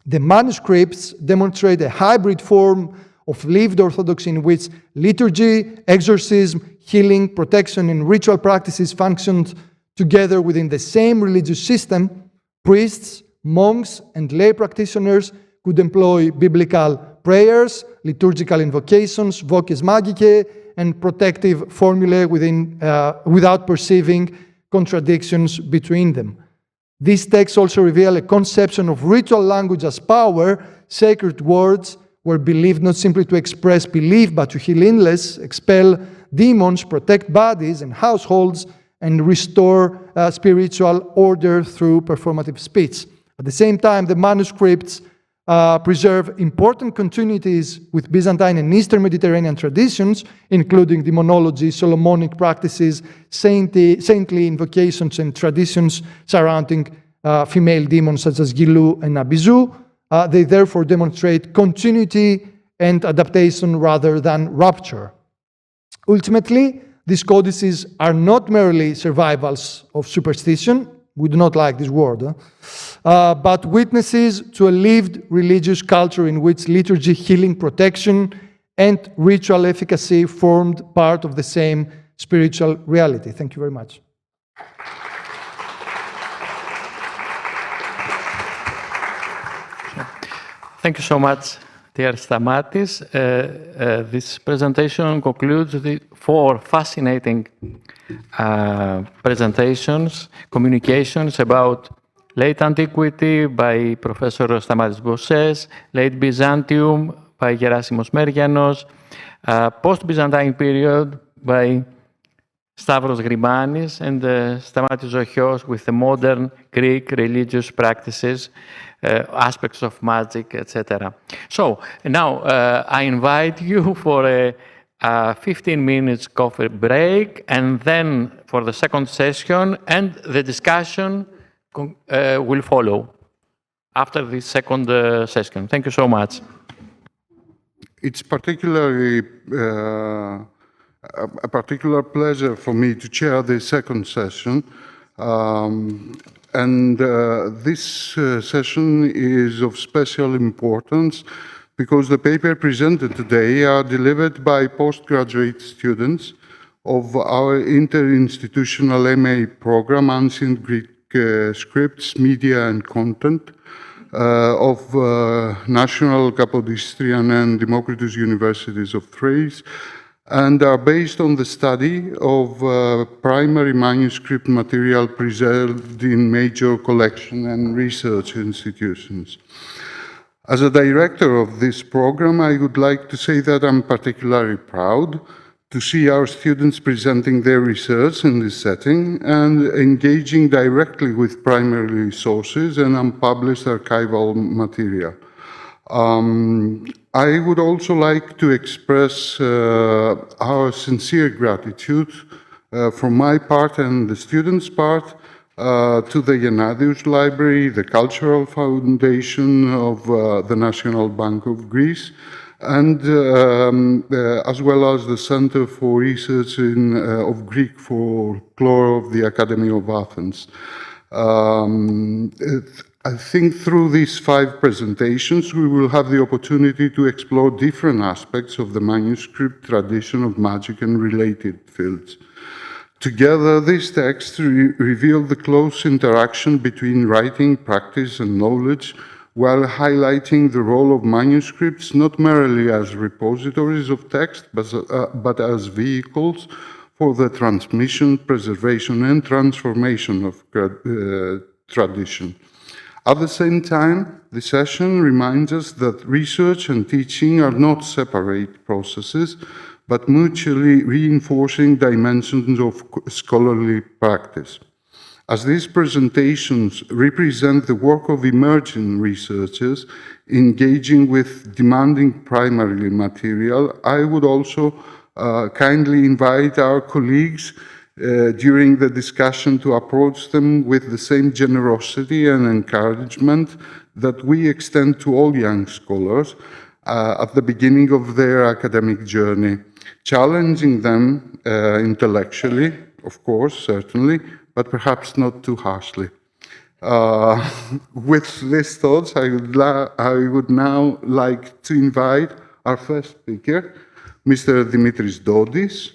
The manuscripts demonstrate a hybrid form of lived orthodoxy in which liturgy, exorcism, healing, protection, and ritual practices functioned together within the same religious system. Priests, monks, and lay practitioners could employ biblical prayers, liturgical invocations, voces magicae, and protective formulae without perceiving contradictions between them. These texts also reveal a conception of ritual language as power. Sacred words were believed not simply to express belief, but to heal illness, expel demons, protect bodies and households, and restore spiritual order through performative speech. At the same time, the manuscripts preserve important continuities with Byzantine and Eastern Mediterranean traditions, including demonology, Solomonic practices, saintly invocations, and traditions surrounding female demons such as Gilu and Abizu. They therefore demonstrate continuity and adaptation rather than rupture. Ultimately, these codices are not merely survivals of superstition, we do not like this word, but witnesses to a lived religious culture in which liturgy, healing, protection, and ritual efficacy formed part of the same spiritual reality. Thank you very much. Thank you so much, dear Stamatis. This presentation concludes the 4 fascinating presentations, communications about late antiquity by Professor Stamatis Bosses, late Byzantium by Gerasimos Merianos, post-Byzantine period by Stavros Grimanis, and Stamatis Zochios with the modern Greek religious practices, aspects of magic, etc. So now I invite you for a 15 minutes coffee break, and then for the second session, and the discussion will follow after the second session. Thank you so much. It's particularly a particular pleasure for me to chair the second session. This session is of special importance because the paper presented today are delivered by postgraduate students of our interinstitutional MA program, Ancient Greek Scripts, Media and Content, of National Capodistrian and Democritus Universities of Thrace, and are based on the study of primary manuscript material preserved in major collection and research institutions. As a director of this program, I would like to say that I'm particularly proud to see our students presenting their research in this setting and engaging directly with primary sources and unpublished archival material. I would also like to express our sincere gratitude from my part and the students' part to the Gennadius Library, the Cultural Foundation of the National Bank of Greece, and as well as the Center for Research of Greek Folklore of the Academy of Athens. I think through these 5 presentations, we will have the opportunity to explore different aspects of the manuscript tradition of magic and related fields. Together, these texts reveal the close interaction between writing, practice, and knowledge, while highlighting the role of manuscripts not merely as repositories of text, but as vehicles for the transmission, preservation, and transformation of tradition. At the same time, the session reminds us that research and teaching are not separate processes, but mutually reinforcing dimensions of scholarly practice. As these presentations represent the work of emerging researchers engaging with demanding primary material, I would also kindly invite our colleagues during the discussion to approach them with the same generosity and encouragement that we extend to all young scholars at the beginning of their academic journey, challenging them intellectually, of course, certainly, but perhaps not too harshly. With these thoughts, I would now like to invite our first speaker, Mr. Dimitris Dodis,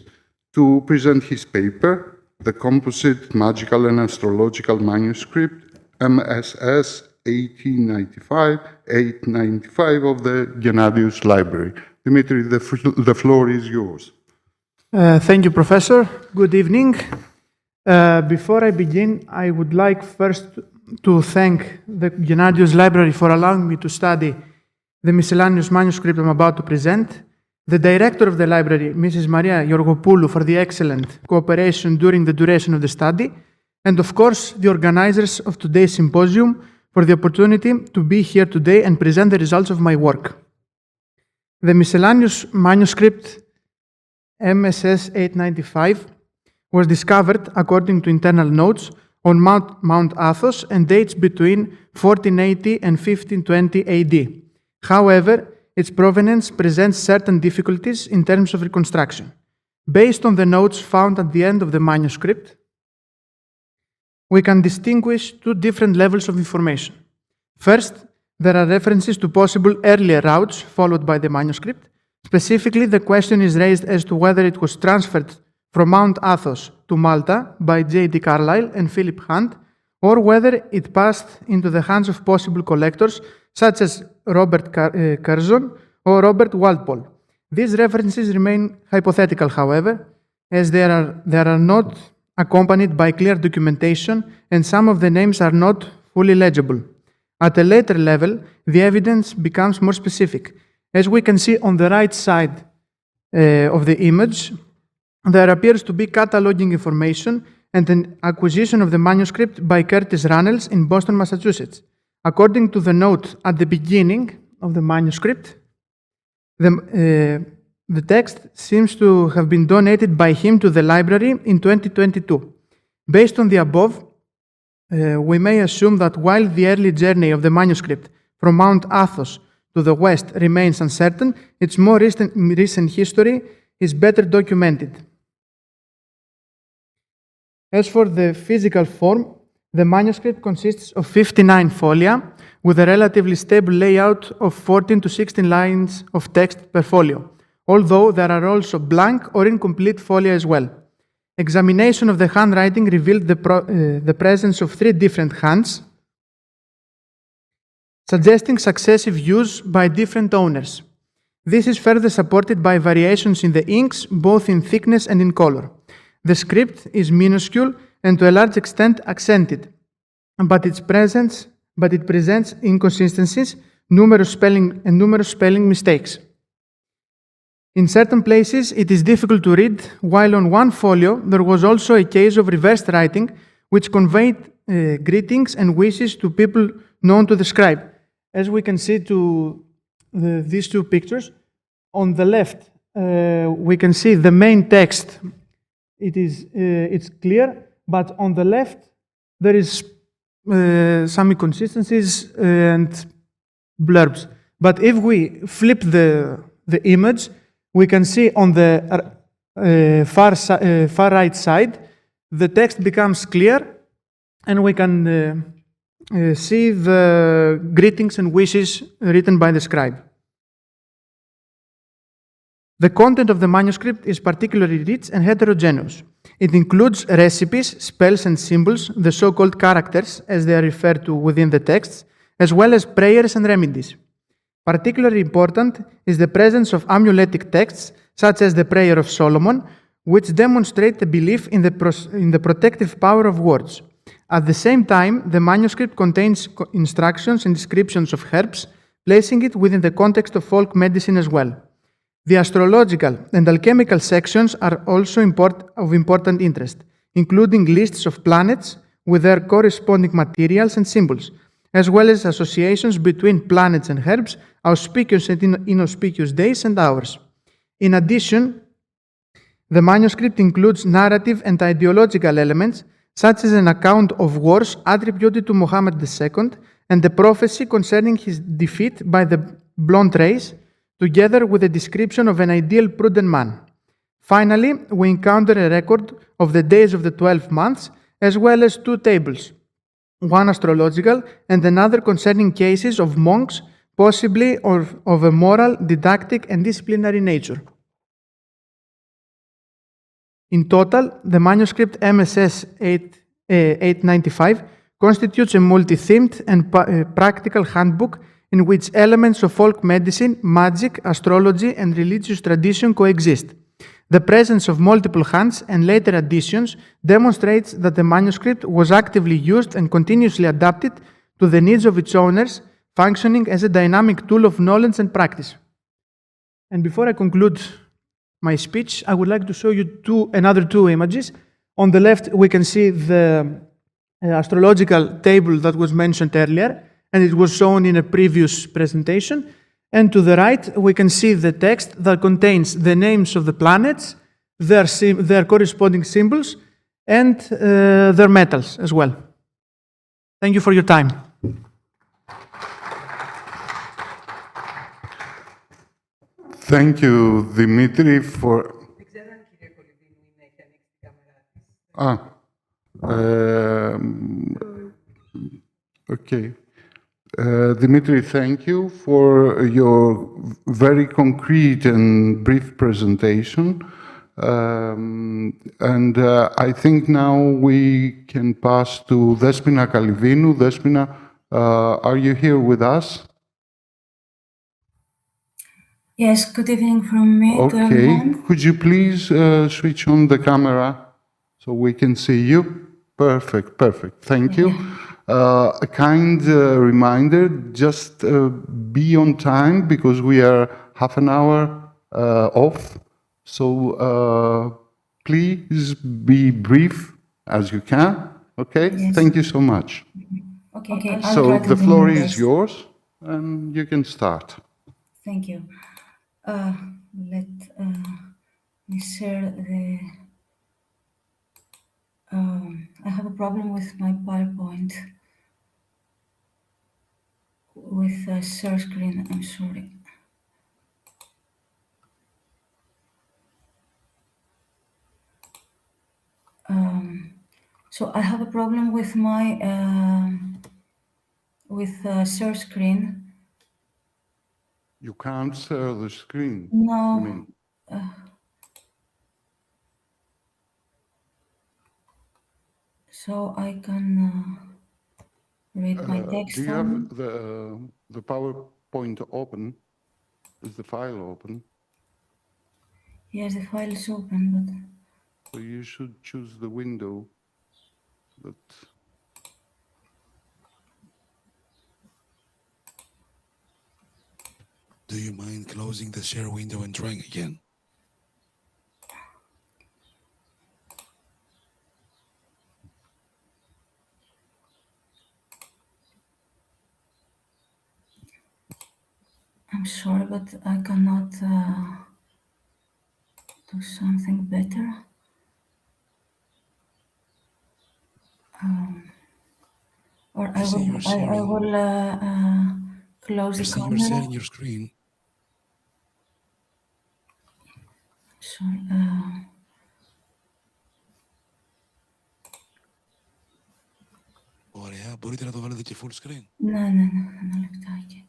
to present his paper, The Composite Magical and Astrological Manuscript, MSS 1895-895 of the Gennadius Library. Dimitri, the floor is yours. Thank you, Professor. Good evening. Before I begin, I would like first to thank the Gennadius Library for allowing me to study the miscellaneous manuscript I'm about to present, the director of the library, Mrs. Maria Georgopoulou, for the excellent cooperation during the duration of the study, and of course, the organizers of today's symposium for the opportunity to be here today and present the results of my work. The miscellaneous manuscript MSS 895 was discovered, according to internal notes, on Mount Athos and dates between 1480 and 1520 AD. However, its provenance presents certain difficulties in terms of reconstruction. Based on the notes found at the end of the manuscript, we can distinguish two different levels of information. First, there are references to possible earlier routes followed by the manuscript. Specifically, the question is raised as to whether it was transferred from Mount Athos to Malta by J.D. Carlyle and Philip Hunt, or whether it passed into the hands of possible collectors such as Robert Curzon or Robert Walpole. These references remain hypothetical, however, as they are not accompanied by clear documentation and some of the names are not fully legible. At a later level, the evidence becomes more specific. As we can see on the right side of the image, there appears to be cataloging information and an acquisition of the manuscript by Curtis Runnels in Boston, Massachusetts. According to the note at the beginning of the manuscript, the text seems to have been donated by him to the library in 2022. Based on the above, we may assume that while the early journey of the manuscript from Mount Athos to the west remains uncertain, its more recent history is better documented. As for the physical form, the manuscript consists of 59 folia with a relatively stable layout of 14 to 16 lines of text per folio, although there are also blank or incomplete folia as well. Examination of the handwriting revealed the presence of 3 different hands, suggesting successive use by different owners. This is further supported by variations in the inks, both in thickness and in color. The script is minuscule and to a large extent accented, but it presents inconsistencies, numerous spelling mistakes. In certain places, it is difficult to read, while on one folio there was also a case of reversed writing, which conveyed greetings and wishes to people known to the scribe. As we can see to these two pictures, on the left we can see the main text. It's clear, but on the left there is some inconsistencies and blurbs. But if we flip the image, we can see on the far right side, the text becomes clear, and we can see the greetings and wishes written by the scribe. The content of the manuscript is particularly rich and heterogeneous. It includes recipes, spells and symbols, the so-called characters, as they are referred to within the texts, as well as prayers and remedies. Particularly important is the presence of amuletic texts, such as the Prayer of Solomon, which demonstrate the belief in the protective power of words. At the same time, the manuscript contains instructions and descriptions of herbs, placing it within the context of folk medicine as well. The astrological and alchemical sections are also of important interest, including lists of planets with their corresponding materials and symbols, as well as associations between planets and herbs, auspicious and inauspicious days and hours. In addition, the manuscript includes narrative and ideological elements, such as an account of wars attributed to Muhammad II and the prophecy concerning his defeat by the blonde race, together with a description of an ideal prudent man. Finally, we encounter a record of the days of the 12 months, as well as 2 tables, one astrological and another concerning cases of monks, possibly of a moral, didactic, and disciplinary nature. In total, the manuscript MSS 895 constitutes a multi-themed and practical handbook in which elements of folk medicine, magic, astrology, and religious tradition coexist. The presence of multiple hands and later additions demonstrates that the manuscript was actively used and continuously adapted to the needs of its owners, functioning as a dynamic tool of knowledge and practice. And before I conclude my speech, I would like to show you another two images. On the left, we can see the astrological table that was mentioned earlier, and it was shown in a previous presentation. And to the right, we can see the text that contains the names of the planets, their corresponding symbols, and their metals as well. Thank you for your time. Thank you, Dimitri, for... Okay. Dimitri, thank you for your very concrete and brief presentation. I think now we can pass to Despina Kalivinu. Despina, are you here with us? Yes, good evening from me to everyone. Could you please switch on the camera so we can see you? Perfect, perfect. Thank you. A kind reminder, just be on time because we are half an hour off. So please be brief as you can. Okay? Yes. Thank you so much. Okay. So the floor is yours and you can start. Thank you. Let me share the... I have a problem with my PowerPoint. With a share screen, I'm sorry. So I have a problem with my share screen. You can't share the screen. No. You mean? So I can read my text. Do you have the PowerPoint open? Is the file open? Yes, the file is open, but... So you should choose the window that... Do you mind closing the share window and trying again? I'm sorry, but I cannot do something better. Or I will close the camera. You're sharing your screen. Sorry. Ωραία, μπορείτε να το βάλετε και full screen. Ναι, ένα λεπτάκι.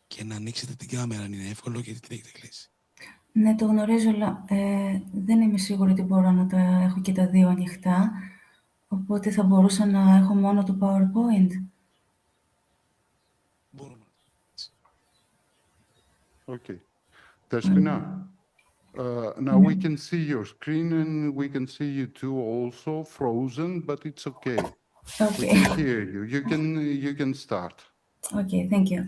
Και να ανοίξετε την κάμερα, αν είναι εύκολο, γιατί την έχετε κλείσει. Ναι, το γνωρίζω, αλλά δεν είμαι σίγουρη ότι μπορώ να τα έχω και τα δύο ανοιχτά. Οπότε θα μπορούσα να έχω μόνο το PowerPoint. Μπορούμε. Okay. Despina, now we can see your screen and we can see you too also frozen, but it's okay. We can hear you. You can start. Okay, thank you.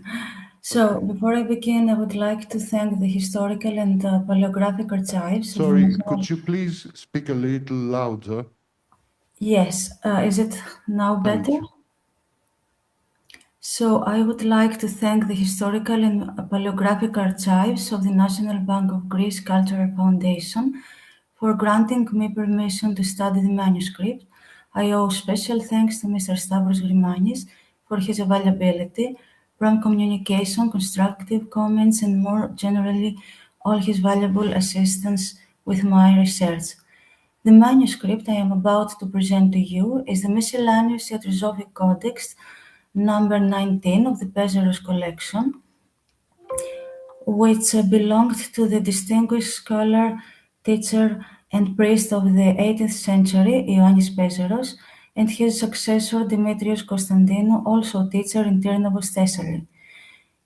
So, before I begin, I would like to thank the Historical and Palaeographic Archives. Sorry, could you please speak a little louder? Yes. Is it now better? So, I would like to thank the Historical and Palaeographic Archives of the National Bank of Greece Cultural Foundation for granting me permission to study the manuscript. I owe special thanks to Mr. Stavros Grimanis for his availability, prompt communication, constructive comments, and more generally, all his valuable assistance with my research. The manuscript I am about to present to you is the miscellaneous iatrosophic codex number 19 of the Pesaros collection, which belonged to the distinguished scholar, teacher, and priest of the 18th century, Ioannis Pesaros, and his successor, Demetrios Konstantinou, also teacher in Tyrnavos, Thessaly.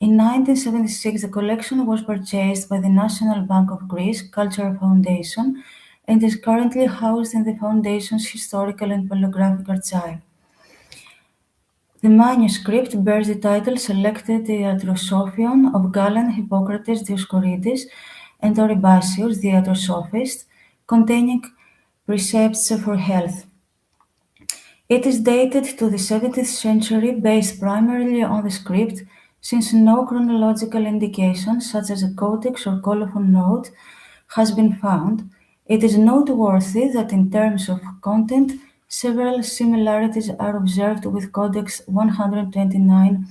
In 1976, the collection was purchased by the National Bank of Greece Cultural Foundation and is currently housed in the Foundation's Historical and Palaeographic Archive. The manuscript bears the title Selected Iatrosophion of Galen, Hippocrates, Dioscorides, and Oribasius, the iatrosophist, containing precepts for health. It is dated to the 17th century based primarily on the script, since no chronological indication, such as a codex or colophon note, has been found. It is noteworthy that in terms of content, several similarities are observed with Codex 129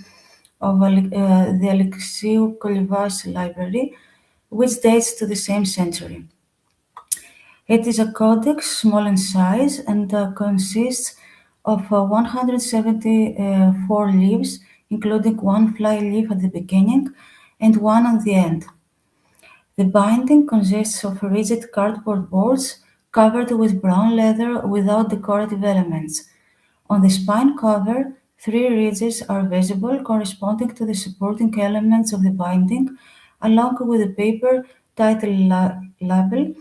of the Alexiou Kolyvas Library, which dates to the same century. It is a codex, small in size, and consists of 174 leaves, including one fly leaf at the beginning and one at the end. The binding consists of rigid cardboard boards covered with brown leather without decorative elements. On the spine cover, 3 ridges are visible, corresponding to the supporting elements of the binding, along with a paper title label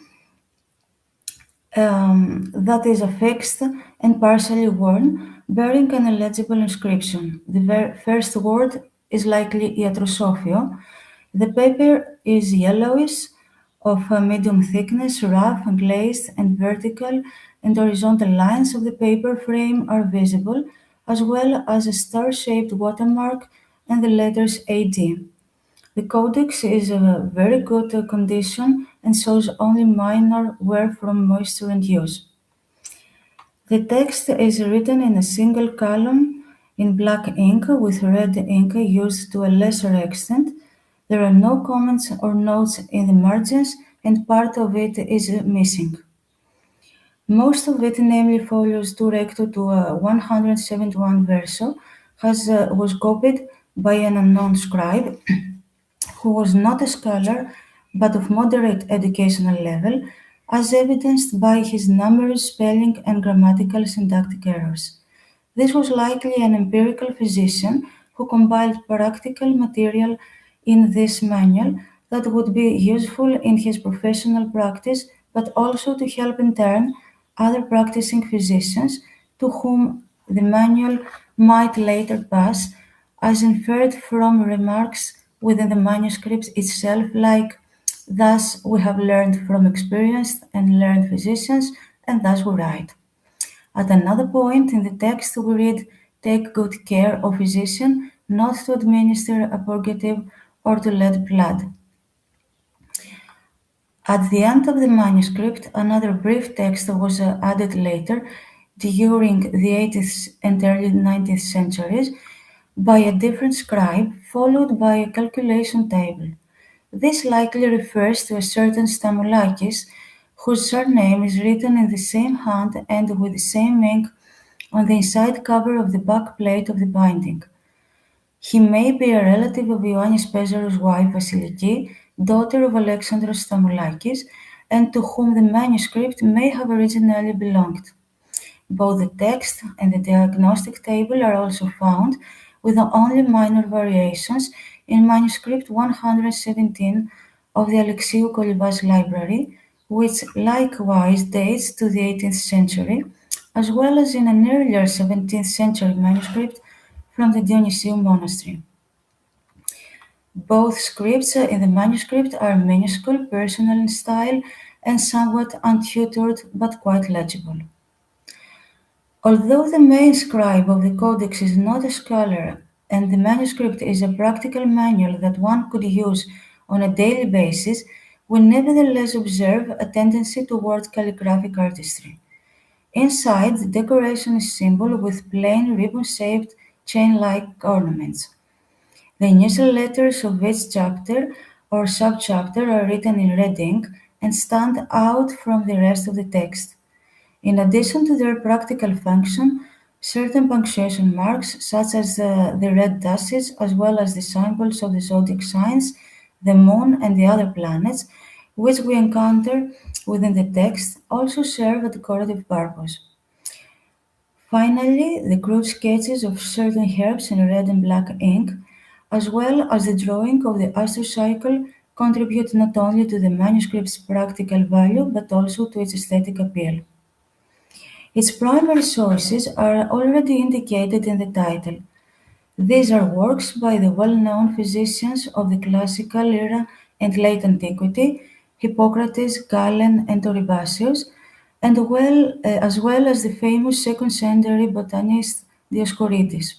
that is affixed and partially worn, bearing an illegible inscription. The first word is likely iatrosophia. The paper is yellowish, of a medium thickness, rough, glazed, and vertical and horizontal lines of the paper frame are visible, as well as a star-shaped watermark and the letters AD. The codex is in very good condition and shows only minor wear from moisture and use. The text is written in a single column in black ink with red ink used to a lesser extent. There are no comments or notes in the margins, and part of it is missing. Most of it, namely folios 2 recto to 171 verso, was copied by an unknown scribe who was not a scholar but of moderate educational level, as evidenced by his numerous spelling and grammatical syntactic errors. This was likely an empirical physician who compiled practical material in this manual that would be useful in his professional practice, but also to help in turn other practicing physicians to whom the manual might later pass, as inferred from remarks within the manuscript itself, like, "Thus we have learned from experienced and learned physicians, and thus we write." At another point in the text we read, "Take good care, O physician, not to administer a purgative or to let blood." At the end of the manuscript, another brief text was added later, during the 18th and early 19th centuries, by a different scribe, followed by a calculation table. This likely refers to a certain Stamulakis, whose surname is written in the same hand and with the same ink on the inside cover of the back plate of the binding. He may be a relative of Ioannis Pezaros' wife Vasiliki, daughter of Alexandros Stamulakis, and to whom the manuscript may have originally belonged. Both the text and the diagnostic table are also found, with only minor variations, in manuscript 117 of the Alexiou Kolyvas Library, which likewise dates to the 18th century, as well as in an earlier 17th century manuscript from the Dionysiou monastery. Both scripts in the manuscript are minuscule, personal in style, and somewhat untutored but quite legible. Although the main scribe of the codex is not a scholar and the manuscript is a practical manual that one could use on a daily basis, we nevertheless observe a tendency toward calligraphic artistry. Inside, the decoration is simple with plain ribbon-shaped chain-like ornaments. The initial letters of each chapter or subchapter are written in red ink and stand out from the rest of the text. In addition to their practical function, certain punctuation marks, such as the red dashes, as well as the symbols of the zodiac signs, the moon, and the other planets, which we encounter within the text, also serve a decorative purpose. Finally, the crude sketches of certain herbs in red and black ink, as well as the drawing of the astrocycle, contribute not only to the manuscript's practical value, but also to its aesthetic appeal. Its primary sources are already indicated in the title. These are works by the well-known physicians of the classical era and late antiquity, Hippocrates, Galen, and Oribasius, and as well as the famous second-century botanist Dioscorides.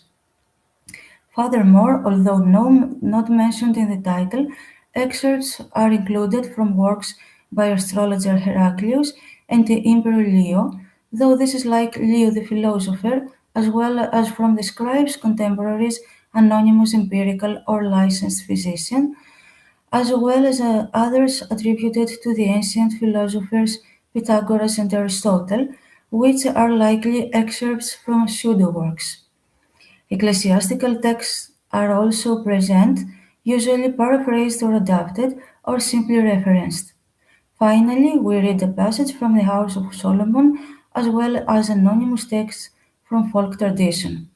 Furthermore, although not mentioned in the title, excerpts are included from works by astrologer Heraclius and the Emperor Leo, though this is like Leo the philosopher, as well as from the scribes' contemporaries, anonymous empirical or licensed physician, as well as others attributed to the ancient philosophers Pythagoras and Aristotle, which are likely excerpts from pseudo-works. Ecclesiastical texts are also present, usually paraphrased or adapted, or simply referenced. Finally, we read a passage from the House of Solomon, as well as anonymous texts from folk tradition.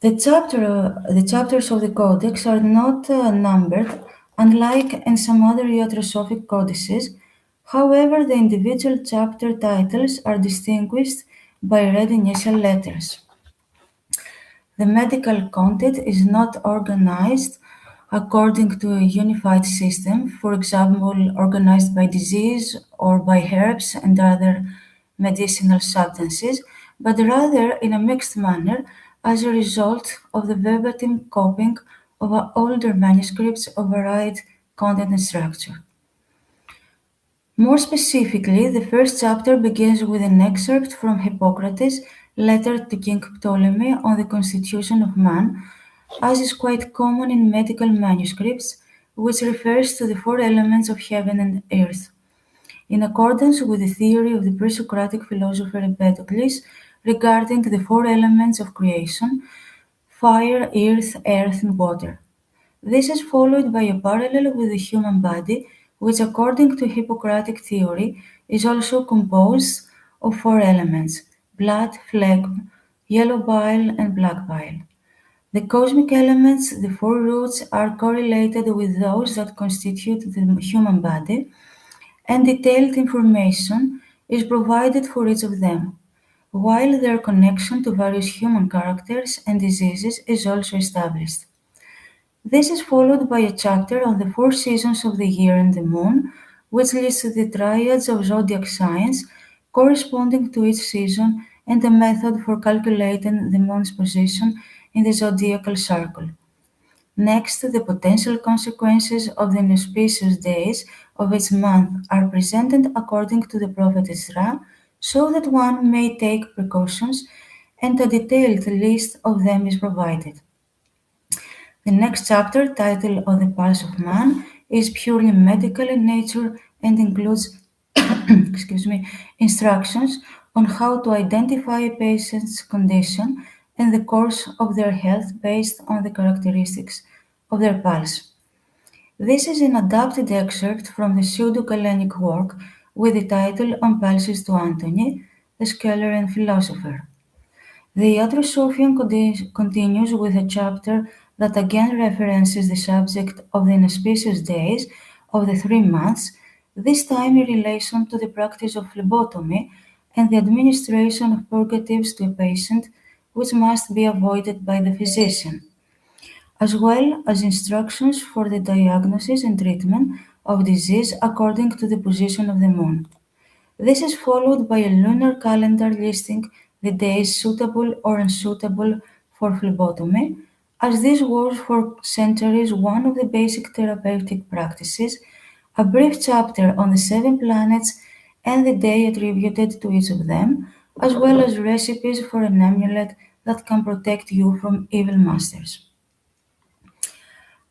The chapters of the Codex are not numbered, unlike in some other iatrosophic codices. However, the individual chapter titles are distinguished by red initial letters. The medical content is not organized according to a unified system, for example, organized by disease or by herbs and other medicinal substances, but rather in a mixed manner as a result of the verbatim copying of older manuscripts of varied content and structure. More specifically, the first chapter begins with an excerpt from Hippocrates' letter to King Ptolemy on the constitution of man, as is quite common in medical manuscripts, which refers to the four elements of heaven and earth. In accordance with the theory of the pre-Socratic philosopher Empedocles regarding the four elements of creation, fire, earth, and water. This is followed by a parallel with the human body, which according to Hippocratic theory is also composed of four elements: blood, phlegm, yellow bile, and black bile. The cosmic elements, the four roots, are correlated with those that constitute the human body, and detailed information is provided for each of them, while their connection to various human characters and diseases is also established. This is followed by a chapter on the four seasons of the year and the moon, which lists the triads of zodiac signs corresponding to each season and a method for calculating the moon's position in the zodiacal circle. Next, the potential consequences of the inauspicious days of each month are presented according to the prophetess Ra, so that one may take precautions, and a detailed list of them is provided. The next chapter, titled On the Pulse of Man, is purely medical in nature and includes instructions on how to identify a patient's condition and the course of their health based on the characteristics of their pulse. This is an adapted excerpt from the pseudo-Galenic work with the title On Pulses to Antony, the scholar and philosopher. The iatrosophia continues with a chapter that again references the subject of the inauspicious days of the 3 months, this time in relation to the practice of phlebotomy and the administration of purgatives to a patient, which must be avoided by the physician, as well as instructions for the diagnosis and treatment of disease according to the position of the moon. This is followed by a lunar calendar listing the days suitable or unsuitable for phlebotomy, as this was for centuries one of the basic therapeutic practices, a brief chapter on the 7 planets and the day attributed to each of them, as well as recipes for an amulet that can protect you from evil masters.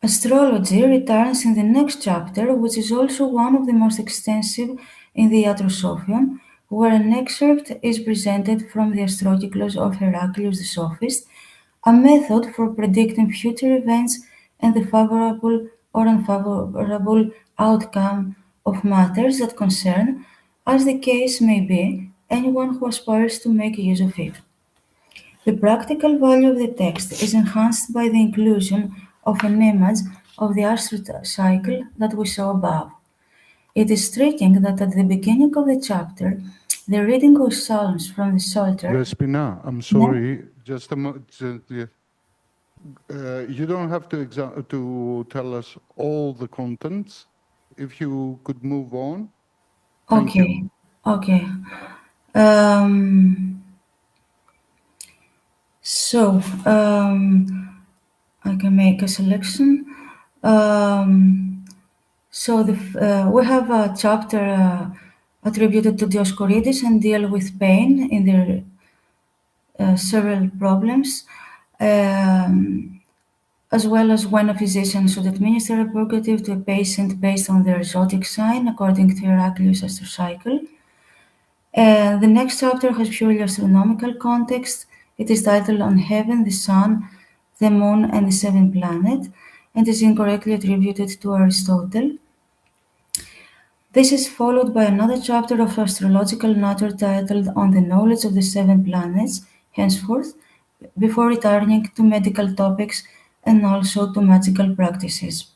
Astrology returns in the next chapter, which is also one of the most extensive in the Iatrosophion, where an excerpt is presented from the Astrologos of Heraclius the Sophist, a method for predicting future events and the favorable or unfavorable outcome of matters that concern, as the case may be, anyone who aspires to make use of it. The practical value of the text is enhanced by the inclusion of an image of the astro cycle that we saw above. It is striking that at the beginning of the chapter, the reading of psalms from the Psalter. Despina, I'm sorry, just a moment. You don't have to tell us all the contents. If you could move on. Thank Okay, you. okay. So, I can make a selection. We have a chapter attributed to Dioscorides and deal with pain in their several problems, as well as when a physician should administer a purgative to a patient based on their zodiac sign according to Heraclius' astrocycle. The next chapter has purely astronomical context. It is titled On Heaven, the Sun, the Moon, and the Seventh Planet, and is incorrectly attributed to Aristotle. This is followed by another chapter of astrological nature titled On the Knowledge of the Seven Planets, henceforth, before returning to medical topics and also to magical practices.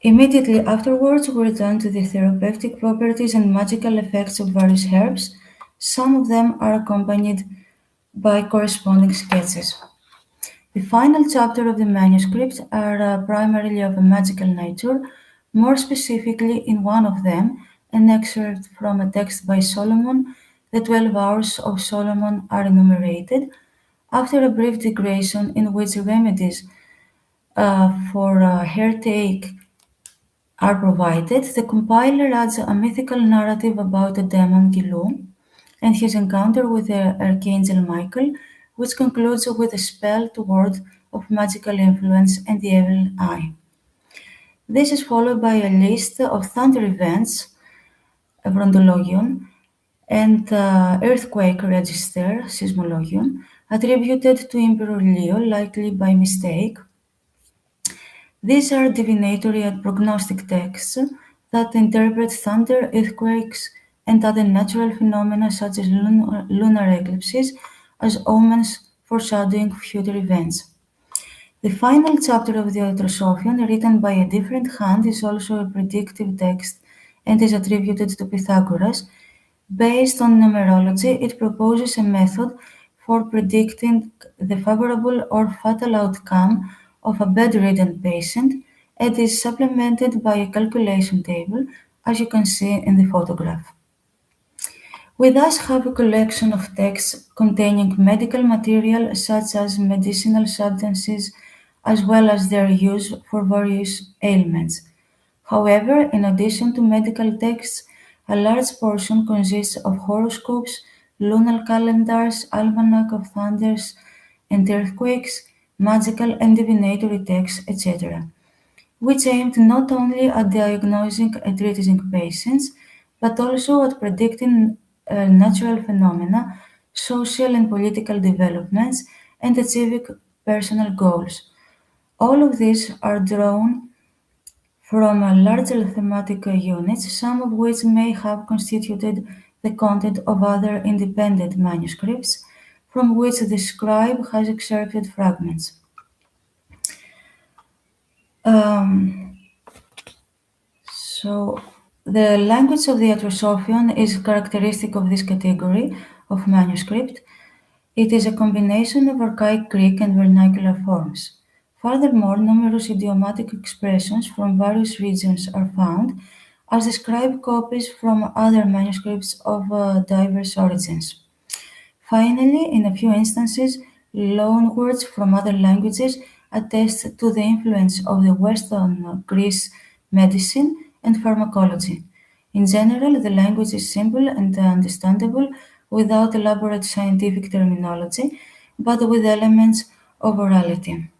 Immediately afterwards, we return to the therapeutic properties and magical effects of various herbs. Some of them are accompanied by corresponding sketches. The final chapter of the manuscripts are primarily of a magical nature. More specifically, in one of them, an excerpt from a text by Solomon, the 12 hours of Solomon are enumerated. After a brief digression in which remedies for heartache are provided, the compiler adds a mythical narrative about the demon Gilu and his encounter with the archangel Michael, which concludes with a spell word of magical influence and the evil eye. This is followed by a list of thunder events, a Vrondologion, and earthquake register, seismologion, attributed to Emperor Leo, likely by mistake. These are divinatory and prognostic texts that interpret thunder, earthquakes, and other natural phenomena such as lunar eclipses as omens foreshadowing future events. The final chapter of the Iatrosophia, written by a different hand, is also a predictive text and is attributed to Pythagoras. Based on numerology, it proposes a method for predicting the favorable or fatal outcome of a bedridden patient and is supplemented by a calculation table, as you can see in the photograph. We thus have a collection of texts containing medical material such as medicinal substances as well as their use for various ailments. However, in addition to medical texts, a large portion consists of horoscopes, lunar calendars, almanac of thunders and earthquakes, magical and divinatory texts, etc., which aimed not only at diagnosing and treating patients, but also at predicting natural phenomena, social and political developments, and achieving personal goals. All of these are drawn from larger thematic units, some of which may have constituted the content of other independent manuscripts, from which the scribe has excerpted fragments. So, the language of the Iatrosophion is characteristic of this category of manuscript. It is a combination of archaic Greek and vernacular forms. Furthermore, numerous idiomatic expressions from various regions are found, as describe copies from other manuscripts of diverse origins. Finally, in a few instances, loanwords from other languages attest to the influence of the Western Greece medicine and pharmacology. In general, the language is simple and understandable without elaborate scientific terminology, but with elements of orality.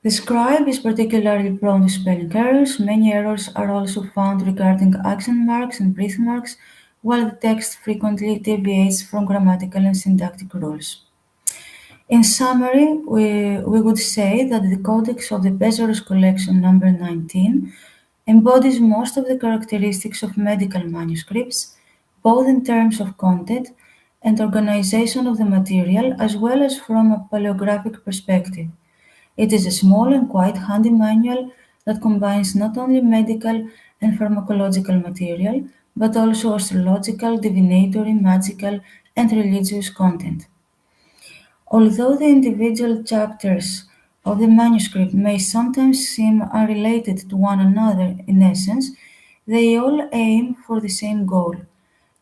The scribe is particularly prone to spelling errors. Many errors are also found regarding accent marks and birthmarks, while the text frequently deviates from grammatical and syntactic rules. In summary, we would say that the Codex of the Bezoros collection number 19 embodies most of the characteristics of medical manuscripts, both in terms of content and organization of the material, as well as from a paleographic perspective. It is a small and quite handy manual that combines not only medical and pharmacological material, but also astrological, divinatory, magical, and religious content. Although the individual chapters of the manuscript may sometimes seem unrelated to one another in essence, they all aim for the same goal: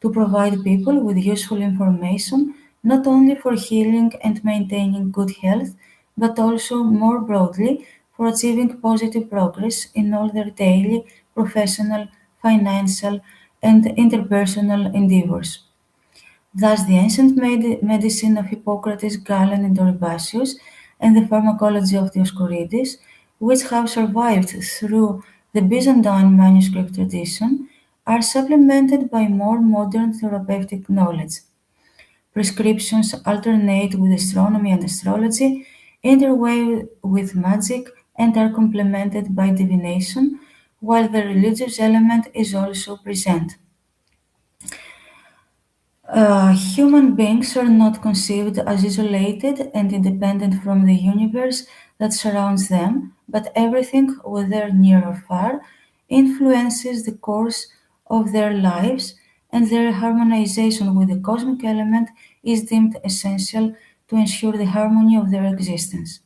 to provide people with useful information not only for healing and maintaining good health, but also more broadly for achieving positive progress in all their daily, professional, financial, and interpersonal endeavors. Thus, the ancient medicine of Hippocrates, Galen, and Oribasius, and the pharmacology of Dioscorides, which have survived through the Byzantine manuscript tradition, are supplemented by more modern therapeutic knowledge. Prescriptions alternate with astronomy and astrology, interweave with magic, and are complemented by divination, while the religious element is also present. Human beings are not conceived as isolated and independent from the universe that surrounds them, but everything, whether near or far, influences the course of their lives, and their harmonization with the cosmic element is deemed essential to ensure the harmony of their existence.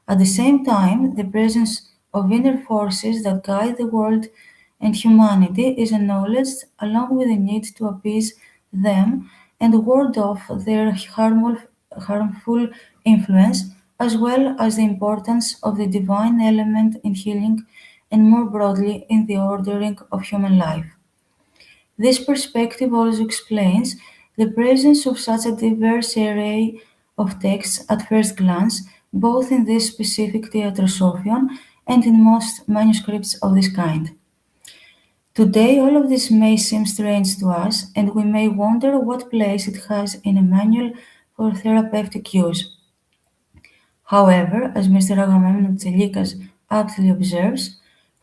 At the same time, the presence of inner forces that guide the world and humanity is acknowledged, along with the need to appease them and ward off their harmful influence, as well as the importance of the divine element in healing and more broadly in the ordering of human life. This perspective also explains the presence of such a diverse array of texts at first glance, both in this specific Iatrosophion and in most manuscripts of this kind. Today, all of this may seem strange to us, and we may wonder what place it has in a manual for therapeutic use. However, as Mr. Agamemnon Tselikas aptly observes,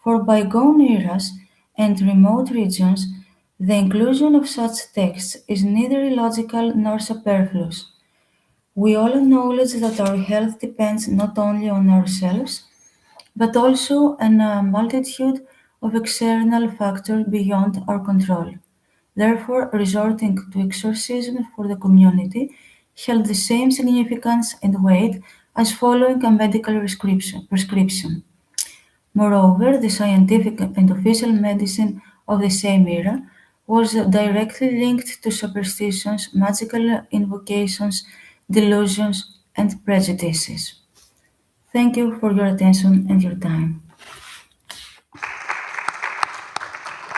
for bygone eras and remote regions, the inclusion of such texts is neither illogical nor superfluous. We all acknowledge that our health depends not only on ourselves, but also on a multitude of external factors beyond our control. Therefore, resorting to exorcism for the community held the same significance and weight as following a medical prescription. Moreover, the scientific and official medicine of the same era was directly linked to superstitions, magical invocations, delusions, and prejudices. Thank you for your attention and your time.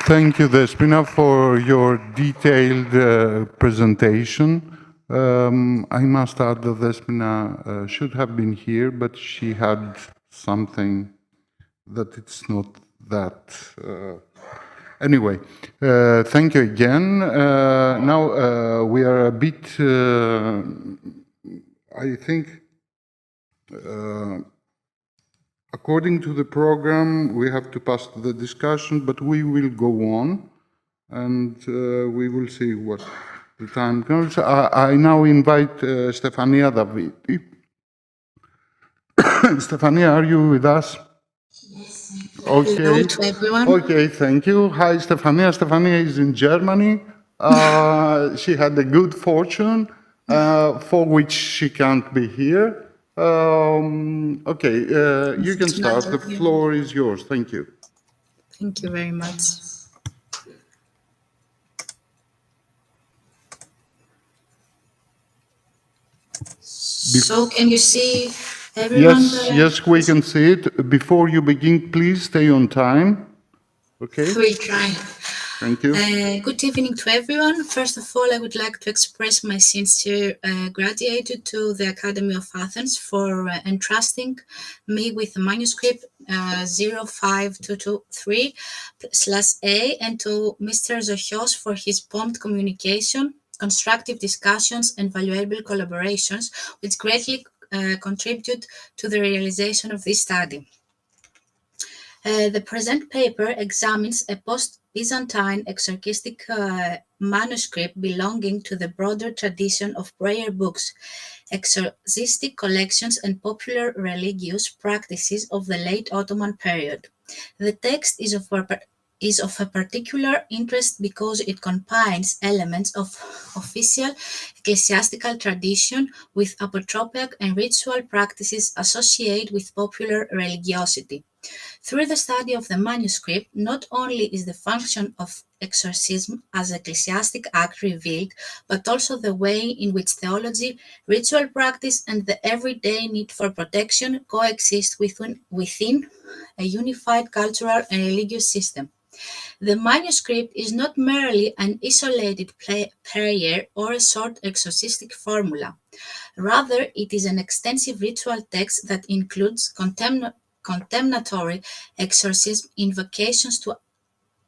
Thank you, Despina, for your detailed presentation. I must add that Despina should have been here, but she had something that it's not that. Anyway, thank you again. Now we are a bit, I think, according to the program, we have to pass to the discussion, but we will go on, and we will see what the time comes. I now invite Stefania Davidi. Stefania, are you with us? Yes. Okay. Hello to everyone. Okay, thank you. Hi, Stefania. Stefania is in Germany. She had a good fortune for which she can't be here. Okay, you can start. The floor is yours. Thank you. Thank you very much. So can you see everyone? Yes, we can see it. Before you begin, please stay on time. Okay? We'll try. Thank you. Good evening to everyone. First of all, I would like to express my sincere gratitude to the Academy of Athens for entrusting me with the manuscript 05223/A and to Mr. Zochios for his prompt communication, constructive discussions, and valuable collaborations, which greatly contribute to the realization of this study. The present paper examines a post-Byzantine exorcistic manuscript belonging to the broader tradition of prayer books, exorcistic collections, and popular religious practices of the late Ottoman period. The text is of is of a particular interest because it combines elements of official ecclesiastical tradition with apotropic and ritual practices associated with popular religiosity. Through the study of the manuscript, not only is the function of exorcism as ecclesiastic act revealed, but also the way in which theology, ritual practice, and the everyday need for protection coexist within a unified cultural and religious system. The manuscript is not merely an isolated prayer or a short exorcistic formula. Rather, it is an extensive ritual text that includes contemplatory exorcism, invocations to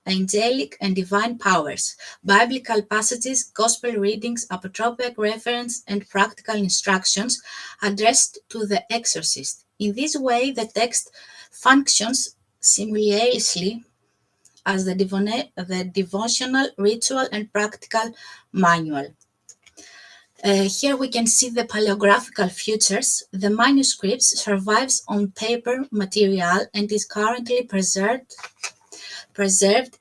angelic and divine powers, biblical passages, gospel readings, apotropic reference, and practical instructions addressed to the exorcist. In this way, the text functions simultaneously as the devotional, ritual, and practical manual. Here we can see the paleographical features. The manuscript survives on paper material and is currently preserved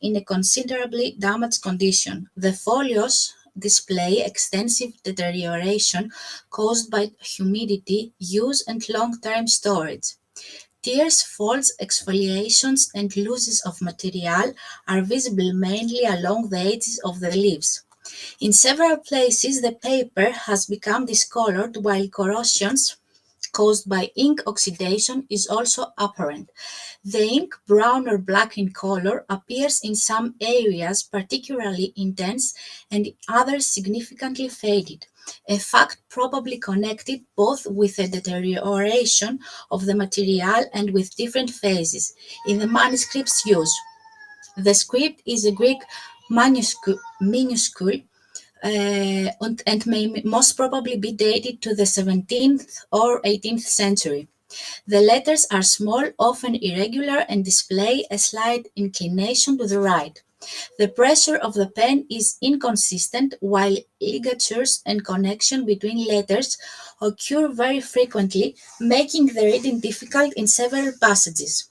in a considerably damaged condition. The folios display extensive deterioration caused by humidity, use, and long-term storage. Tears, folds, exfoliations, and losses of material are visible mainly along the edges of the leaves. In several places, the paper has become discolored, while corrosions caused by ink oxidation is also apparent. The ink, brown or black in color, appears in some areas particularly intense and in others significantly faded, a fact probably connected both with the deterioration of the material and with different phases in the manuscript's use. The script is a Greek minuscule and may most probably be dated to the 17th or 18th century. The letters are small, often irregular, and display a slight inclination to the right. The pressure of the pen is inconsistent, while ligatures and connection between letters occur very frequently, making the reading difficult in several passages.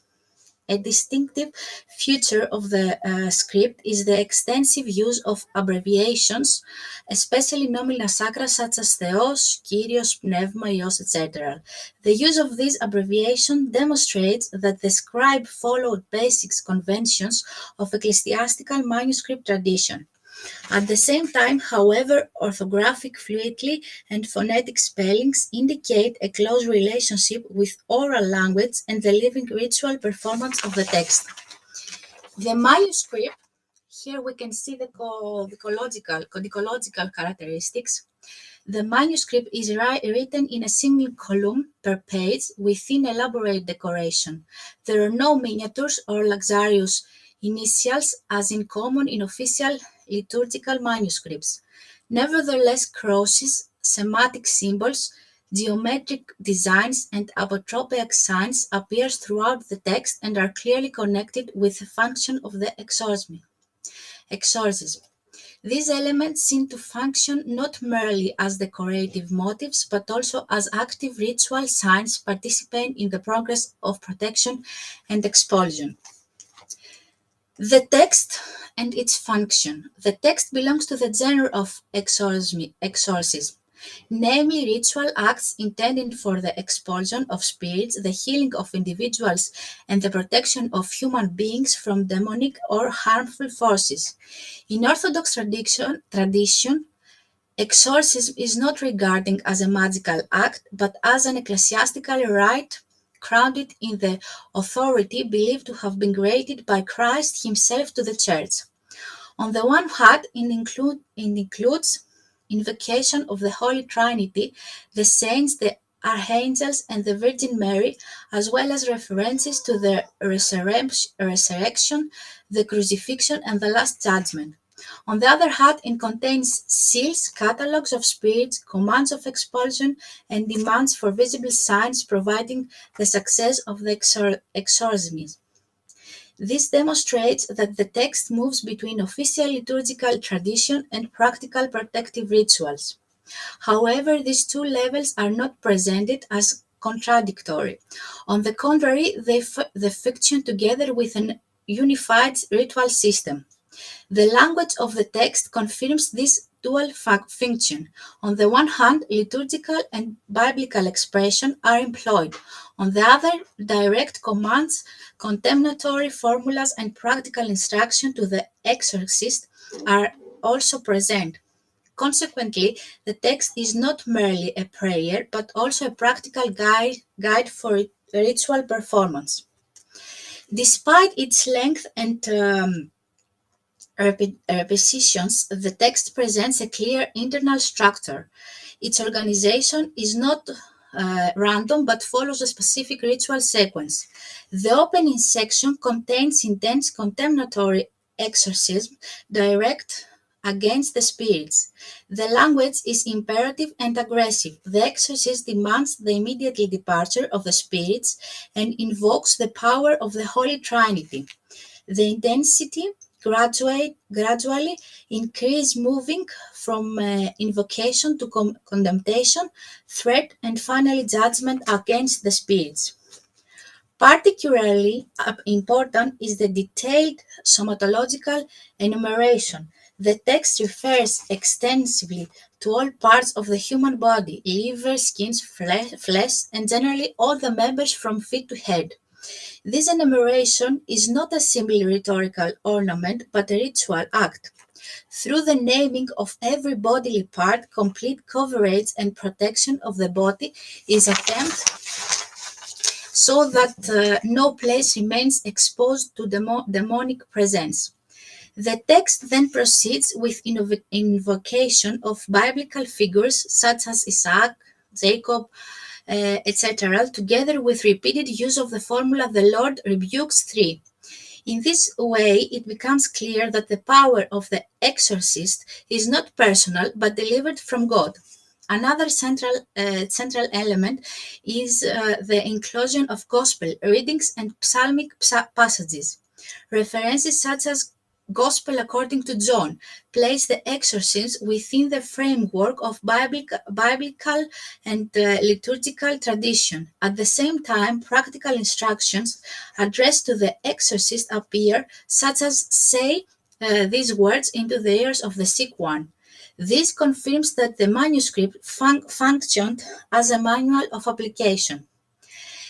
A distinctive feature of the script is the extensive use of abbreviations, especially nomina sacra such as Theos, Kyrios, Pneuma, Ios, etc. The use of these abbreviations demonstrates that the scribe followed basic conventions of ecclesiastical manuscript tradition. At the same time, however, orthographic fluidity and phonetic spellings indicate a close relationship with oral language and the living ritual performance of the text. The manuscript, here we can see the codicological characteristics. The manuscript is written in a single column per page within elaborate decoration. There are no miniatures or luxurious initials as in common in official liturgical manuscripts. Nevertheless, crosses, semantic symbols, geometric designs, and apotropic signs appear throughout the text and are clearly connected with the function of the exorcism. These elements seem to function not merely as decorative motifs, but also as active ritual signs participating in the progress of protection and expulsion. The text and its function. The text belongs to the genre of exorcism, namely ritual acts intended for the expulsion of spirits, the healing of individuals, and the protection of human beings from demonic or harmful forces. In Orthodox tradition, exorcism is not regarded as a magical act, but as an ecclesiastical rite grounded in the authority believed to have been granted by Christ himself to the Church. On the one hand, it includes invocation of the Holy Trinity, the saints, the archangels, and the Virgin Mary, as well as references to the resurrection, the crucifixion, and the Last Judgment. On the other hand, it contains seals, catalogues of spirits, commands of expulsion, and demands for visible signs providing the success of the exorcism. This demonstrates that the text moves between official liturgical tradition and practical protective rituals. However, these two levels are not presented as contradictory. On the contrary, they function together with an unified ritual system. The language of the text confirms this dual function. On the one hand, liturgical and biblical expression are employed. On the other, direct commands, contemplatory formulas, and practical instruction to the exorcist are also present. Consequently, the text is not merely a prayer, but also a practical guide for ritual performance. Despite its length and repetitions, the text presents a clear internal structure. Its organization is not random but follows a specific ritual sequence. The opening section contains intense contemplatory exorcism direct against the spirits. The language is imperative and aggressive. The exorcist demands the immediate departure of the spirits and invokes the power of the Holy Trinity. The intensity gradually increase, moving from invocation to condemnation, threat, and finally judgment against the spirits. Particularly important is the detailed somatological enumeration. The text refers extensively to all parts of the human body, liver, skin, flesh, and generally all the members from feet to head. This enumeration is not a simple rhetorical ornament, but a ritual act. Through the naming of every bodily part, complete coverage and protection of the body is attempted so that no place remains exposed to demonic presence. The text then proceeds with invocation of biblical figures such as Isaac, Jacob, etc., together with repeated use of the formula "the Lord rebukes 3." In this way, it becomes clear that the power of the exorcist is not personal but delivered from God. Another central element is the inclusion of gospel readings and psalmic passages. References such as Gospel according to John place the exorcisms within the framework of biblical and liturgical tradition. At the same time, practical instructions addressed to the exorcist appear, such as say these words into the ears of the sick one. This confirms that the manuscript functioned as a manual of application.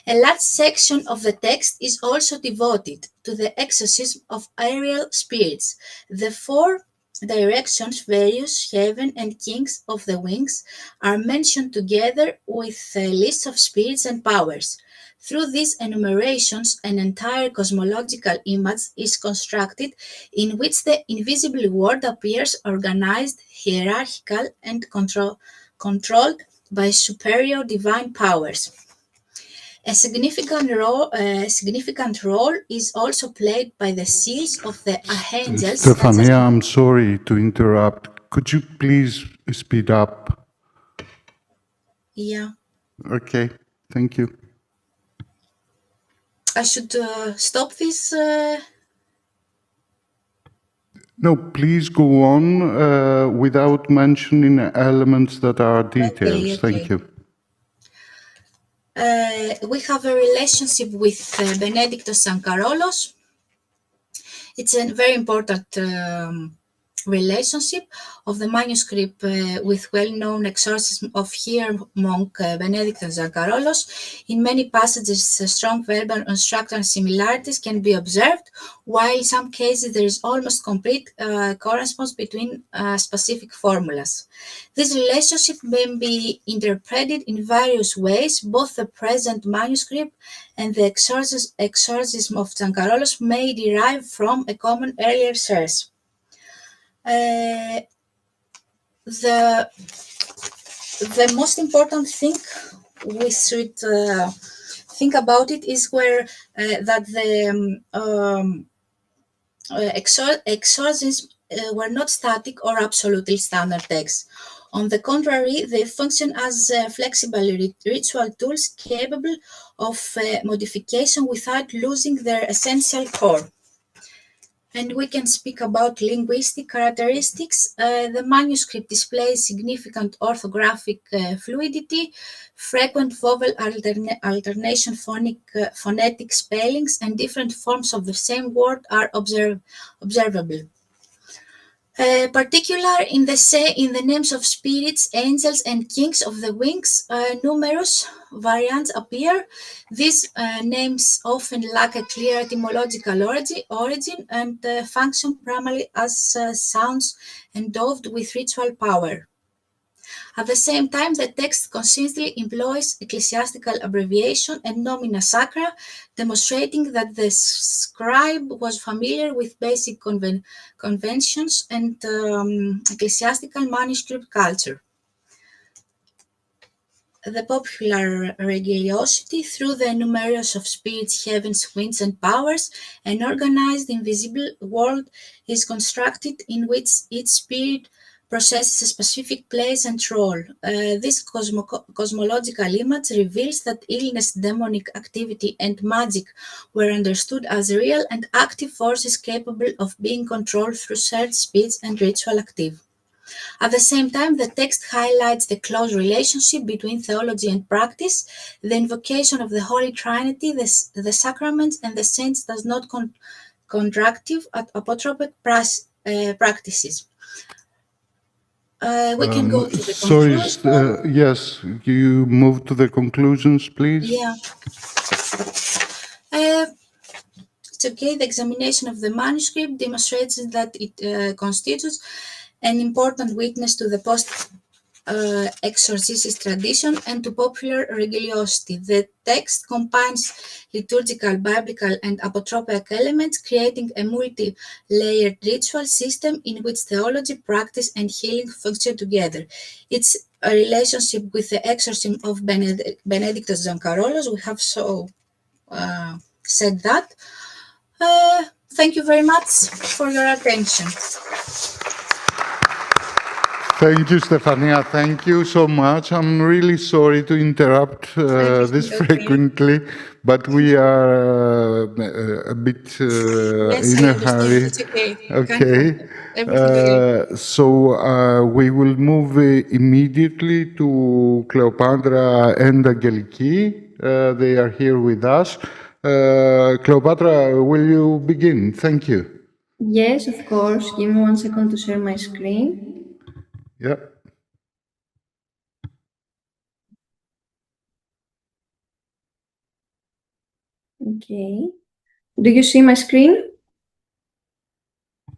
A large section of the text is also devoted to the exorcism of aerial spirits. The 4 directions, various, heaven, and kings of the wings, are mentioned together with a list of spirits and powers. Through these enumerations, an entire cosmological image is constructed in which the invisible world appears organized, hierarchical, and controlled by superior divine powers. A significant role is also played by the seals of the archangels. Stefania, I'm sorry to interrupt. Could you please speed up? Yeah. Okay, thank you. I should stop this. No, please go on without mentioning elements that are details. Okay. Thank you. We have a relationship with Benedictus Sankarolos. It's a very important relationship of the manuscript with well-known exorcism of here monk Benedictus Sankarolos. In many passages, strong verbal and structural similarities can be observed, while in some cases there is almost complete correspondence between specific formulas. This relationship may be interpreted in various ways. Both the present manuscript and the exorcism of Sankarolos may derive from a common earlier source. The most important thing we should think about it is where that the exorcisms were not static or absolutely standard texts. On the contrary, they function as flexible ritual tools capable of modification without losing their essential core. and we can speak about linguistic characteristics. The manuscript displays significant orthographic fluidity, frequent vowel alternation, phonetic spellings, and different forms of the same word are observable. Particular in the names of spirits, angels, and kings of the wings, numerous variants appear. These names often lack a clear etymological origin and function primarily as sounds endowed with ritual power. At the same time, the text consistently employs ecclesiastical abbreviation and nomina sacra, demonstrating that the scribe was familiar with basic conventions and ecclesiastical manuscript culture. The popular religiosity through the numerous of spirits, heavens, winds, and powers, an organized invisible world is constructed in which each spirit possesses a specific place and role. This cosmological image reveals that illness, demonic activity, and magic were understood as real and active forces capable of being controlled through shared speech and ritual activity. At the same time, the text highlights the close relationship between theology and practice. The invocation of the Holy Trinity, the sacraments, and the saints does not contractive apotropic practices. We can go to the conclusion. Yes, you move to the conclusions, please. Yeah. It's okay. The examination of the manuscript demonstrates that it constitutes an important witness to the post-exorcist tradition and to popular religiosity. The text combines liturgical, biblical, and apotropic elements, creating a multi-layered ritual system in which theology, practice, and healing function together. It's a relationship with the exorcism of Benedictus Zancarolos. We have said that. Thank you very much for your attention. Thank you, Stefania. Thank you so much. I'm really sorry to interrupt this frequently, but we are a bit in a hurry. It's okay. Okay. So we will move immediately to Cleopatra and Angeliki. They are here with us. Cleopatra, will you begin? Thank you. Yes, of course. Give me 1 second to share my screen. Yeah. Okay. Do you see my screen?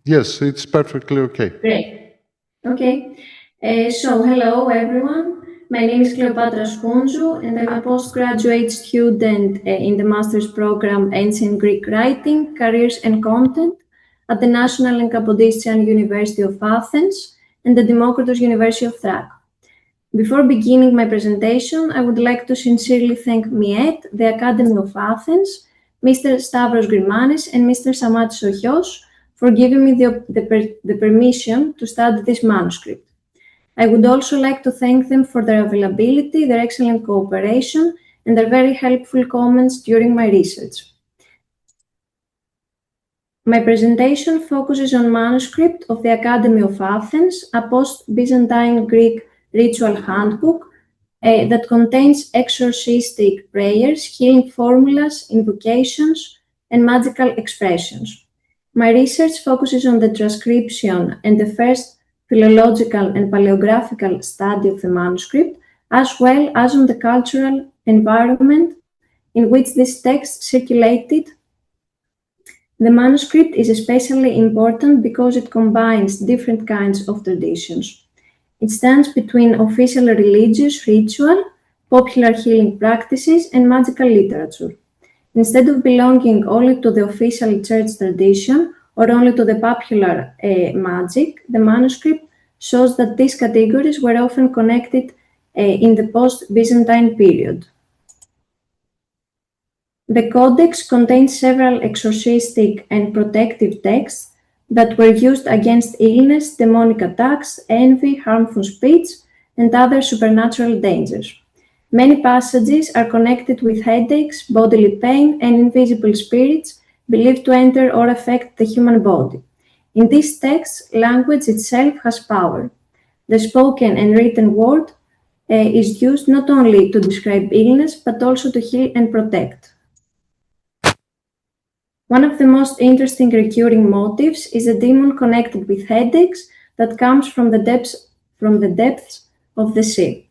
Yes, it's perfectly okay. Great. Okay. So, hello, everyone. My name is Cleopatra Skounzou, and I'm a postgraduate student in the master's program Ancient Greek Writing, Careers and Content at the National and Kapodistrian University of Athens and the Democritus University of Thrace. Before beginning my presentation, I would like to sincerely thank MIET, the Academy of Athens, Mr. Stavros Grimanis and Mr. Samatis Ochios for giving me the permission to study this manuscript. I would also like to thank them for their availability, their excellent cooperation, and their very helpful comments during my research. My presentation focuses on manuscript of the Academy of Athens, a post-Byzantine Greek ritual handbook that contains exorcistic prayers, healing formulas, invocations, and magical expressions. My research focuses on the transcription and the first philological and paleographical study of the manuscript, as well as on the cultural environment in which this text circulated. The manuscript is especially important because it combines different kinds of traditions. It stands between official religious ritual, popular healing practices, and magical literature. Instead of belonging only to the official church tradition or only to the popular magic, the manuscript shows that these categories were often connected in the post-Byzantine period. The codex contains several exorcistic and protective texts that were used against illness, demonic attacks, envy, harmful speech, and other supernatural dangers. Many passages are connected with headaches, bodily pain, and invisible spirits, believed to enter or affect the human body. In these texts, language itself has power. The spoken and written word is used not only to describe illness, but also to heal and protect. One of the most interesting recurring motifs is a demon connected with headaches that comes from the depths of the sea.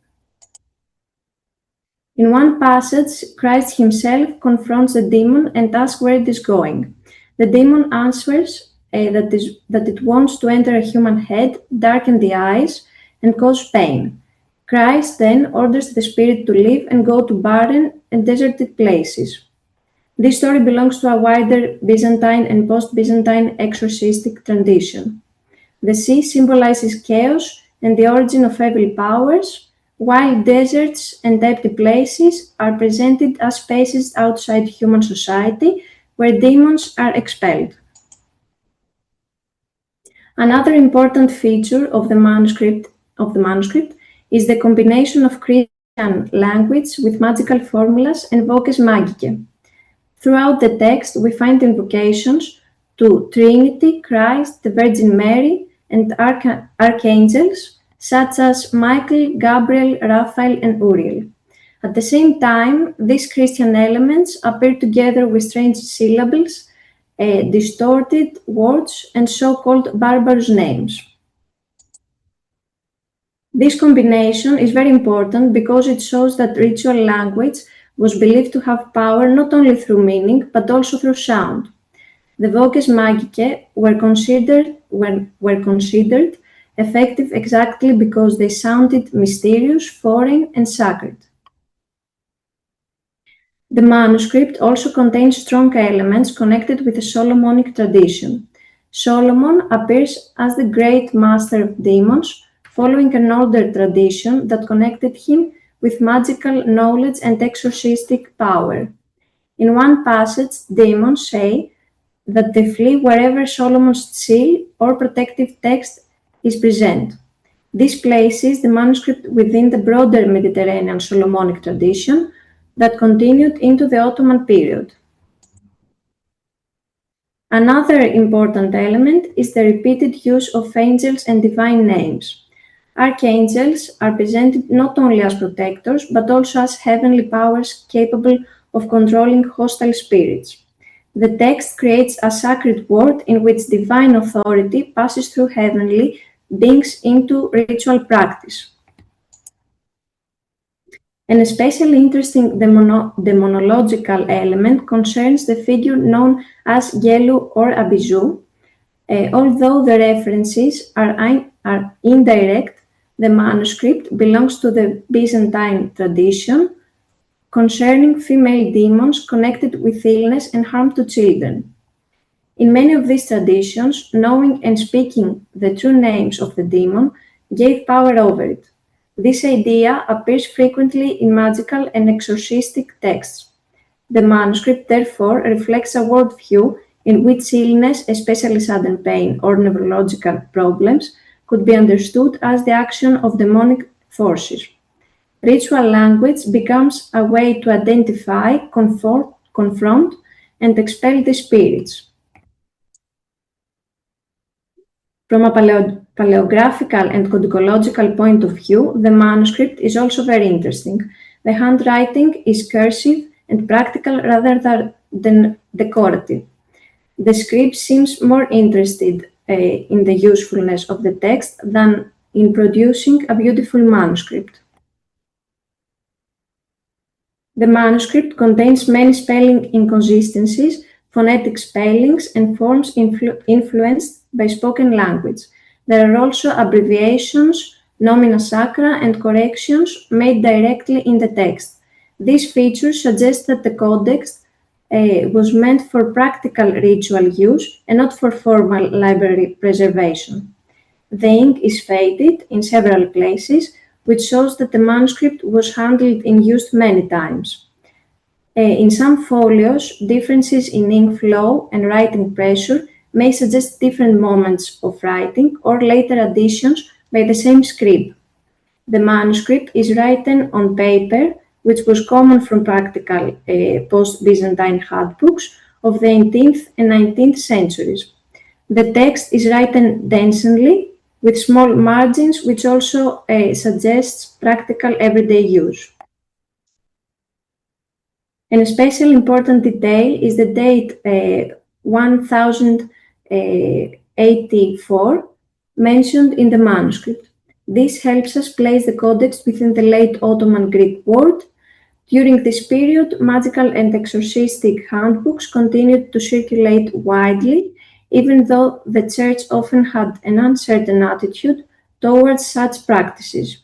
In one passage, Christ himself confronts the demon and asks where it is going. The demon answers that it wants to enter a human head, darken the eyes, and cause pain. Christ then orders the spirit to leave and go to barren and deserted places. This story belongs to a wider Byzantine and post-Byzantine exorcistic tradition. The sea symbolizes chaos and the origin of evil powers, while deserts and empty places are presented as spaces outside human society where demons are expelled. Another important feature of the manuscript is the combination of Christian language with magical formulas and voces magicae. Throughout the text, we find invocations to Trinity, Christ, the Virgin Mary, and archangels such as Michael, Gabriel, Raphael, and Uriel. At the same time, these Christian elements appear together with strange syllables, distorted words, and so-called barbarous names. This combination is very important because it shows that ritual language was believed to have power not only through meaning, but also through sound. The voces magicae were considered effective exactly because they sounded mysterious, foreign, and sacred. The manuscript also contains strong elements connected with the Solomonic tradition. Solomon appears as the great master of demons, following an older tradition that connected him with magical knowledge and exorcistic power. In one passage, demons say that they flee wherever Solomon's seal or protective text is present. This places the manuscript within the broader Mediterranean Solomonic tradition that continued into the Ottoman period. Another important element is the repeated use of angels and divine names. Archangels are presented not only as protectors, but also as heavenly powers capable of controlling hostile spirits. The text creates a sacred world in which divine authority passes through heavenly beings into ritual practice. An especially interesting demonological element concerns the figure known as Gelu or Abizu. Although the references are indirect, the manuscript belongs to the Byzantine tradition concerning female demons connected with illness and harm to children. In many of these traditions, knowing and speaking the true names of the demon gave power over it. This idea appears frequently in magical and exorcistic texts. The manuscript, therefore, reflects a worldview in which illness, especially sudden pain or neurological problems, could be understood as the action of demonic forces. Ritual language becomes a way to identify, confront, and expel the spirits. From a paleographical and codicological point of view, the manuscript is also very interesting. The handwriting is cursive and practical rather than decorative. The scribe seems more interested in the usefulness of the text than in producing a beautiful manuscript. The manuscript contains many spelling inconsistencies, phonetic spellings, and forms influenced by spoken language. There are also abbreviations, nomina sacra, and corrections made directly in the text. These features suggest that the codex was meant for practical ritual use and not for formal library preservation. The ink is faded in several places, which shows that the manuscript was handled and used many times. In some folios, differences in ink flow and writing pressure may suggest different moments of writing or later additions by the same scribe. The manuscript is written on paper, which was common from practical post-Byzantine handbooks, of the 18th and 19th centuries. The text is written densely, with small margins, which also suggests practical everyday use. An especially important detail is the date 1084 mentioned in the manuscript. This helps us place the codex within the late Ottoman Greek world. During this period, magical and exorcistic handbooks continued to circulate widely, even though the Church often had an uncertain attitude towards such practices.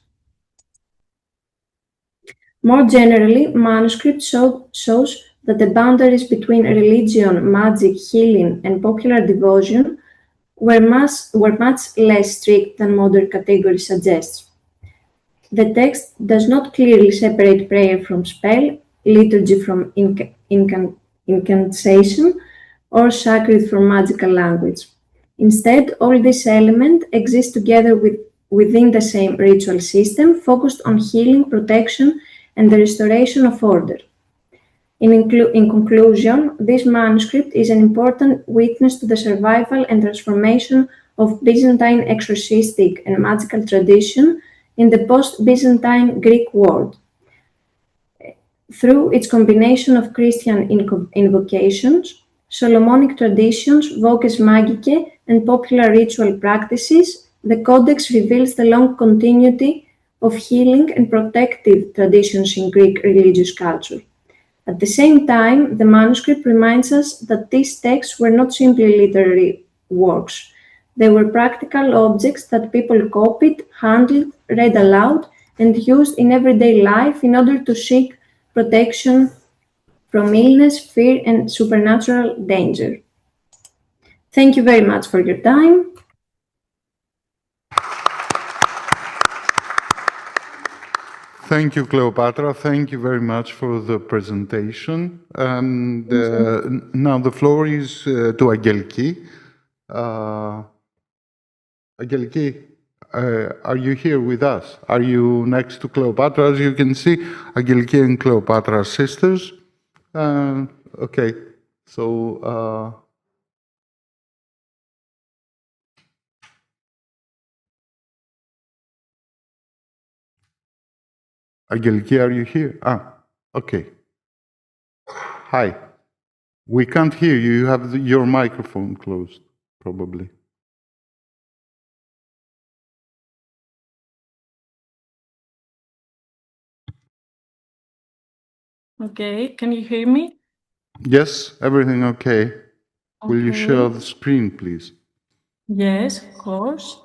More generally, manuscript shows that the boundaries between religion, magic, healing, and popular devotion were much less strict than modern category suggests. The text does not clearly separate prayer from spell, liturgy from incantation, or sacred from magical language. Instead, all these elements exist together within the same ritual system, focused on healing, protection, and the restoration of order. In conclusion, this manuscript is an important witness to the survival and transformation of Byzantine exorcistic and magical tradition in the post-Byzantine Greek world. Through its combination of Christian invocations, Solomonic traditions, voces magicae, and popular ritual practices, the Codex reveals the long continuity of healing and protective traditions in Greek religious culture. At the same time, the manuscript reminds us that these texts were not simply literary works. They were practical objects that people copied, handled, read aloud, and used in everyday life in order to seek protection from illness, fear, and supernatural danger. Thank you very much for your time. Thank you, Cleopatra. Thank you very much for the presentation. And now the floor is to Angeliki. Angeliki, are you here with us? Are you next to Cleopatra? As you can see, Angeliki and Cleopatra are sisters. Okay, so... Angeliki, are you here? Okay. Hi. We can't hear you. You have your microphone closed, probably. Okay, can you hear me? Yes, everything okay. Will you share the screen, please? Yes, of course.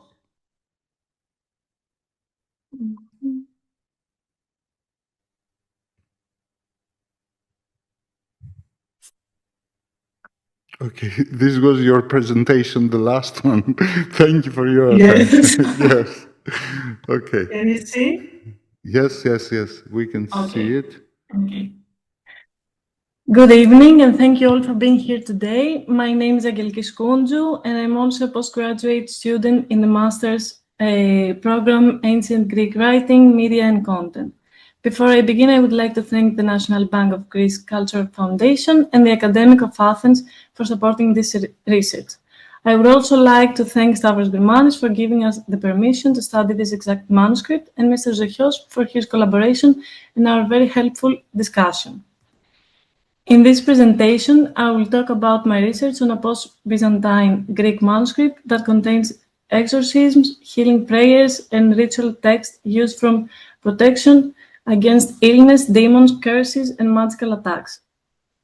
Okay, this was your presentation, the last one. Thank you for your attention. Yes. Okay. Can you see? Yes, we can see it. Okay. Good evening, and thank you all for being here today. My name is Angeliki Skoundou, and I'm also a postgraduate student in the Master's program, Ancient Greek Writing, Media and Content. Before I begin, I would like to thank the National Bank of Greece Cultural Foundation and the Academy of Athens for supporting this research. I would also like to thank Stavros Grimanis for giving us the permission to study this exact manuscript, and Mr. Zochios for his collaboration and our very helpful discussion. In this presentation, I will talk about my research on a post-Byzantine Greek manuscript that contains exorcisms, healing prayers, and ritual texts used from protection against illness, demons, curses, and magical attacks.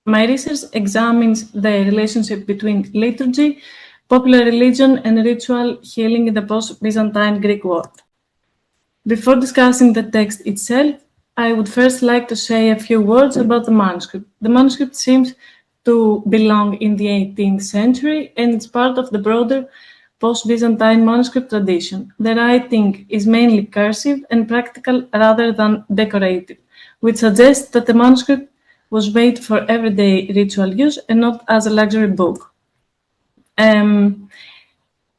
My research examines the relationship between liturgy, popular religion, and ritual healing in the post-Byzantine Greek world. Before discussing the text itself, I would first like to say a few words about the manuscript. The manuscript seems to belong in the 18th century, and it's part of the broader post-Byzantine manuscript tradition. The writing is mainly cursive and practical rather than decorative, which suggests that the manuscript was made for everyday ritual use and not as a luxury book.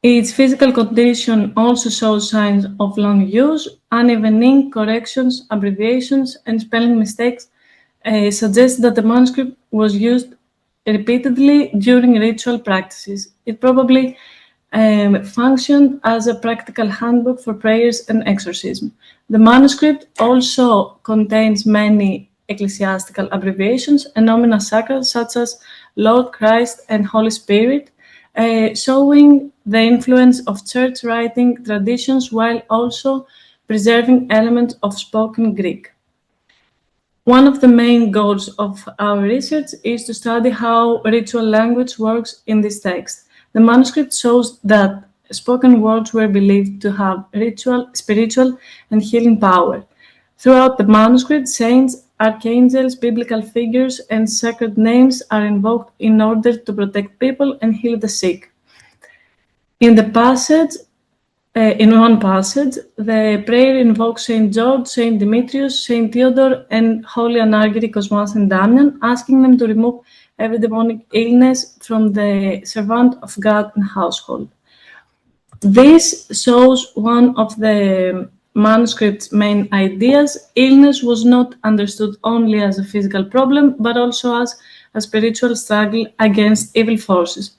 Its physical condition also shows signs of long use. Uneven ink, corrections, abbreviations, and spelling mistakes suggest that the manuscript was used repeatedly during ritual practices. It probably functioned as a practical handbook for prayers and exorcism. The manuscript also contains many ecclesiastical abbreviations and nomina sacra, such as Lord Christ and Holy Spirit, showing the influence of church writing traditions while also preserving elements of spoken Greek. One of the main goals of our research is to study how ritual language works in this text. The manuscript shows that spoken words were believed to have ritual, spiritual, and healing power. Throughout the manuscript, saints, archangels, biblical figures, and sacred names are invoked in order to protect people and heal the sick. In one passage, the prayer invokes Saint George, Saint Demetrius, Saint Theodore, and Holy Anargiri, Cosmas, and Damian, asking them to remove every demonic illness from the servant of God and household. This shows one of the manuscript's main ideas. Illness was not understood only as a physical problem, but also as a spiritual struggle against evil forces.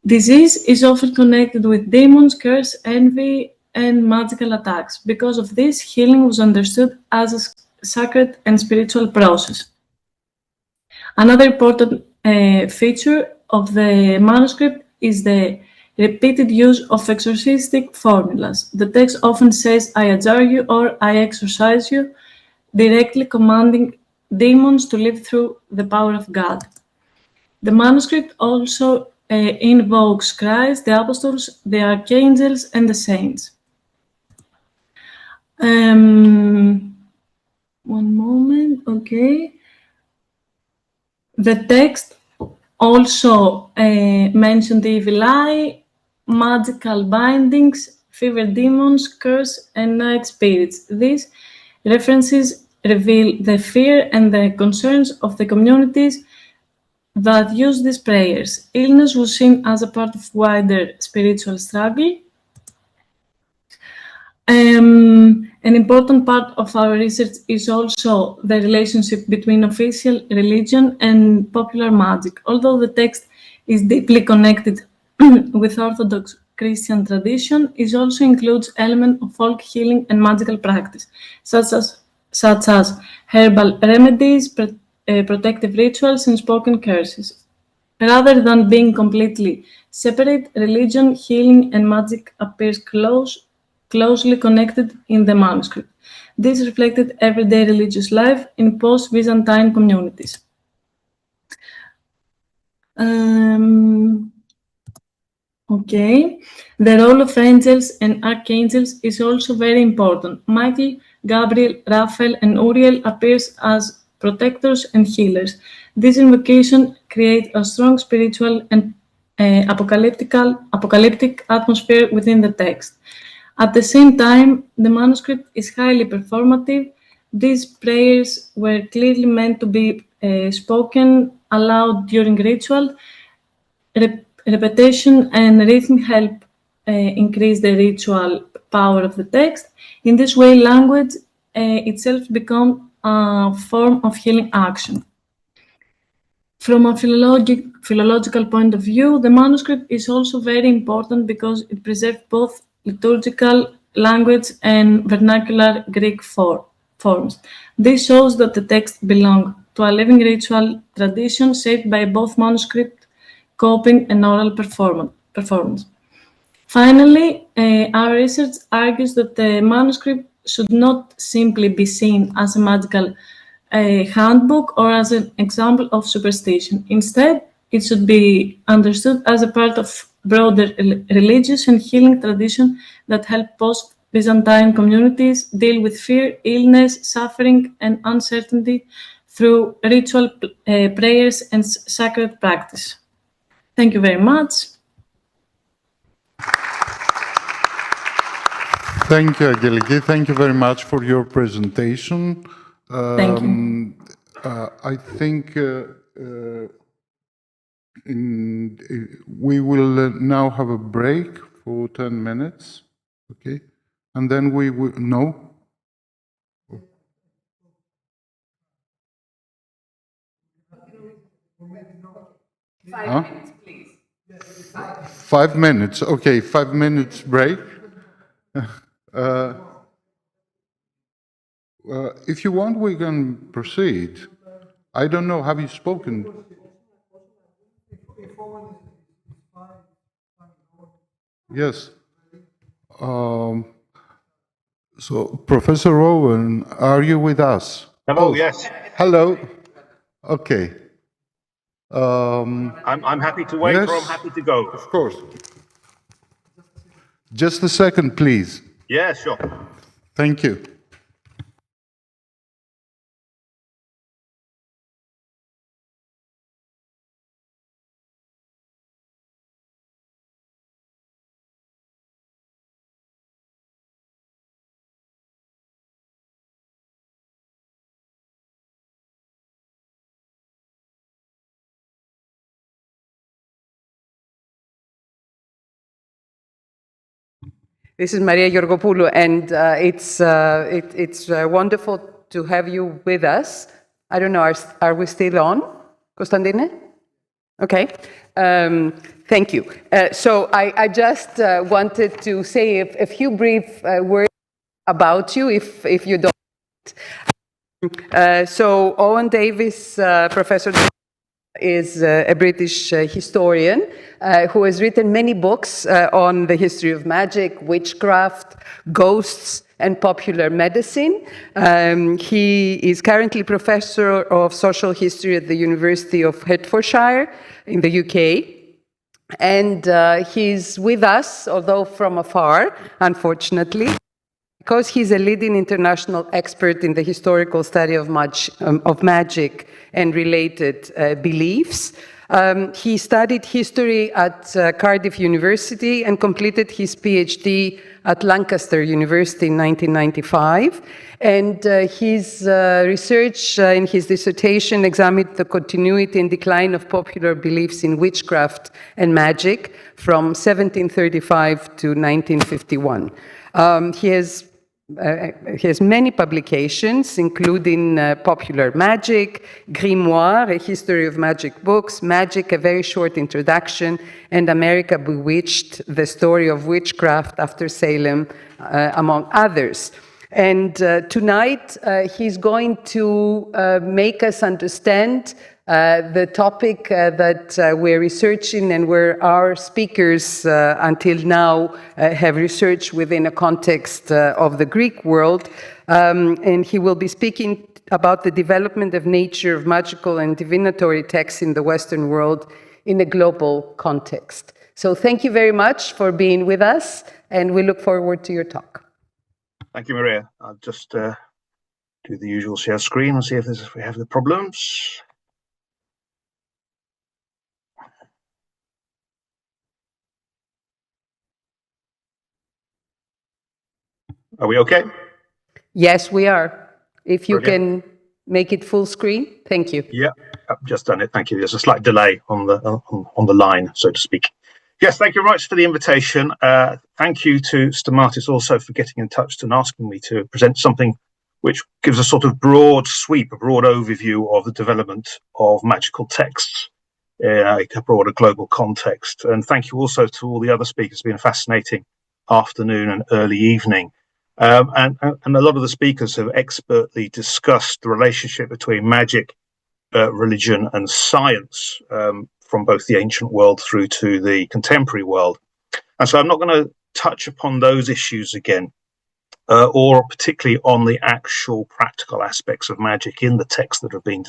Disease is often connected with demons, curse, envy, and magical attacks. Because of this, healing was understood as a sacred and spiritual process. Another important feature of the manuscript is the repeated use of exorcistic formulas. The text often says, I adjure you or I exorcise you, directly commanding demons to live through the power of God. The manuscript also invokes Christ, the apostles, the archangels, and the saints. One moment, okay. The text also mentioned the evil eye, magical bindings, fever demons, curse, and night spirits. These references reveal the fear and the concerns of the communities that use these prayers. Illness was seen as a part of wider spiritual struggle. An important part of our research is also the relationship between official religion and popular magic. Although the text is deeply connected with Orthodox Christian tradition, it also includes elements of folk healing and magical practice, such as herbal remedies, protective rituals, and spoken curses. Rather than being completely separate, religion, healing, and magic appears closely connected in the manuscript. This reflected everyday religious life in post-Byzantine communities. Okay, the role of angels and archangels is also very important. Michael, Gabriel, Raphael, and Uriel appears as protectors and healers. This invocation creates a strong spiritual and apocalyptic atmosphere within the text. At the same time, the manuscript is highly performative. These prayers were clearly meant to be spoken aloud during ritual. Repetition and rhythm help increase the ritual power of the text. In this way, language itself becomes a form of healing action. From a philological point of view, the manuscript is also very important because it preserves both liturgical language and vernacular Greek forms. This shows that the text belongs to a living ritual tradition shaped by both manuscript, copying, and oral performance. Finally, our research argues that the manuscript should not simply be seen as a magical handbook or as an example of superstition. Instead, it should be understood as a part of broader religious and healing tradition that help post-Byzantine communities deal with fear, illness, suffering, and uncertainty through ritual prayers and sacred practice. Thank you very much. Thank you, Angeliki. Thank you very much for your presentation. Thank you. I think we will now have a break for 10 minutes, okay? And then we will, no? Huh? 5 minutes, okay, 5 minutes break. If you want, we can proceed. I don't know, have you spoken? Yes. So, Professor Owen, are you with us? Hello, yes. Hello. Okay. I'm happy to wait, yes, or I'm happy to go. Of course. Just a second, please. Yeah, sure. Thank you. This is Maria Georgopoulou, and it's wonderful to have you with us. I don't know, are we still on, Konstantine? Okay, thank you. So I just wanted to say a few brief words about you, if you don't. So Owen Davies, Professor is a British historian who has written many books on the history of magic, witchcraft, ghosts, and popular medicine. He is currently Professor of Social History at the University of Hertfordshire in the UK. And he's with us, although from afar, unfortunately, because he's a leading international expert in the historical study of magic and related beliefs. He studied history at Cardiff University and completed his PhD at Lancaster University in 1995. And his research in his dissertation examined the continuity and decline of popular beliefs in witchcraft and magic from 1735 to 1951. He has many publications, including Popular Magic, Grimoire, A History of Magic Books, Magic, A Very Short Introduction, and America Bewitched, The Story of Witchcraft After Salem, among others. And tonight, he's going to make us understand the topic that we're researching and where our speakers until now have researched within a context of the Greek world. And he will be speaking about the development of nature of magical and divinatory texts in the Western world in a global context. So thank you very much for being with us, and we look forward to your talk. Thank you, Maria. I'll just do the usual share screen and see if we have the problems. Are we okay? Yes, we are. If you can make it full screen, thank you. Yeah, I've just done it. Thank you. There's a slight delay on the line, so to speak. Yes, thank you very much for the invitation. Thank you to Stamatis also for getting in touch and asking me to present something which gives a sort of broad sweep, a broad overview of the development of magical texts in a broader global context. And thank you also to all the other speakers. It's been a fascinating afternoon and early evening. And a lot of the speakers have expertly discussed the relationship between magic, religion and science from both the ancient world through to the contemporary world. And so I'm not going to touch upon those issues again, or particularly on the actual practical aspects of magic in the texts that have been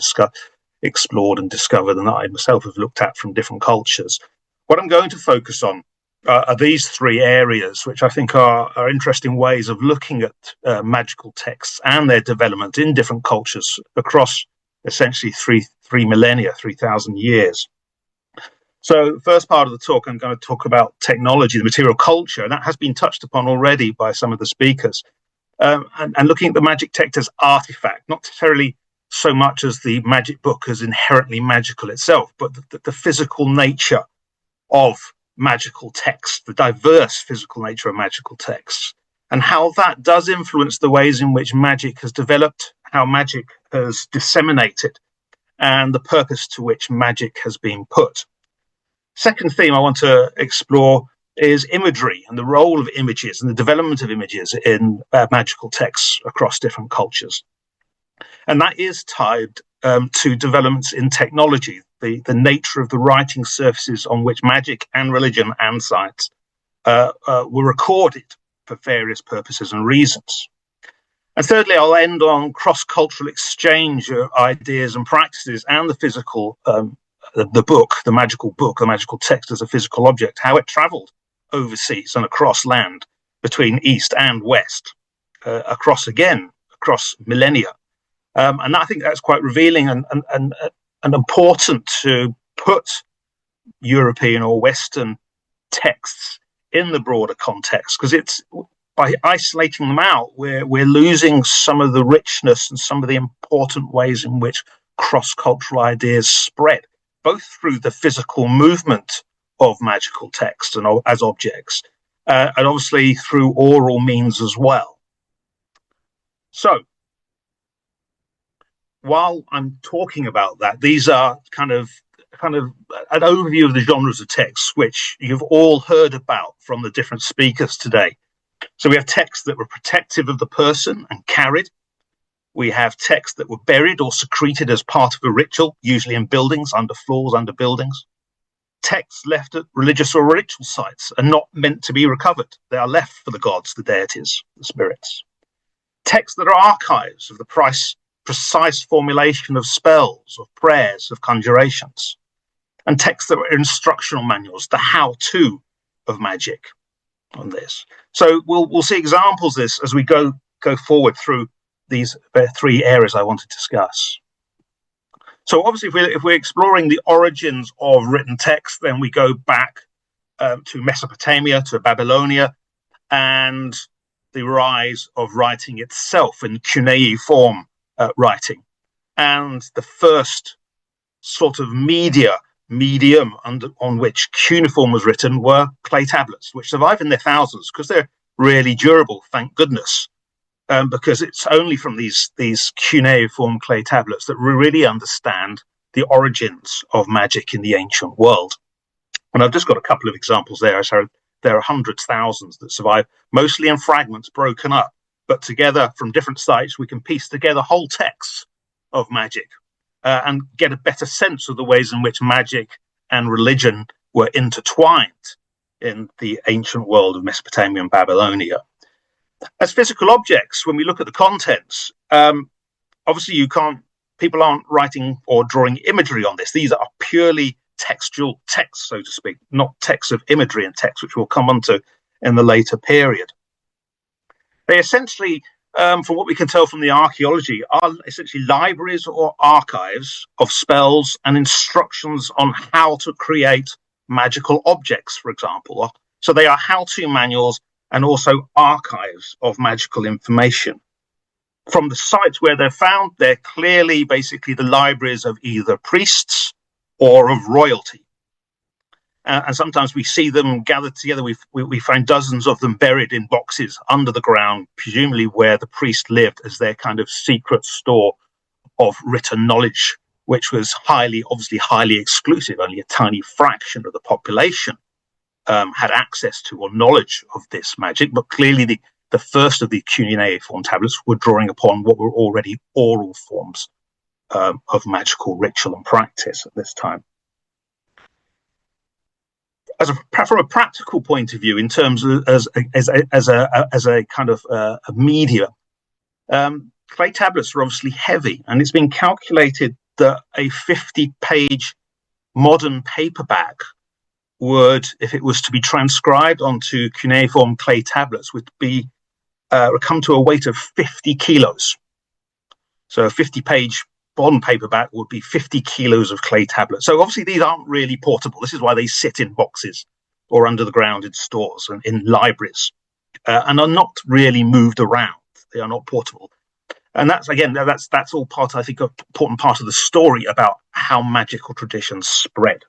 explored and discovered and that I myself have looked at from different cultures. What I'm going to focus on are these three areas, which I think are interesting ways of looking at magical texts and their development in different cultures across essentially three millennia, 3,000 years. So first part of the talk, I'm going to talk about technology, the material culture, and that has been touched upon already by some of the speakers. And looking at the magic text as artifact, not necessarily so much as the magic book as inherently magical itself, but the physical nature of magical text, the diverse physical nature of magical texts, and how that does influence the ways in which magic has developed, how magic has disseminated, and the purpose to which magic has been put. second theme I want to explore is imagery and the role of images and the development of images in magical texts across different cultures. And that is tied to developments in technology, the nature of the writing surfaces on which magic and religion and science were recorded for various purposes and reasons. And thirdly, I'll end on cross-cultural exchange of ideas and practices and the physical, the book, the magical text as a physical object, how it travelled overseas and across land between East and West, across millennia. And I think that's quite revealing and important to put European or Western texts in the broader context, because it's by isolating them out, we're losing some of the richness and some of the important ways in which cross-cultural ideas spread, both through the physical movement of magical texts and as objects, and obviously through oral means as well. So, while I'm talking about that, these are kind of an overview of the genres of texts which you've all heard about from the different speakers today. So we have texts that were protective of the person and carried. We have texts that were buried or secreted as part of a ritual, usually in buildings, under floors, under buildings. Texts left at religious or ritual sites are not meant to be recovered. They are left for the gods, the deities, the spirits. Texts that are archives of the precise formulation of spells, of prayers, of conjurations. And texts that were instructional manuals, the how-to of magic on this. So we'll see examples of this as we go forward through these three areas I want to discuss. So obviously, if we're exploring the origins of written text, then we go back to Mesopotamia, to Babylonia, and the rise of writing itself in cuneiform writing. And the first sort of medium on which cuneiform was written were clay tablets, which survive in their thousands because they're really durable, thank goodness. Because it's only from these cuneiform clay tablets that we really understand the origins of magic in the ancient world. And I've just got a couple of examples there. So there are hundreds, thousands that survive, mostly in fragments broken up, but together from different sites, we can piece together whole texts of magic and get a better sense of the ways in which magic and religion were intertwined in the ancient world of Mesopotamia and Babylonia. As physical objects, when we look at the contents, obviously people aren't writing or drawing imagery on this. These are purely textual texts, so to speak, not texts of imagery and text, which we'll come onto in the later period. They essentially, from what we can tell from the archaeology, are essentially libraries or archives of spells and instructions on how to create magical objects, for example. So they are how-to manuals and also archives of magical information. From the sites where they're found, they're clearly basically the libraries of either priests or of royalty. And sometimes we see them gathered together. We find dozens of them buried in boxes under the ground, presumably where the priest lived as their kind of secret store of written knowledge, which was obviously highly exclusive. Only a tiny fraction of the population had access to or knowledge of this magic, but clearly the first of the cuneiform tablets were drawing upon what were already oral forms of magical ritual and practice at this time. From a practical point of view, in terms of as a kind of a media, clay tablets are obviously heavy, and it's been calculated that a 50-page modern paperback would, if it was to be transcribed onto cuneiform clay tablets, would come to a weight of 50 kilos. So a 50-page bond paperback would be 50 kilos of clay tablets. So obviously these aren't really portable. This is why they sit in boxes or under the ground in stores and in libraries, and are not really moved around. They are not portable. And that's all part, I think, an important part of the story about how magical traditions spread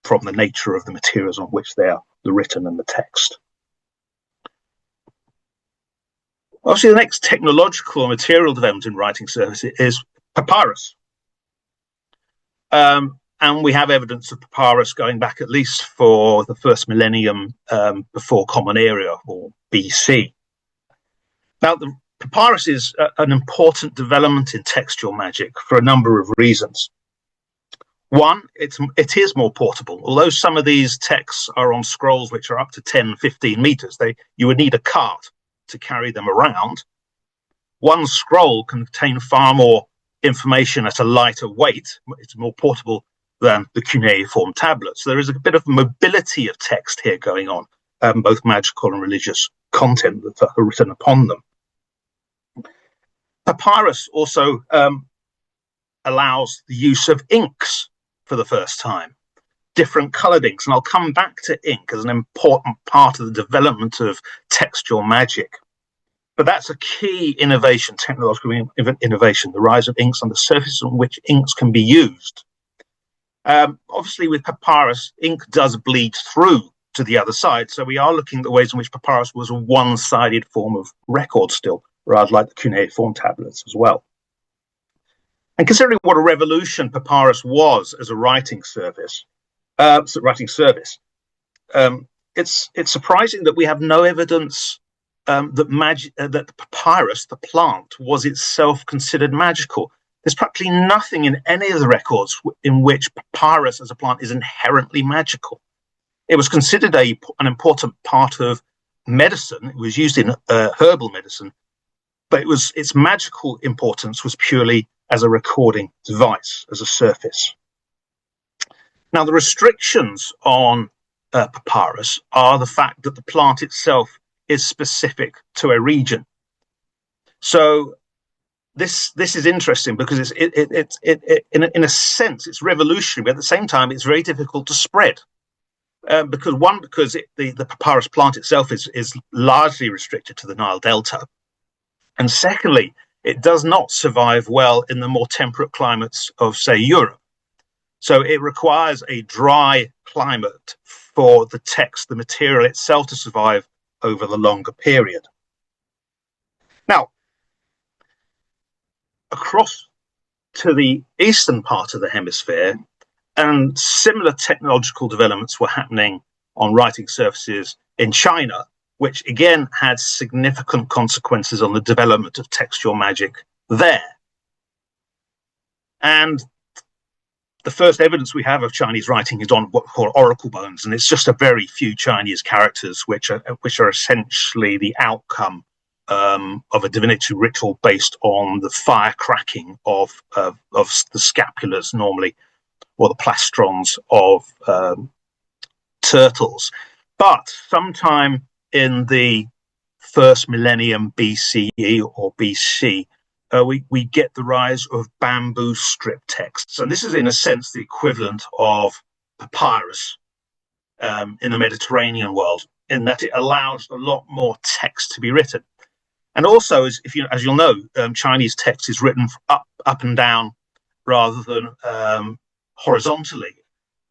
from the nature of the materials on which they are written and the text. Obviously, the next technological and material development in writing surfaces is papyrus. And we have evidence of papyrus going back at least for the first millennium before Common Era, or BC. Now, the papyrus is an important development in textual magic for a number of reasons. One, it is more portable. Although some of these texts are on scrolls which are up to 10, 15 meters, you would need a cart to carry them around. One scroll can contain far more information at a lighter weight. It's more portable than the cuneiform tablets. So there is a bit of mobility of text here going on, both magical and religious content that are written upon them. Papyrus also allows the use of inks for the first time, different coloured inks, and I'll come back to ink as an important part of the development of textual magic. But that's a key innovation, technological innovation, the rise of inks on the surface on which inks can be used. Obviously, with papyrus, ink does bleed through to the other side, so we are looking at the ways in which papyrus was a one-sided form of record still, rather like the cuneiform tablets as well. And considering what a revolution papyrus was as a writing service, it's surprising that we have no evidence that papyrus, the plant, was itself considered magical. There's practically nothing in any of the records in which papyrus as a plant is inherently magical. It was considered an important part of medicine. It was used in herbal medicine, but its magical importance was purely as a recording device, as a surface. Now, the restrictions on papyrus are the fact that the plant itself is specific to a region. So this is interesting because in a sense it's revolutionary, but at the same time it's very difficult to spread. Because the papyrus plant itself is largely restricted to the Nile Delta, and secondly, it does not survive well in the more temperate climates of, say, Europe. So it requires a dry climate for the text, the material itself, to survive over the longer period. Now, across to the eastern part of the hemisphere, and similar technological developments were happening on writing surfaces in China, which again had significant consequences on the development of textual magic there. And the first evidence we have of Chinese writing is on what we call oracle bones, and it's just a very few Chinese characters which are essentially the outcome of a divinatory ritual based on the fire cracking of the scapulars normally, or the plastrons of turtles. But sometime in the first millennium BCE or BC, we get the rise of bamboo strip texts. And this is, in a sense, the equivalent of papyrus in the Mediterranean world, in that it allows a lot more text to be written. And also, as you'll know, Chinese text is written up and down rather than horizontally.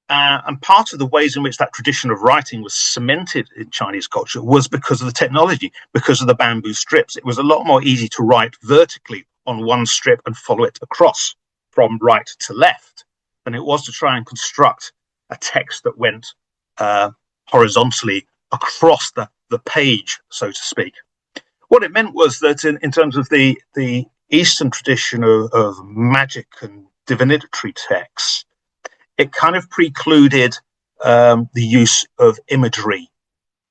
And part of the ways in which that tradition of writing was cemented in Chinese culture was because of the technology, because of the bamboo strips. It was a lot more easy to write vertically on one strip and follow it across from right to left than it was to try and construct a text that went horizontally across the page, so to speak. What it meant was that in terms of the Eastern tradition of magic and divinatory texts, it kind of precluded the use of imagery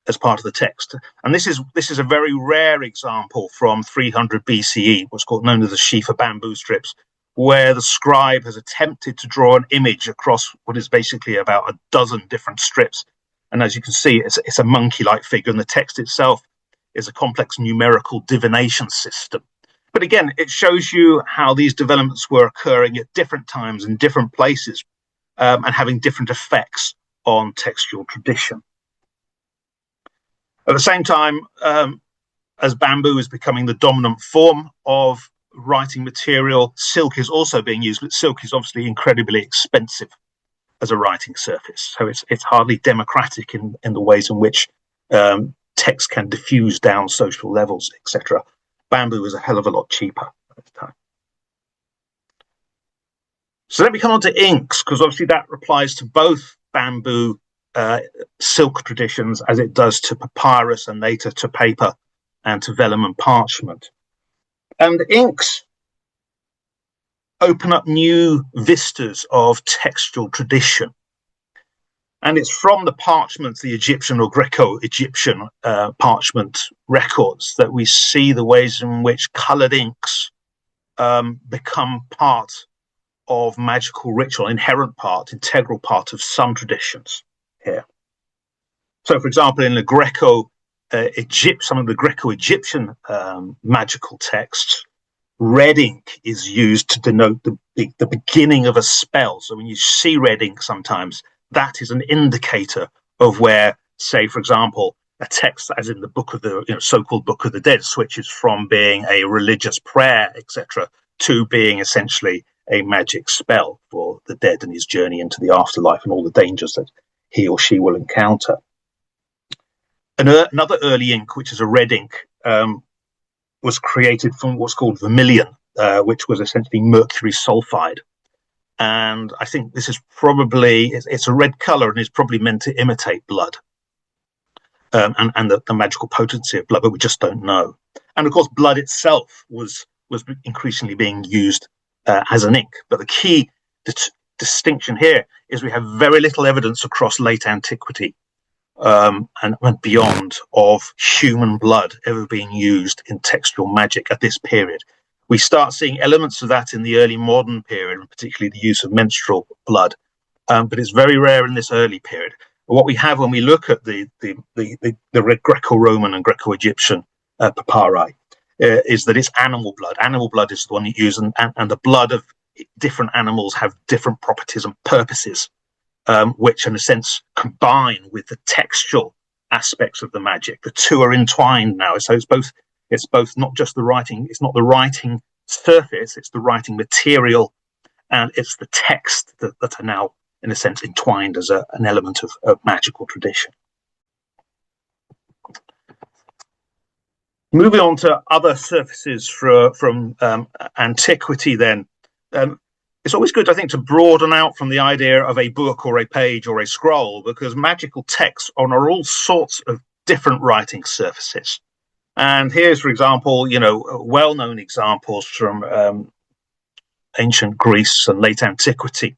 as part of the text. And this is a very rare example from 300 BCE, what's known as the sheaf of bamboo strips, where the scribe has attempted to draw an image across what is basically about a dozen different strips. And as you can see, it's a monkey-like figure, and the text itself is a complex numerical divination system. But again, it shows you how these developments were occurring at different times in different places, and having different effects on textual tradition. At the same time, as bamboo is becoming the dominant form of writing material, silk is also being used, but silk is obviously incredibly expensive as a writing surface. So it's hardly democratic in the ways in which text can diffuse down social levels, etc. Bamboo is a hell of a lot cheaper at the time. So let me come on to inks, because obviously that applies to both bamboo silk traditions as it does to papyrus and later to paper and to vellum and parchment. And inks open up new vistas of textual tradition. And it's from the parchments, the Egyptian or Greco-Egyptian parchment records, that we see the ways in which coloured inks become part of magical ritual, integral part of some traditions here. So, for example, in the some of the Greco-Egyptian magical texts, red ink is used to denote the beginning of a spell. So when you see red ink sometimes, that is an indicator of where, say, for example, a text, as in the book of the so-called Book of the Dead, switches from being a religious prayer, etc., to being essentially a magic spell for the dead and his journey into the afterlife and all the dangers that he or she will encounter. Another early ink, which is a red ink, was created from what's called vermilion, which was essentially mercury sulfide. And I think this is probably, it's a red color and is probably meant to imitate blood and the magical potency of blood, but we just don't know. And of course, blood itself was increasingly being used as an ink. But the key distinction here is we have very little evidence across late antiquity and beyond of human blood ever being used in textual magic at this period. We start seeing elements of that in the early modern period, and particularly the use of menstrual blood, but it's very rare in this early period. What we have when we look at the Greco-Roman and Greco-Egyptian papyri is that it's animal blood. Animal blood is the one you use, and the blood of different animals have different properties and purposes, which in a sense combine with the textual aspects of the magic. The two are entwined now, so it's both not just the writing, it's not the writing surface, it's the writing material, and it's the text that are now, in a sense, entwined as an element of magical tradition. Moving on to other surfaces from antiquity then, it's always good, I think, to broaden out from the idea of a book or a page or a scroll, because magical texts are all sorts of different writing surfaces. And here's, for example, well-known examples from ancient Greece and late antiquity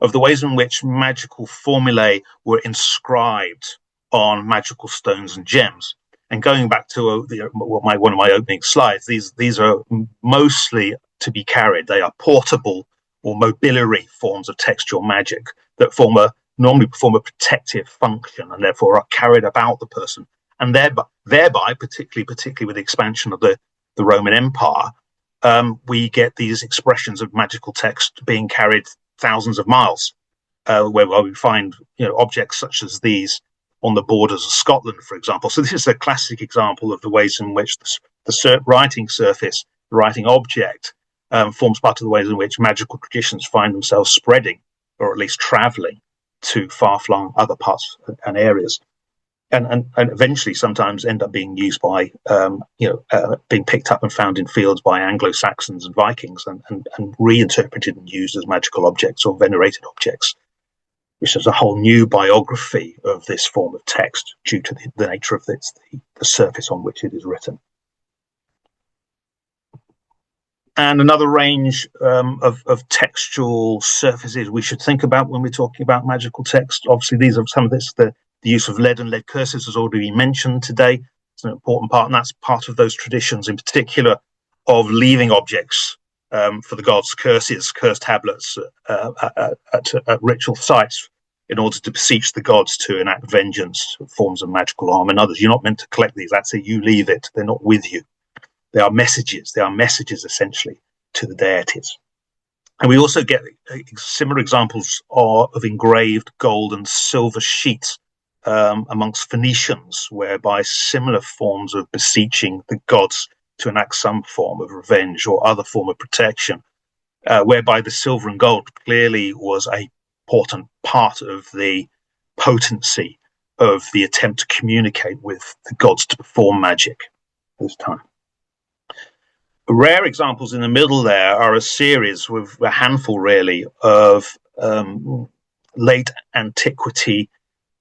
of the ways in which magical formulae were inscribed on magical stones and gems. And going back to one of my opening slides, these are mostly to be carried. They are portable or mobiliary forms of textual magic that normally perform a protective function and therefore are carried about the person. And thereby, particularly with the expansion of the Roman Empire, we get these expressions of magical text being carried thousands of miles, where we find objects such as these on the borders of Scotland, for example. So this is a classic example of the ways in which the writing surface, the writing object, forms part of the ways in which magical traditions find themselves spreading, or at least traveling, to far-flung other parts and areas. And eventually sometimes end up being used by, being picked up and found in fields by Anglo-Saxons and Vikings and reinterpreted and used as magical objects or venerated objects, which is a whole new biography of this form of text due to the nature of the surface on which it is written. And another range of textual surfaces we should think about when we're talking about magical text. Obviously, these are some of this, the use of lead and lead curses has already been mentioned today. It's an important part, and that's part of those traditions, in particular, of leaving objects for the gods, curses, curse tablets at ritual sites in order to beseech the gods to enact vengeance, forms of magical harm, and others. You're not meant to collect these. That's it. You leave it. They're not with you. They are messages. They are messages, essentially, to the deities. And we also get similar examples of engraved gold and silver sheets amongst Phoenicians, whereby similar forms of beseeching the gods to enact some form of revenge or other form of protection, whereby the silver and gold clearly was a important part of the potency of the attempt to communicate with the gods to perform magic this time. rare examples in the middle there are a series with a handful really of late antiquity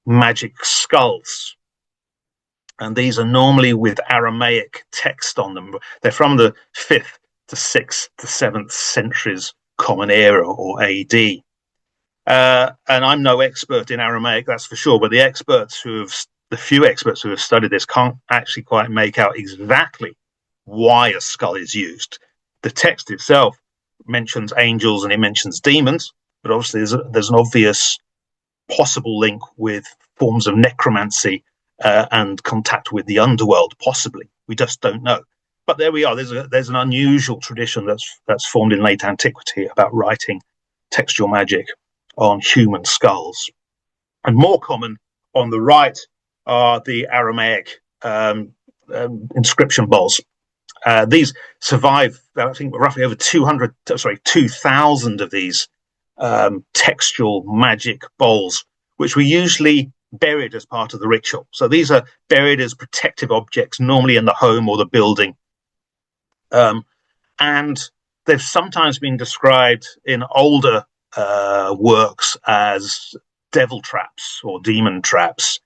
magic skulls. And these are normally with Aramaic text on them. They're from the 5th to 6th to 7th centuries Common Era or AD. And I'm no expert in Aramaic, that's for sure, but the few experts who have studied this can't actually quite make out exactly why a skull is used. The text itself mentions angels and it mentions demons, but obviously there's an obvious possible link with forms of necromancy and contact with the underworld, possibly. We just don't know. But there we are. There's an unusual tradition that's formed in late antiquity about writing textual magic on human skulls. And more common on the right are the Aramaic inscription bowls. These survive, I think, roughly over 2,000 of these textual magic bowls, which were usually buried as part of the ritual. So these are buried as protective objects, normally in the home or the building. And they've sometimes been described in older works as devil traps or demon traps.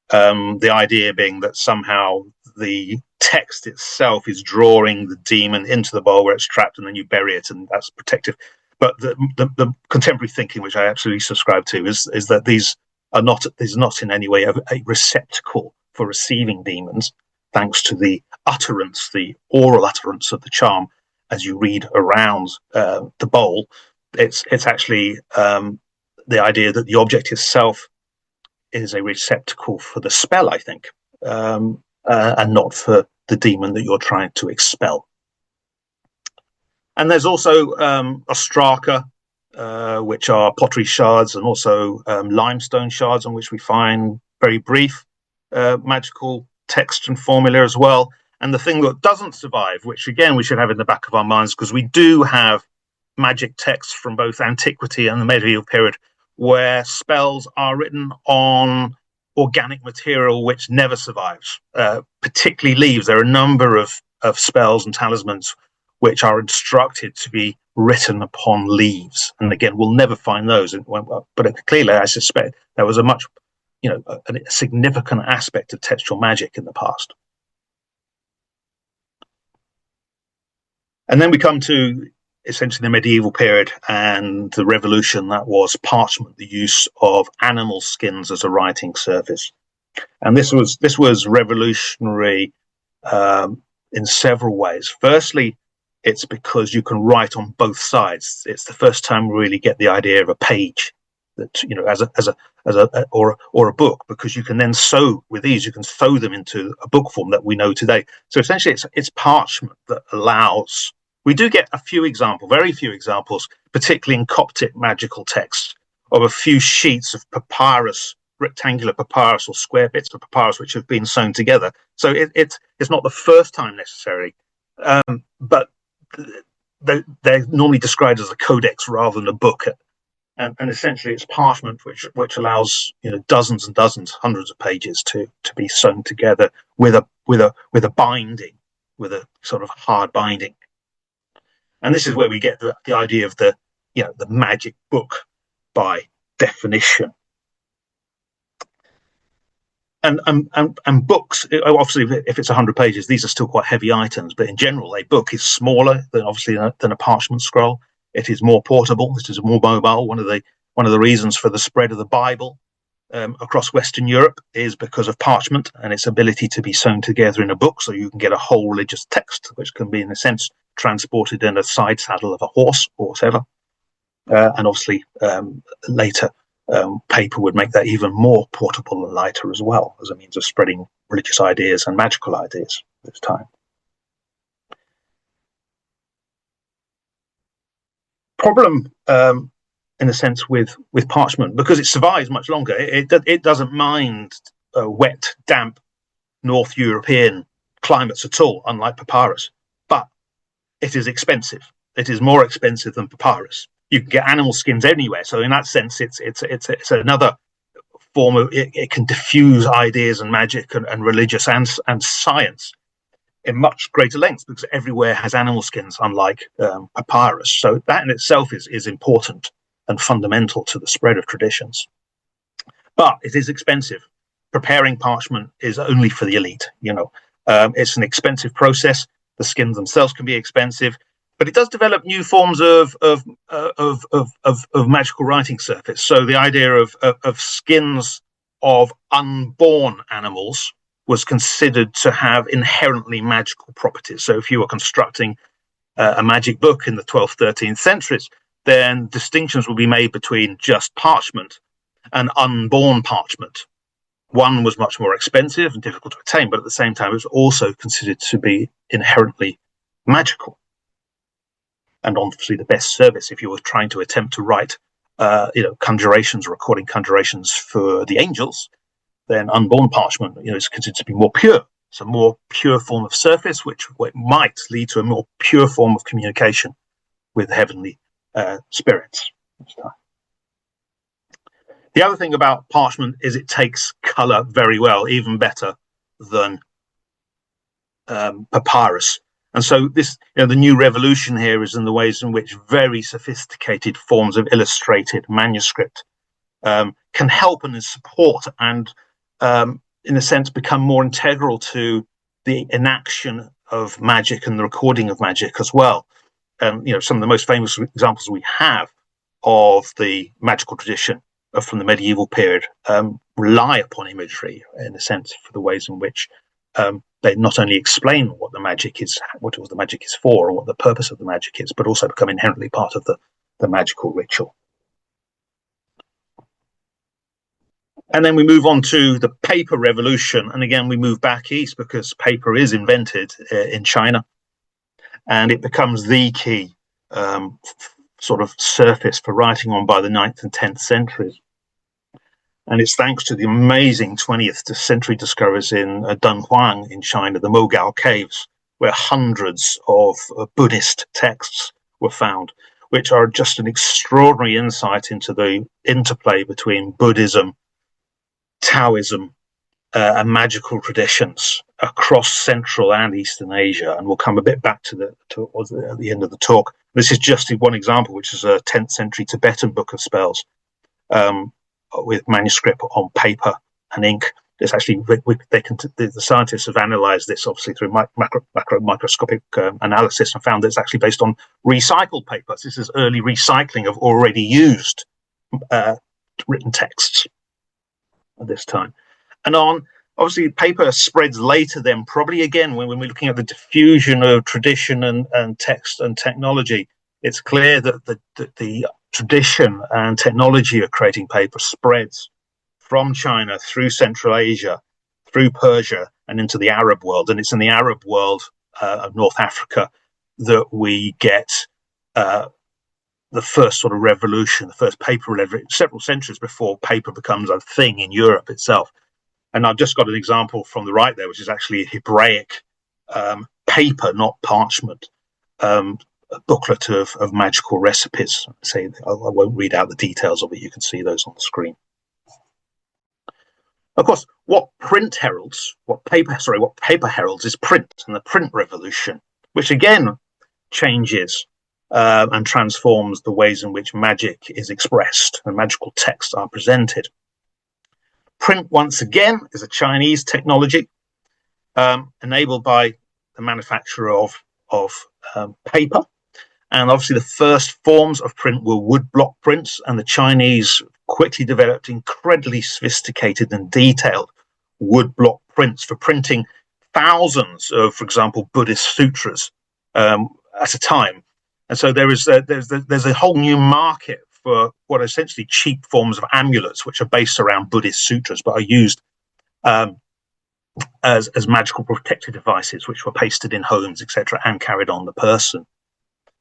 The idea being that somehow the text itself is drawing the demon into the bowl where it's trapped, and then you bury it, and that's protective. But the contemporary thinking, which I absolutely subscribe to, is that these are not in any way a receptacle for receiving demons, thanks to the utterance, the oral utterance of the charm as you read around the bowl. It's actually the idea that the object itself is a receptacle for the spell, I think, and not for the demon that you're trying to expel. And there's also ostraka, which are pottery shards, and also limestone shards on which we find very brief magical text and formula as well. And the thing that doesn't survive, which again we should have in the back of our minds, because we do have magic texts from both antiquity and the medieval period where spells are written on organic material which never survives, particularly leaves. There are a number of spells and talismans which are instructed to be written upon leaves. And again, we'll never find those. But clearly, I suspect there was a significant aspect of textual magic in the past. And then we come to essentially the medieval period and the revolution that was parchment, the use of animal skins as a writing surface. And this was revolutionary in several ways. Firstly, it's because you can write on both sides. It's the first time we really get the idea of a page that, or a book, because you can then sew with these. You can sew them into a book form that we know today. So essentially, it's parchment that allows. We do get a few examples, very few examples, particularly in Coptic magical texts, of a few sheets of papyrus, rectangular papyrus or square bits of papyrus which have been sewn together. So it's not the first time necessarily, but they're normally described as a codex rather than a book. And essentially it's parchment which allows dozens and dozens, hundreds of pages to be sewn together with a binding, with a sort of hard binding. And this is where we get the idea of the magic book by definition. And books, obviously, if it's 100 pages, these are still quite heavy items. But in general, a book is smaller than a parchment scroll. It is more portable. It is more mobile. One of the reasons for the spread of the Bible across Western Europe is because of parchment and its ability to be sewn together in a book, so you can get a whole religious text, which can be, in a sense, transported in a side saddle of a horse or whatever. And obviously, later, paper would make that even more portable and lighter as well, as a means of spreading religious ideas and magical ideas at this time. Problem, in a sense, with parchment, because it survives much longer. It doesn't mind wet, damp North European climates at all, unlike papyrus. But it is expensive. It is more expensive than papyrus. You can get animal skins anywhere, so in that sense, it's another form of it can diffuse ideas and magic and religious and science. in much greater lengths because everywhere has animal skins, unlike papyrus. So that in itself is important and fundamental to the spread of traditions. But it is expensive. Preparing parchment is only for the elite. It's an expensive process. The skins themselves can be expensive, but it does develop new forms of magical writing surface. So the idea of skins of unborn animals was considered to have inherently magical properties. So if you were constructing a magic book in the 12th, 13th centuries, then distinctions will be made between just parchment and unborn parchment. One was much more expensive and difficult to attain, but at the same time, it was also considered to be inherently magical. And obviously the best service if you were trying to attempt to write, conjurations, recording conjurations for the angels, then unborn parchment, is considered to be more pure. It's a more pure form of surface, which might lead to a more pure form of communication with heavenly spirits. The other thing about parchment is it takes color very well, even better than papyrus. And so this, the new revolution here is in the ways in which very sophisticated forms of illustrated manuscript can help and support and, in a sense, become more integral to the enaction of magic and the recording of magic as well. And, some of the most famous examples we have of the magical tradition from the medieval period rely upon imagery, in a sense, for the ways in which they not only explain what the magic is, what the magic is for, or what the purpose of the magic is, but also become inherently part of the magical ritual. And then we move on to the paper revolution. And again, we move back east because paper is invented in China. And it becomes the key sort of surface for writing on by the 9th and 10th centuries. And it's thanks to the amazing 20th century discoveries in Dunhuang in China, the Mogao caves, where hundreds of Buddhist texts were found, which are just an extraordinary insight into the interplay between Buddhism, Taoism, and magical traditions across Central and Eastern Asia. And we'll come a bit back to at the end of the talk. This is just one example, which is a 10th century Tibetan book of spells with manuscript on paper and ink. It's actually, the scientists have analyzed this obviously through microscopic analysis and found that it's actually based on recycled papers. This is early recycling of already used written texts at this time. And obviously paper spreads later then, probably again, when we're looking at the diffusion of tradition and text and technology, it's clear that the tradition and technology of creating paper spreads from China through Central Asia, through Persia, and into the Arab world. And it's in the Arab world of North Africa that we get the first sort of revolution, the first paper revolution, several centuries before paper becomes a thing in Europe itself. And I've just got an example from the right there, which is actually Hebraic paper, not parchment, a booklet of magical recipes. I won't read out the details of it. You can see those on the screen. Of course, what paper heralds is print and the print revolution, which again changes and transforms the ways in which magic is expressed and magical texts are presented. Print, once again, is a Chinese technology enabled by the manufacturer of paper. And obviously the first forms of print were woodblock prints, and the Chinese quickly developed incredibly sophisticated and detailed woodblock prints for printing thousands of, for example, Buddhist sutras at a time. And so there's a whole new market for what are essentially cheap forms of amulets, which are based around Buddhist sutras, but are used as magical protective devices, which were pasted in homes, etc., and carried on the person.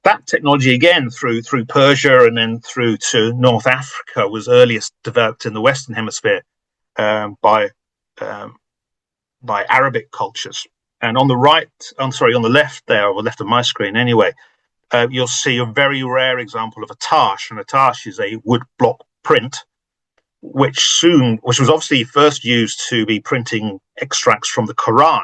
That technology, again, through Persia and then through to North Africa, was earliest developed in the Western Hemisphere by Arabic cultures. And on the left there, or the left of my screen anyway, you'll see a very rare example of a tash, and a tash is a woodblock print, which was obviously first used to be printing extracts from the Quran,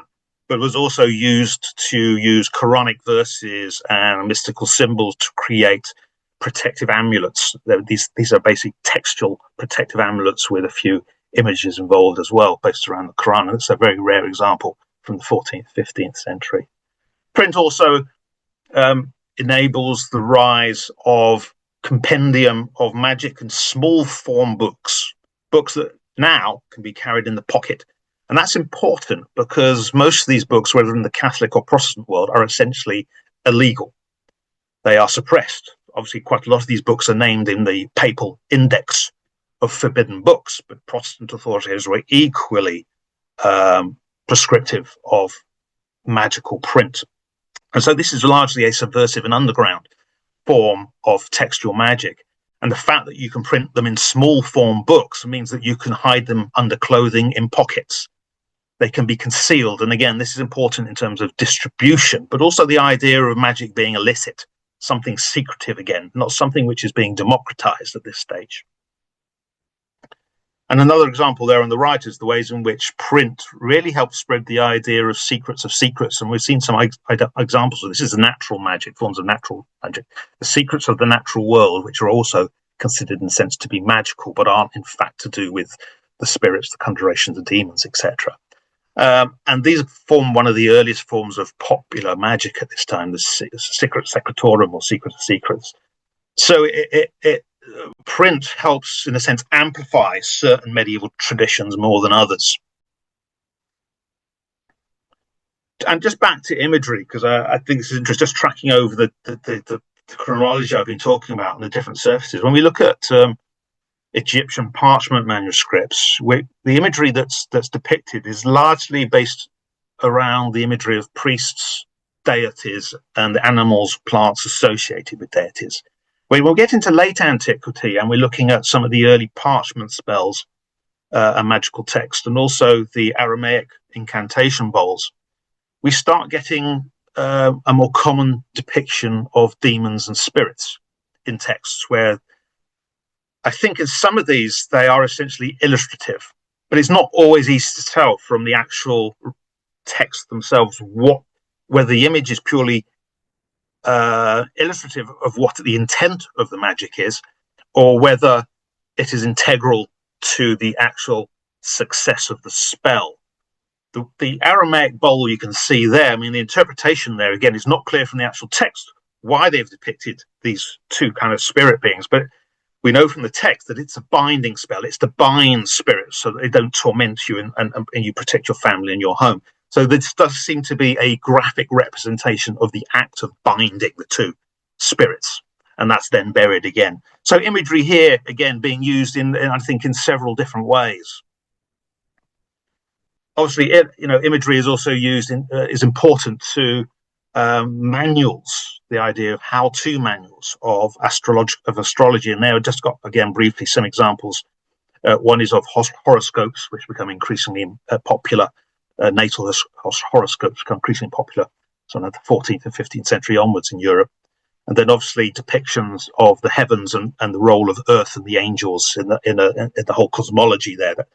but was also used to use Quranic verses and mystical symbols to create protective amulets. These are basic textual protective amulets with a few images involved as well, based around the Quran. And it's a very rare example from the 14th, 15th century. Print also enables the rise of compendium of magic and small form books that now can be carried in the pocket. And that's important because most of these books, whether in the Catholic or Protestant world, are essentially illegal. They are suppressed. Obviously, quite a lot of these books are named in the papal index of forbidden books, but Protestant authorities were equally prescriptive of magical print. And so this is largely a subversive and underground form of textual magic. And the fact that you can print them in small form books means that you can hide them under clothing in pockets. They can be concealed. And again, this is important in terms of distribution, but also the idea of magic being illicit, something secretive again, not something which is being democratized at this stage. And another example there on the right is the ways in which print really helps spread the idea of secrets of secrets. And we've seen some examples of this. This is natural magic, forms of natural magic. The secrets of the natural world, which are also considered in a sense to be magical, but aren't in fact to do with the spirits, the conjurations, the demons, etc. And these form one of the earliest forms of popular magic at this time, the secret secretorum or secret of secrets. So print helps, in a sense, amplify certain medieval traditions more than others. And just back to imagery, because I think this is interesting, just tracking over the chronology I've been talking about and the different surfaces. When we look at Egyptian parchment manuscripts, the imagery that's depicted is largely based around the imagery of priests, deities, and the animals, plants associated with deities. When we'll get into late antiquity and we're looking at some of the early parchment spells and magical text, and also the Aramaic incantation bowls, we start getting a more common depiction of demons and spirits in texts, where I think in some of these they are essentially illustrative, but it's not always easy to tell from the actual text themselves whether the image is purely illustrative of what the intent of the magic is, or whether it is integral to the actual success of the spell. The Aramaic bowl you can see there, I mean, the interpretation there, again, is not clear from the actual text why they've depicted these two kind of spirit beings, but we know from the text that it's a binding spell. It's to bind spirits so that they don't torment you and you protect your family and your home. So this does seem to be a graphic representation of the act of binding the two spirits, and that's then buried again. So imagery here, again, being used in I think, in several different ways. Obviously, imagery is also used is important to manuals, the idea of how-to manuals of astrology, and there I've just got, again, briefly some examples. One is of horoscopes, which become increasingly popular. Natal horoscopes become increasingly popular, so the 14th and 15th century onwards in Europe. And then obviously depictions of the heavens and the role of Earth and the angels in the whole cosmology there. That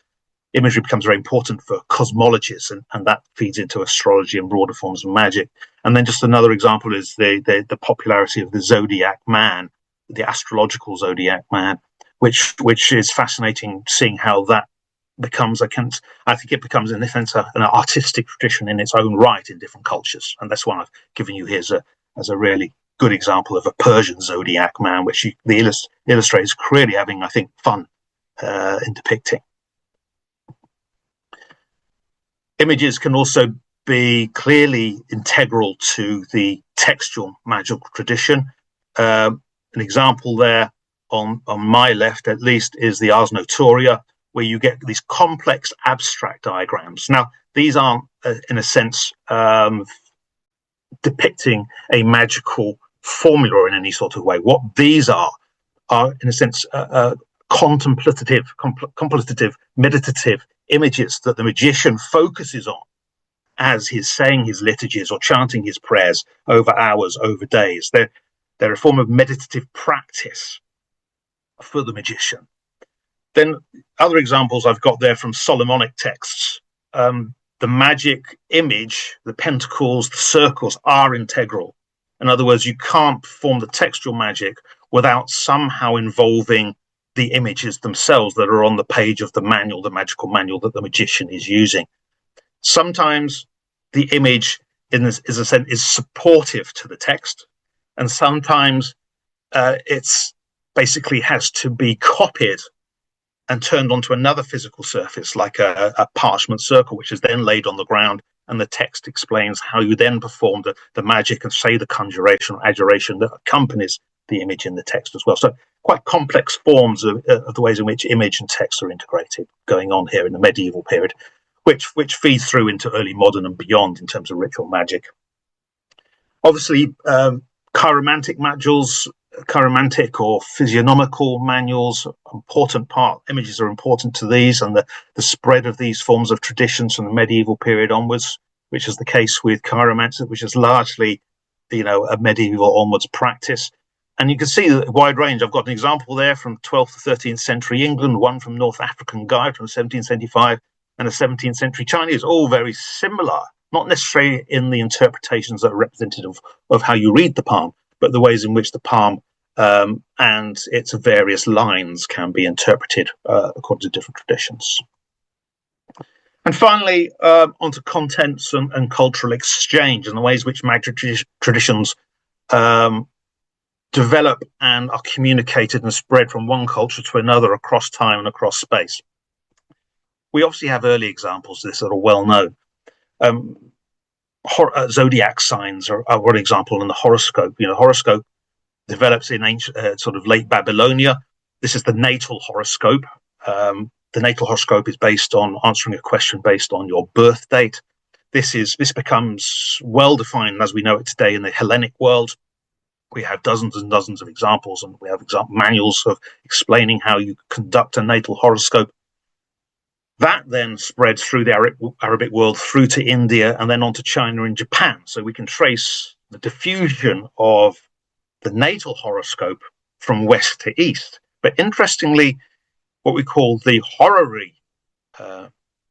imagery becomes very important for cosmologists, and that feeds into astrology and broader forms of magic. And then just another example is the popularity of the zodiac man, the astrological zodiac man, which is fascinating, seeing how that becomes I think it becomes in a sense an artistic tradition in its own right in different cultures. And that's one I've given you here as a really good example of a Persian zodiac man, which the illustrator is clearly having, I think, fun in depicting. Images can also be clearly integral to the textual magical tradition. An example there on my left, at least, is the Ars Notoria, where you get these complex abstract diagrams. Now, these aren't, in a sense, depicting a magical formula in any sort of way. What these are in a sense, contemplative, meditative images that the magician focuses on as he's saying his liturgies or chanting his prayers over hours, over days. They're a form of meditative practice for the magician. Then other examples I've got there from Solomonic texts. the magic image, the pentacles, the circles are integral. In other words, you can't perform the textual magic without somehow involving the images themselves that are on the page of the manual, the magical manual that the magician is using. Sometimes the image is supportive to the text, and sometimes it's basically has to be copied and turned onto another physical surface, like a parchment circle, which is then laid on the ground, and the text explains how you then perform the magic and say the conjuration or adjuration that accompanies the image in the text as well. So quite complex forms of the ways in which image and text are integrated going on here in the medieval period, which feeds through into early modern and beyond in terms of ritual magic. Obviously, chiromantic manuals, chiromantic or physiognomical manuals, important part. Images are important to these, and the spread of these forms of traditions from the medieval period onwards, which is the case with chiromancy, which is largely, a medieval onwards practice. And you can see the wide range. I've got an example there from 12th to 13th century England, one from North African Guide from 1775, and a 17th century Chinese, all very similar, not necessarily in the interpretations that are representative of how you read the palm, but the ways in which the palm and its various lines can be interpreted according to different traditions. And finally, onto contents and cultural exchange and the ways which magic traditions develop and are communicated and spread from one culture to another across time and across space. We obviously have early examples of this that are well known. Zodiac signs are one example, and the horoscope. Horoscope develops in ancient, sort of late Babylonia. This is the natal horoscope. The natal horoscope is based on answering a question based on your birth date. This becomes well defined as we know it today in the Hellenic world. We have dozens and dozens of examples, and we have manuals of explaining how you conduct a natal horoscope. That then spreads through the Arabic world, through to India, and then on to China and Japan. So we can trace the diffusion of the natal horoscope from west to east. But interestingly, what we call the horary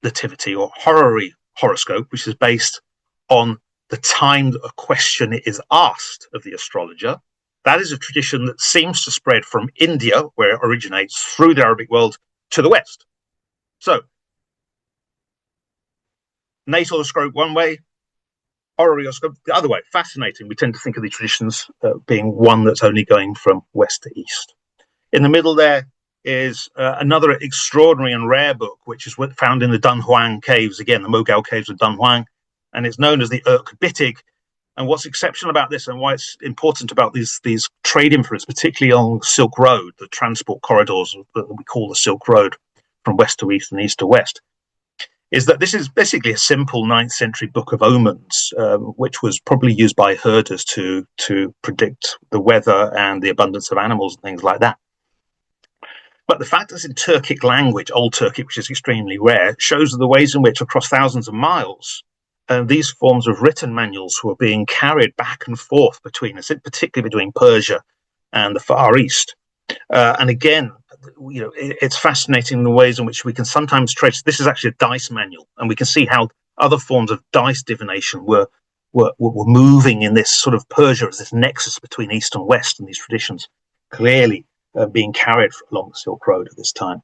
nativity or horary horoscope, which is based on the time that a question is asked of the astrologer, that is a tradition that seems to spread from India, where it originates, through the Arabic world to the west. So, natal horoscope one way, horary horoscope the other way. Fascinating. We tend to think of the traditions being one that's only going from west to east. In the middle there is another extraordinary and rare book, which is found in the Dunhuang caves, again, the Mogao caves of Dunhuang, and it's known as the Bitig. And what's exceptional about this and why it's important about these trade influence, particularly on the Silk Road, the transport corridors that we call the Silk Road from west to east and east to west, is that this is basically a simple 9th century book of omens, which was probably used by herders to predict the weather and the abundance of animals and things like that. But the fact that it's in Turkic language, Old Turkic, which is extremely rare, shows the ways in which across thousands of miles, these forms of written manuals were being carried back and forth between us, particularly between Persia and the Far East. And again, it's fascinating the ways in which we can sometimes trace. This is actually a dice manual, and we can see how other forms of dice divination were moving in this sort of Persia as this nexus between East and West, and these traditions clearly being carried along the Silk Road at this time.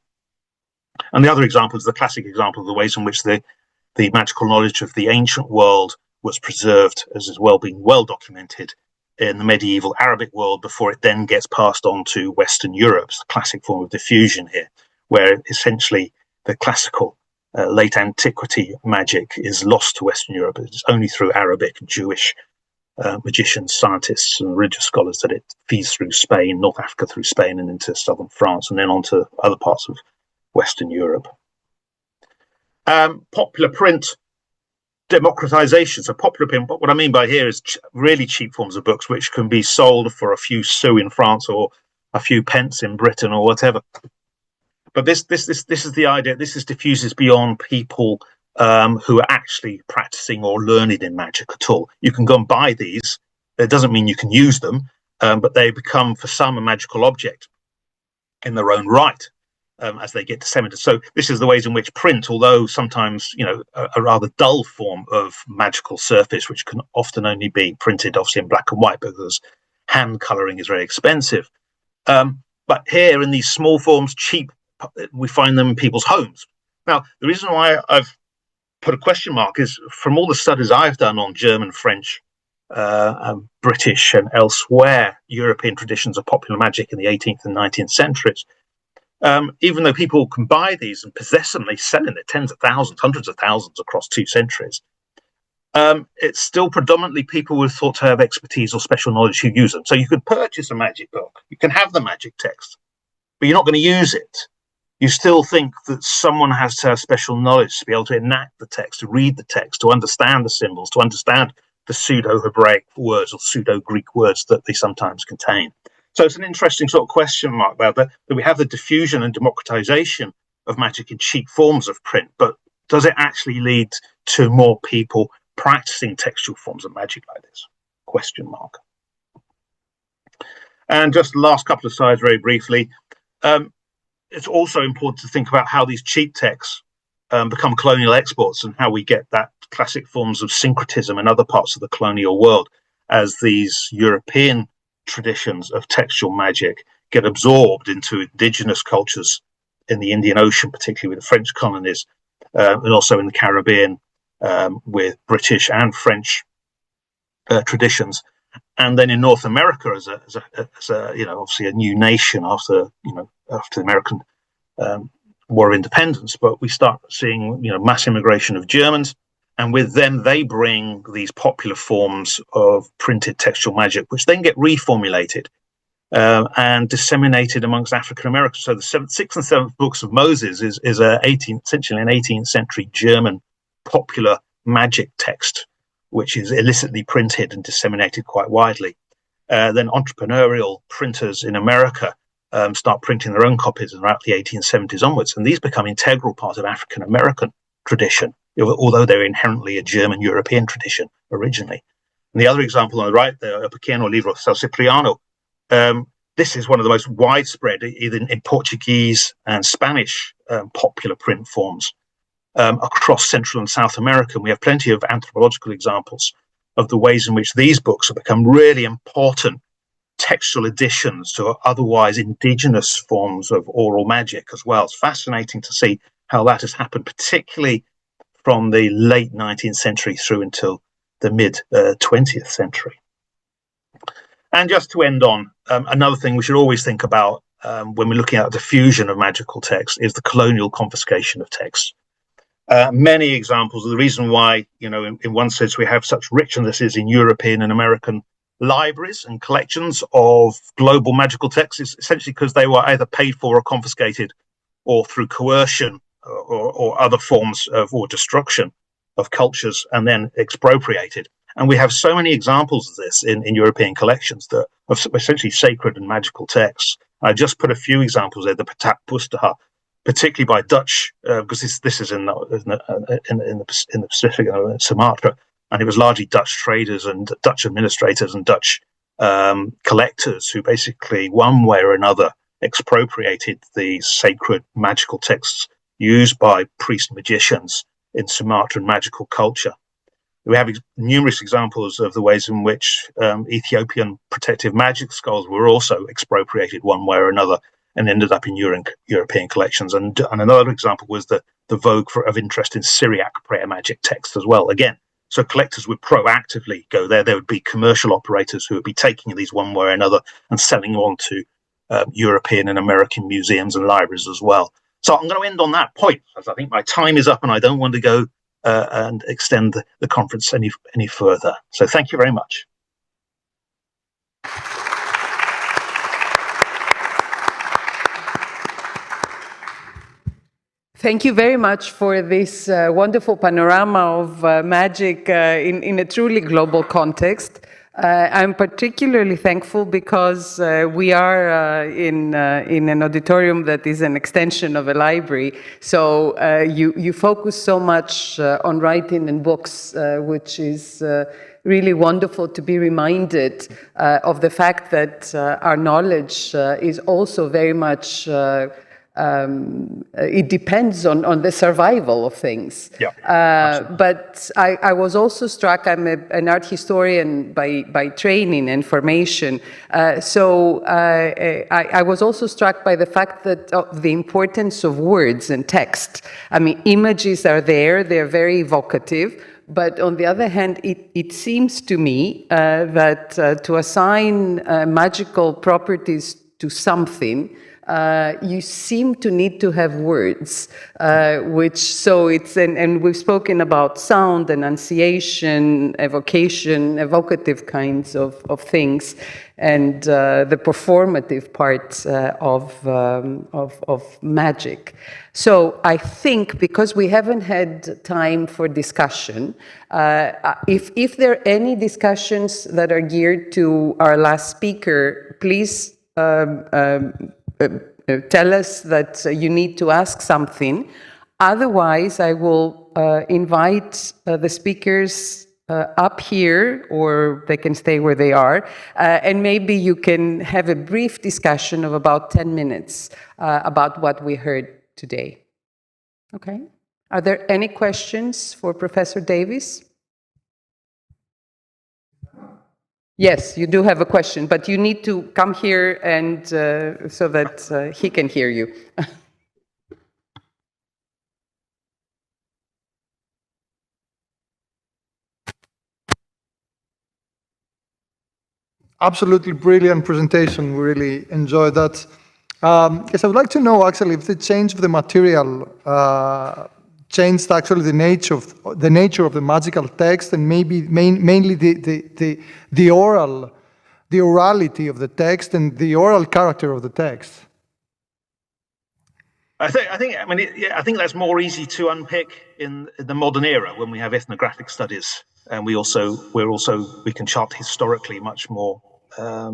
And the other example is the classic example of the ways in which the magical knowledge of the ancient world was preserved, as has been well documented in the medieval Arabic world before it then gets passed on to Western Europe. It's a classic form of diffusion here, where essentially the classical late antiquity magic is lost to Western Europe. It's only through Arabic and Jewish magicians, scientists, and religious scholars that it feeds through Spain, North Africa through Spain and into southern France, and then on to other parts of Western Europe. Popular print democratization. So popular print, what I mean by here is really cheap forms of books which can be sold for a few sous in France or a few pence in Britain or whatever. But this is the idea. This diffuses beyond people who are actually practicing or learned in magic at all. You can go and buy these. It doesn't mean you can use them, but they become for some a magical object in their own right. as they get disseminated. So this is the ways in which print, although sometimes, a rather dull form of magical surface, which can often only be printed obviously in black and white because hand colouring is very expensive. But here in these small forms, cheap, we find them in people's homes. Now, the reason why I've put a question mark is from all the studies I've done on German, French, British and elsewhere European traditions of popular magic in the 18th and 19th centuries, even though people can buy these and possess them, they sell in their tens of thousands, hundreds of thousands across 2 centuries. It's still predominantly people who are thought to have expertise or special knowledge who use them. So you could purchase a magic book, you can have the magic text, but you're not going to use it. You still think that someone has to have special knowledge to be able to enact the text, to read the text, to understand the symbols, to understand the pseudo-Hebraic words or pseudo-Greek words that they sometimes contain. So it's an interesting sort of question mark about that we have the diffusion and democratization of magic in cheap forms of print, but does it actually lead to more people practicing textual forms of magic like this? Question mark. And just the last couple of slides very briefly. It's also important to think about how these cheap texts become colonial exports and how we get that classic forms of syncretism in other parts of the colonial world as these European traditions of textual magic get absorbed into indigenous cultures in the Indian Ocean, particularly with the French colonies, and also in the Caribbean with British and French traditions. And then in North America, as a obviously a new nation after the American War of Independence, but we start seeing mass immigration of Germans, and with them they bring these popular forms of printed textual magic, which then get reformulated and disseminated amongst African Americans. So the 6th and 7th books of Moses is essentially an 18th century German popular magic text, which is illicitly printed and disseminated quite widely. Then entrepreneurial printers in America start printing their own copies throughout the 1870s onwards, and these become integral part of African American tradition, although they're inherently a German European tradition originally. And the other example on the right there, El Pequeno Livro San Cipriano, this is one of the most widespread, either in Portuguese and Spanish popular print forms across Central and South America. And we have plenty of anthropological examples of the ways in which these books have become really important textual additions to otherwise indigenous forms of oral magic as well. It's fascinating to see how that has happened, particularly from the late 19th century through until the mid 20th century. And just to end on, another thing we should always think about when we're looking at the diffusion of magical texts is the colonial confiscation of texts. Many examples of the reason why, in one sense we have such richnesses in European and American libraries and collections of global magical texts is essentially because they were either paid for or confiscated, or through coercion or other forms of or destruction of cultures and then expropriated. And we have so many examples of this in European collections that of essentially sacred and magical texts. I just put a few examples there, the Patak Pustaha, particularly by Dutch, because this is in the Pacific, Sumatra, and it was largely Dutch traders and Dutch administrators and Dutch collectors who basically, one way or another, expropriated these sacred magical texts used by priest magicians in Sumatran magical culture. We have numerous examples of the ways in which Ethiopian protective magic skulls were also expropriated one way or another and ended up in European collections. And another example was the vogue of interest in Syriac prayer magic texts as well. Again, so collectors would proactively go there. There would be commercial operators who would be taking these one way or another and selling on to European and American museums and libraries as well. So I'm going to end on that point, as I think my time is up and I don't want to go and extend the conference any further. So thank you very much. Thank you very much for this wonderful panorama of magic in a truly global context. I'm particularly thankful because we are in an auditorium that is an extension of a library. So you focus so much on writing and books, which is really wonderful to be reminded of the fact that our knowledge is also very much it depends on the survival of things. Yeah, but I was also struck, I'm an art historian by training and formation, so I was also struck by the fact that of the importance of words and text. I mean, images are there, they're very evocative, but on the other hand, it seems to me that to assign magical properties to something, you seem to need to have words, so it's, and we've spoken about sound, enunciation, evocation, evocative kinds of things, and the performative parts of magic. So I think because we haven't had time for discussion, if there are any discussions that are geared to our last speaker, please tell us that you need to ask something. Otherwise, I will invite the speakers up here, or they can stay where they are, and maybe you can have a brief discussion of about 10 minutes about what we heard today. Okay? Are there any questions for Professor Davis? Yes, you do have a question, but you need to come here and so that he can hear you. Absolutely brilliant presentation. We really enjoyed that. Yes, I would like to know actually if the change of the material changed actually the nature of the magical text, and maybe mainly the orality of the text and the oral character of the text. I think that's more easy to unpick in the modern era when we have ethnographic studies, and we can chart historically much more a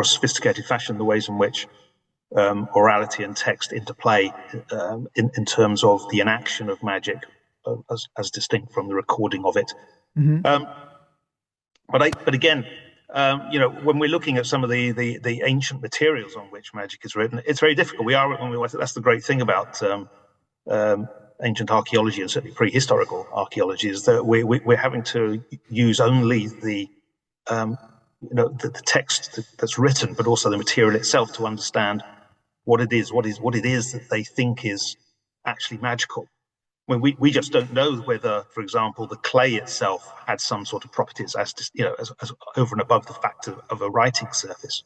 sophisticated fashion the ways in which orality and text interplay in terms of the enaction of magic as distinct from the recording of it. Mm-hmm. But again, when we're looking at some of the ancient materials on which magic is written, it's very difficult. That's the great thing about ancient archaeology, and certainly prehistorical archaeology, is that we're having to use only the text that's written, but also the material itself to understand what it is that they think is actually magical. When we just don't know whether, for example, the clay itself had some sort of properties as over and above the fact of a writing surface.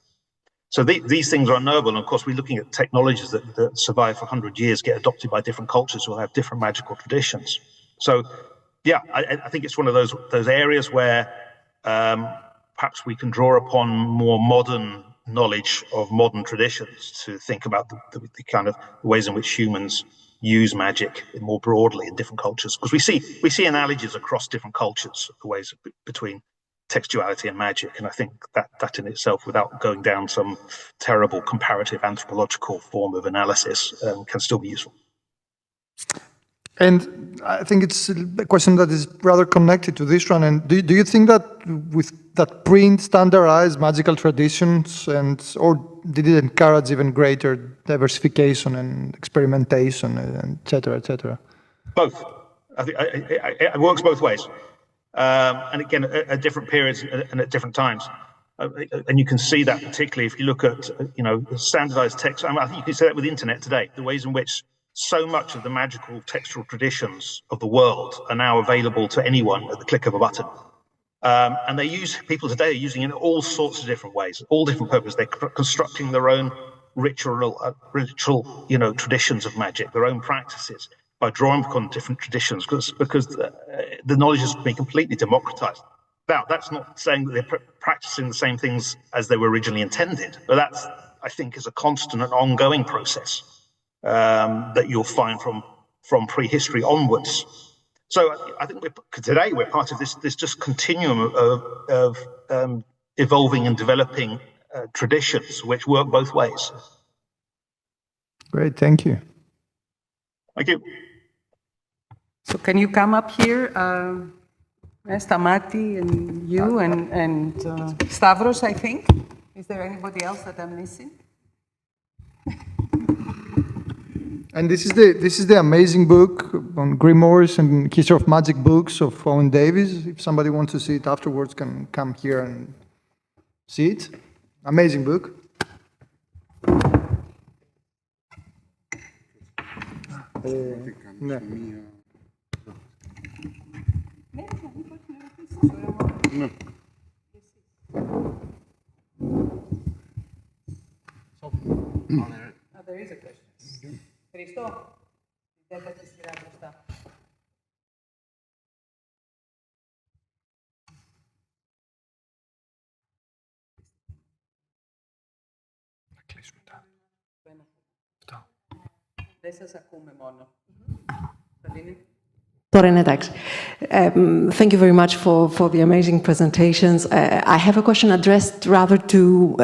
So these things are unknowable, and of course we're looking at technologies that survive for 100 years, get adopted by different cultures who will have different magical traditions. So yeah, I think it's one of those areas where perhaps we can draw upon more modern knowledge of modern traditions to think about the kind of ways in which humans use magic more broadly in different cultures, because we see analogies across different cultures, the ways between textuality and magic, and I think that in itself, without going down some terrible comparative anthropological form of analysis, can still be useful. And I think it's a question that is rather connected to this one. And do you think that with that print standardized magical traditions, or did it encourage even greater diversification and experimentation, and et cetera, et cetera? Both. I think it works both ways. And again, at different periods and at different times. And you can see that particularly if you look at, standardized text. I think you can see that with the internet today, the ways in which so much of the magical textual traditions of the world are now available to anyone at the click of a button. And people today are using it in all sorts of different ways, all different purposes. They're constructing their own ritual, traditions of magic, their own practices, by drawing upon different traditions, because the knowledge has been completely democratized. Now, that's not saying that they're practicing the same things as they were originally intended, but that, I think, is a constant and ongoing process that you'll find from prehistory onwards. So I think today we're part of this just continuum of evolving and developing traditions which work both ways. Great, thank you. Thank you. So can you come up here, Stamati, and you, and Stavros, I think? Is there anybody else that I'm missing? And this is the amazing book on grimoires and history of magic books of Owen Davies. If somebody wants to see it afterwards, can come here and see it. Amazing book. Ναι. Ναι. There is a question. Χριστό, δεν θα τη σειρά μπροστά. Θα κλείσουμε τα. Δεν σας ακούμε μόνο. Thank you very much for the amazing presentations. I have a question addressed rather to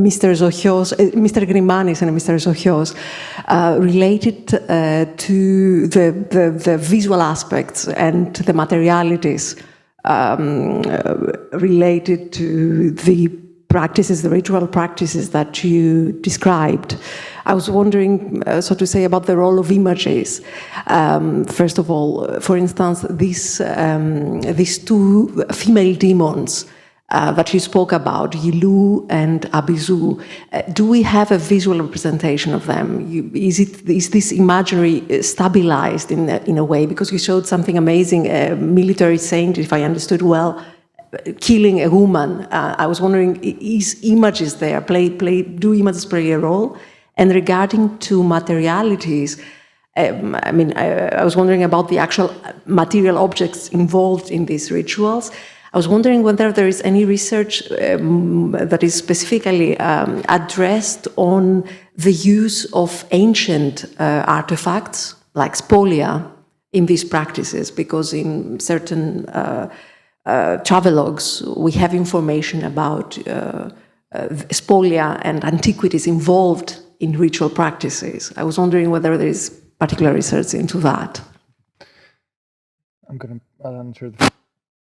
Mr. Zochios, Mr. Grimanis and Mr. Zochios, related to the visual aspects and the materialities related to the practices, the ritual practices that you described. I was wondering, so to say, about the role of images. First of all, for instance, these two female demons that you spoke about, Yilu and Abizu, do we have a visual representation of them? Is this imagery stabilized in a way? Because you showed something amazing, a military saint, if I understood well, killing a woman. I was wondering, is images there? Do images play a role? And regarding to materialities, I was wondering about the actual material objects involved in these rituals. I was wondering whether there is any research that is specifically addressed on the use of ancient artifacts, like spolia, in these practices, because in certain travelogues, we have information about spolia and antiquities involved in ritual practices. I was wondering whether there is particular research into that. I'm going to answer that.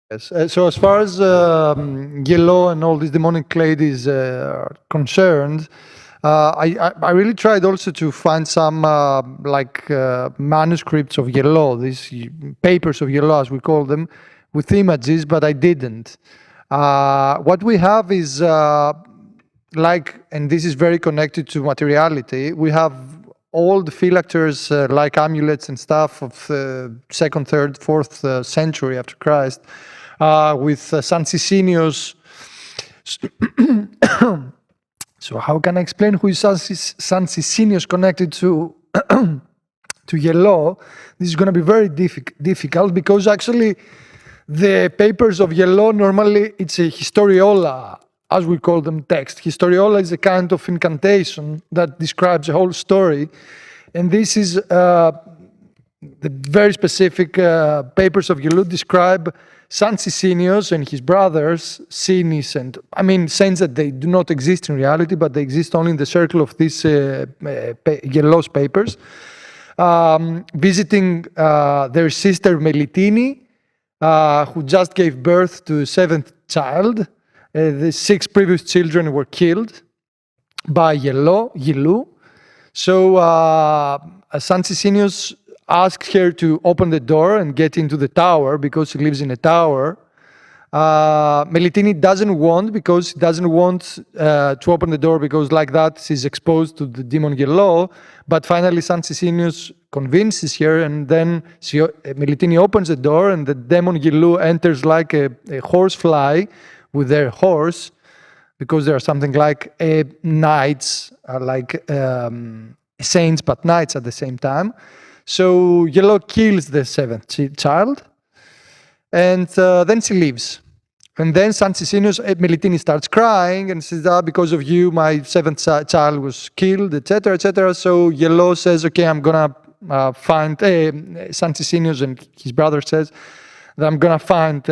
Yes. So as far as Yellow and all these demonic ladies are concerned, I really tried also to find some manuscripts of Yellow, these papers of Yellow as we call them, with images, but I didn't. What we have is and this is very connected to materiality, we have all the phylacters like amulets and stuff of the 2nd, 3rd, 4th century after Christ, with San Sicinius. So how can I explain who is San Sicinius connected to Yellow? This is going to be very difficult because actually the papers of Yellow, normally it's a historiola, as we call them, text. Historiola is a kind of incantation that describes a whole story. And this is the very specific papers of Yellow describe San Sicinius and his brothers, Sinis, and saints that they do not exist in reality, but they exist only in the circle of these Yellow's papers, visiting their sister Melitini, who just gave birth to a 7th child. The 6 previous children were killed by Yilu. So San Sicinius asks her to open the door and get into the tower because she lives in a tower. Melitini doesn't want to open the door because like that she's exposed to the demon Yellow. But finally San Sicinius convinces her, and then Melitini opens the door and the demon Yellow enters like a horsefly with their horse, because they are something like knights, like saints but knights at the same time. So Yellow kills the 7th child, and then she leaves. And then San Sicinius, Melitini starts crying and says, because of you, my 7th child was killed, etc., etc. So Yellow says, okay, I'm going to find, San Sicinius and his brother says, that I'm going to find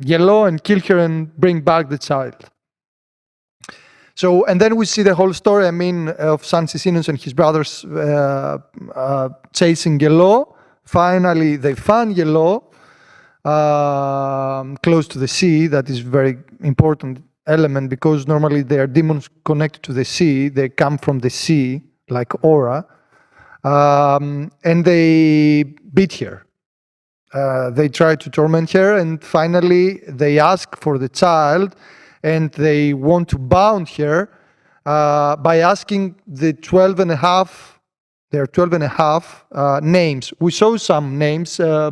Yellow and kill her and bring back the child. So, and then we see the whole story, of San Sicinius and his brothers chasing Yellow. Finally, they find Yellow close to the sea. That is very important element because normally they are demons connected to the sea. They come from the sea, like aura. And they beat her. They try to torment her, and finally they ask for the child, and they want to bound her by asking the 12 and a half, their 12 and a half names. We saw some names. I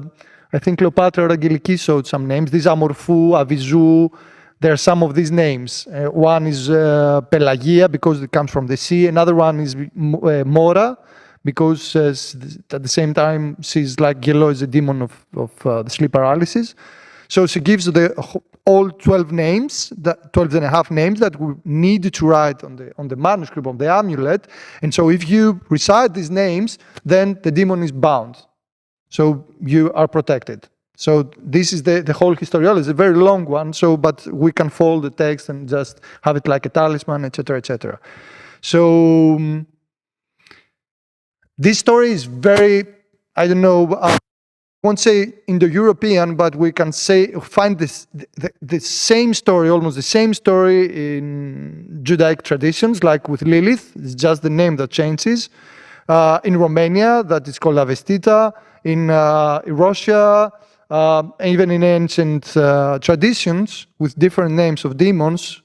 think Cleopatra Angeliki showed some names. These are Amorphou, Avizu. There are some of these names. One is Pelagia, because it comes from the sea. Another one is Mora, because at the same time she's like Yellow is a demon of the sleep paralysis. So she gives all 12 names, 12 and a half names that we need to write on the manuscript of the amulet. And so if you recite these names, then the demon is bound. So you are protected. So this is the whole historiology. It's a very long one, but we can fold the text and just have it like a talisman, etc., etc. So this story is very, I don't know, I won't say Indo-European, but we can find the same story, almost the same story in Judaic traditions, like with Lilith. It's just the name that changes. In Romania, that is called Avestita. In Russia, even in ancient traditions with different names of demons.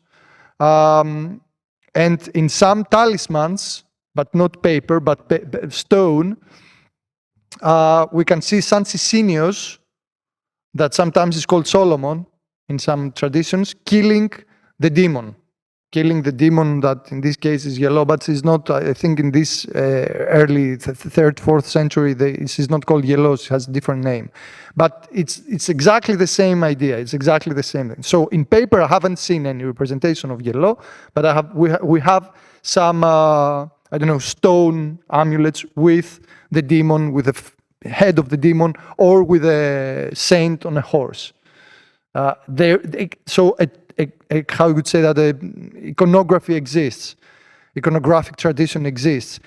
And in some talismans, but not paper, but stone, we can see San Sicinius, that sometimes is called Solomon in some traditions, killing the demon that in this case is yellow, but it's not, I think in this early 3rd, 4th century, this is not called yellow, it has a different name. But it's exactly the same idea, it's exactly the same thing. So in paper, I haven't seen any representation of yellow, but we have some, I don't know, stone amulets with the demon, with the head of the demon, or with a saint on a horse. How you would say that iconography exists, iconographic tradition exists.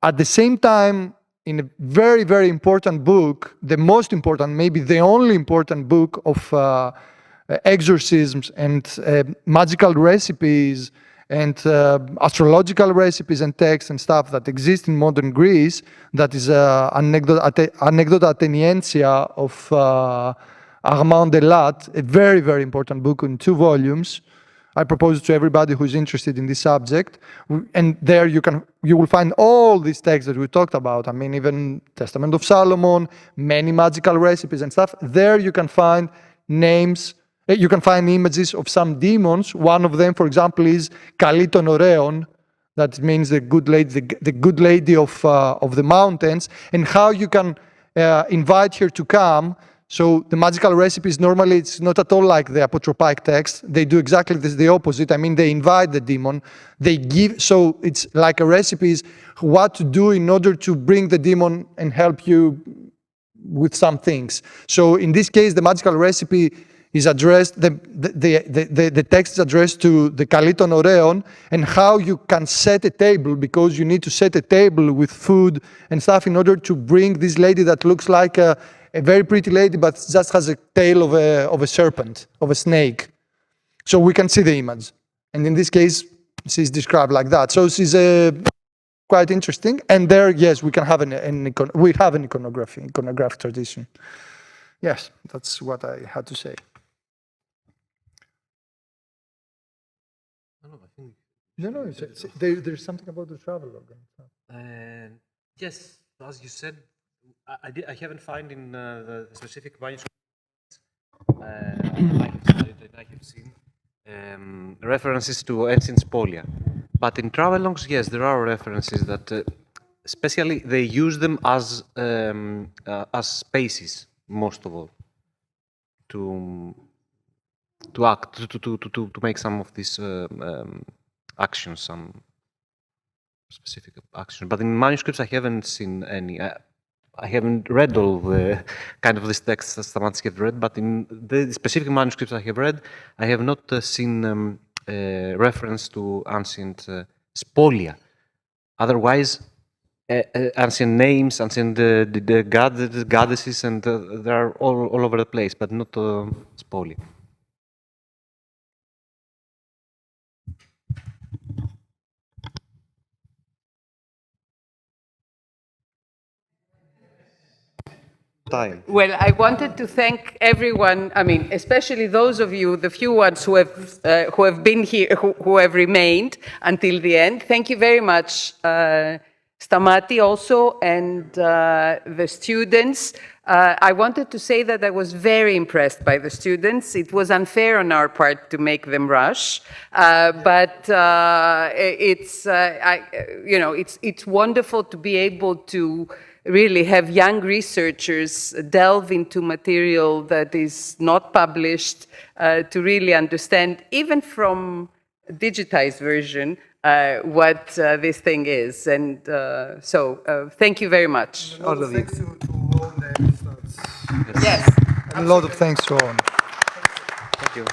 At the same time, in a very, very important book, the most important, maybe the only important book of exorcisms and magical recipes and astrological recipes and texts and stuff that exist in modern Greece, that is Anecdota Atheniensia of Armand Delat, a very, very important book in 2 volumes. I propose it to everybody who is interested in this subject. And there you will find all these texts that we talked about. I mean, even Testament of Solomon, many magical recipes and stuff. There you can find names, you can find images of some demons. One of them, for example, is Kalli των Ωραίων, that means the good lady of the mountains, and how you can invite her to come. So the magical recipes, normally it's not at all like the apotropaic text. They do exactly the opposite. I mean, they invite the demon. They give, so it's like a recipe is what to do in order to bring the demon and help you with some things. So in this case, the magical recipe is addressed, the text is addressed to the Kalli των Ωραίων, and how you can set a table, because you need to set a table with food and stuff in order to bring this lady that looks like a very pretty lady, but just has a tail of a serpent, of a snake. So we can see the image. And in this case, she's described like that. So she's quite interesting. And there, yes, we can have an iconographic tradition. Yes, that's what I had to say. No, there's something about the travelogue. Yes, as you said, I haven't found in the specific manuscript I have seen references to ancient spolia. But in travelogues, yes, there are references that, especially, they use them as spaces, most of all, to act, to make some of these actions, some specific actions. But in manuscripts, I haven't seen any. I haven't read all the kind of these texts that Stamatis have read, but in the specific manuscripts I have read, I have not seen reference to ancient spolia. Otherwise, ancient names, ancient the goddesses, and they are all over the place, but not spolia. time. Well, I wanted to thank everyone. I mean, especially those of you, the few ones who have been here, who have remained until the end. Thank you very much, Stamati, also, and the students. I wanted to say that I was very impressed by the students. It was unfair on our part to make them rush, but it's wonderful to be able to really have young researchers delve into material that is not published, to really understand, even from a digitized version, what this thing is. And so thank you very much, all of you. Thanks to all the experts. Yes. A lot of thanks to all. Thank you.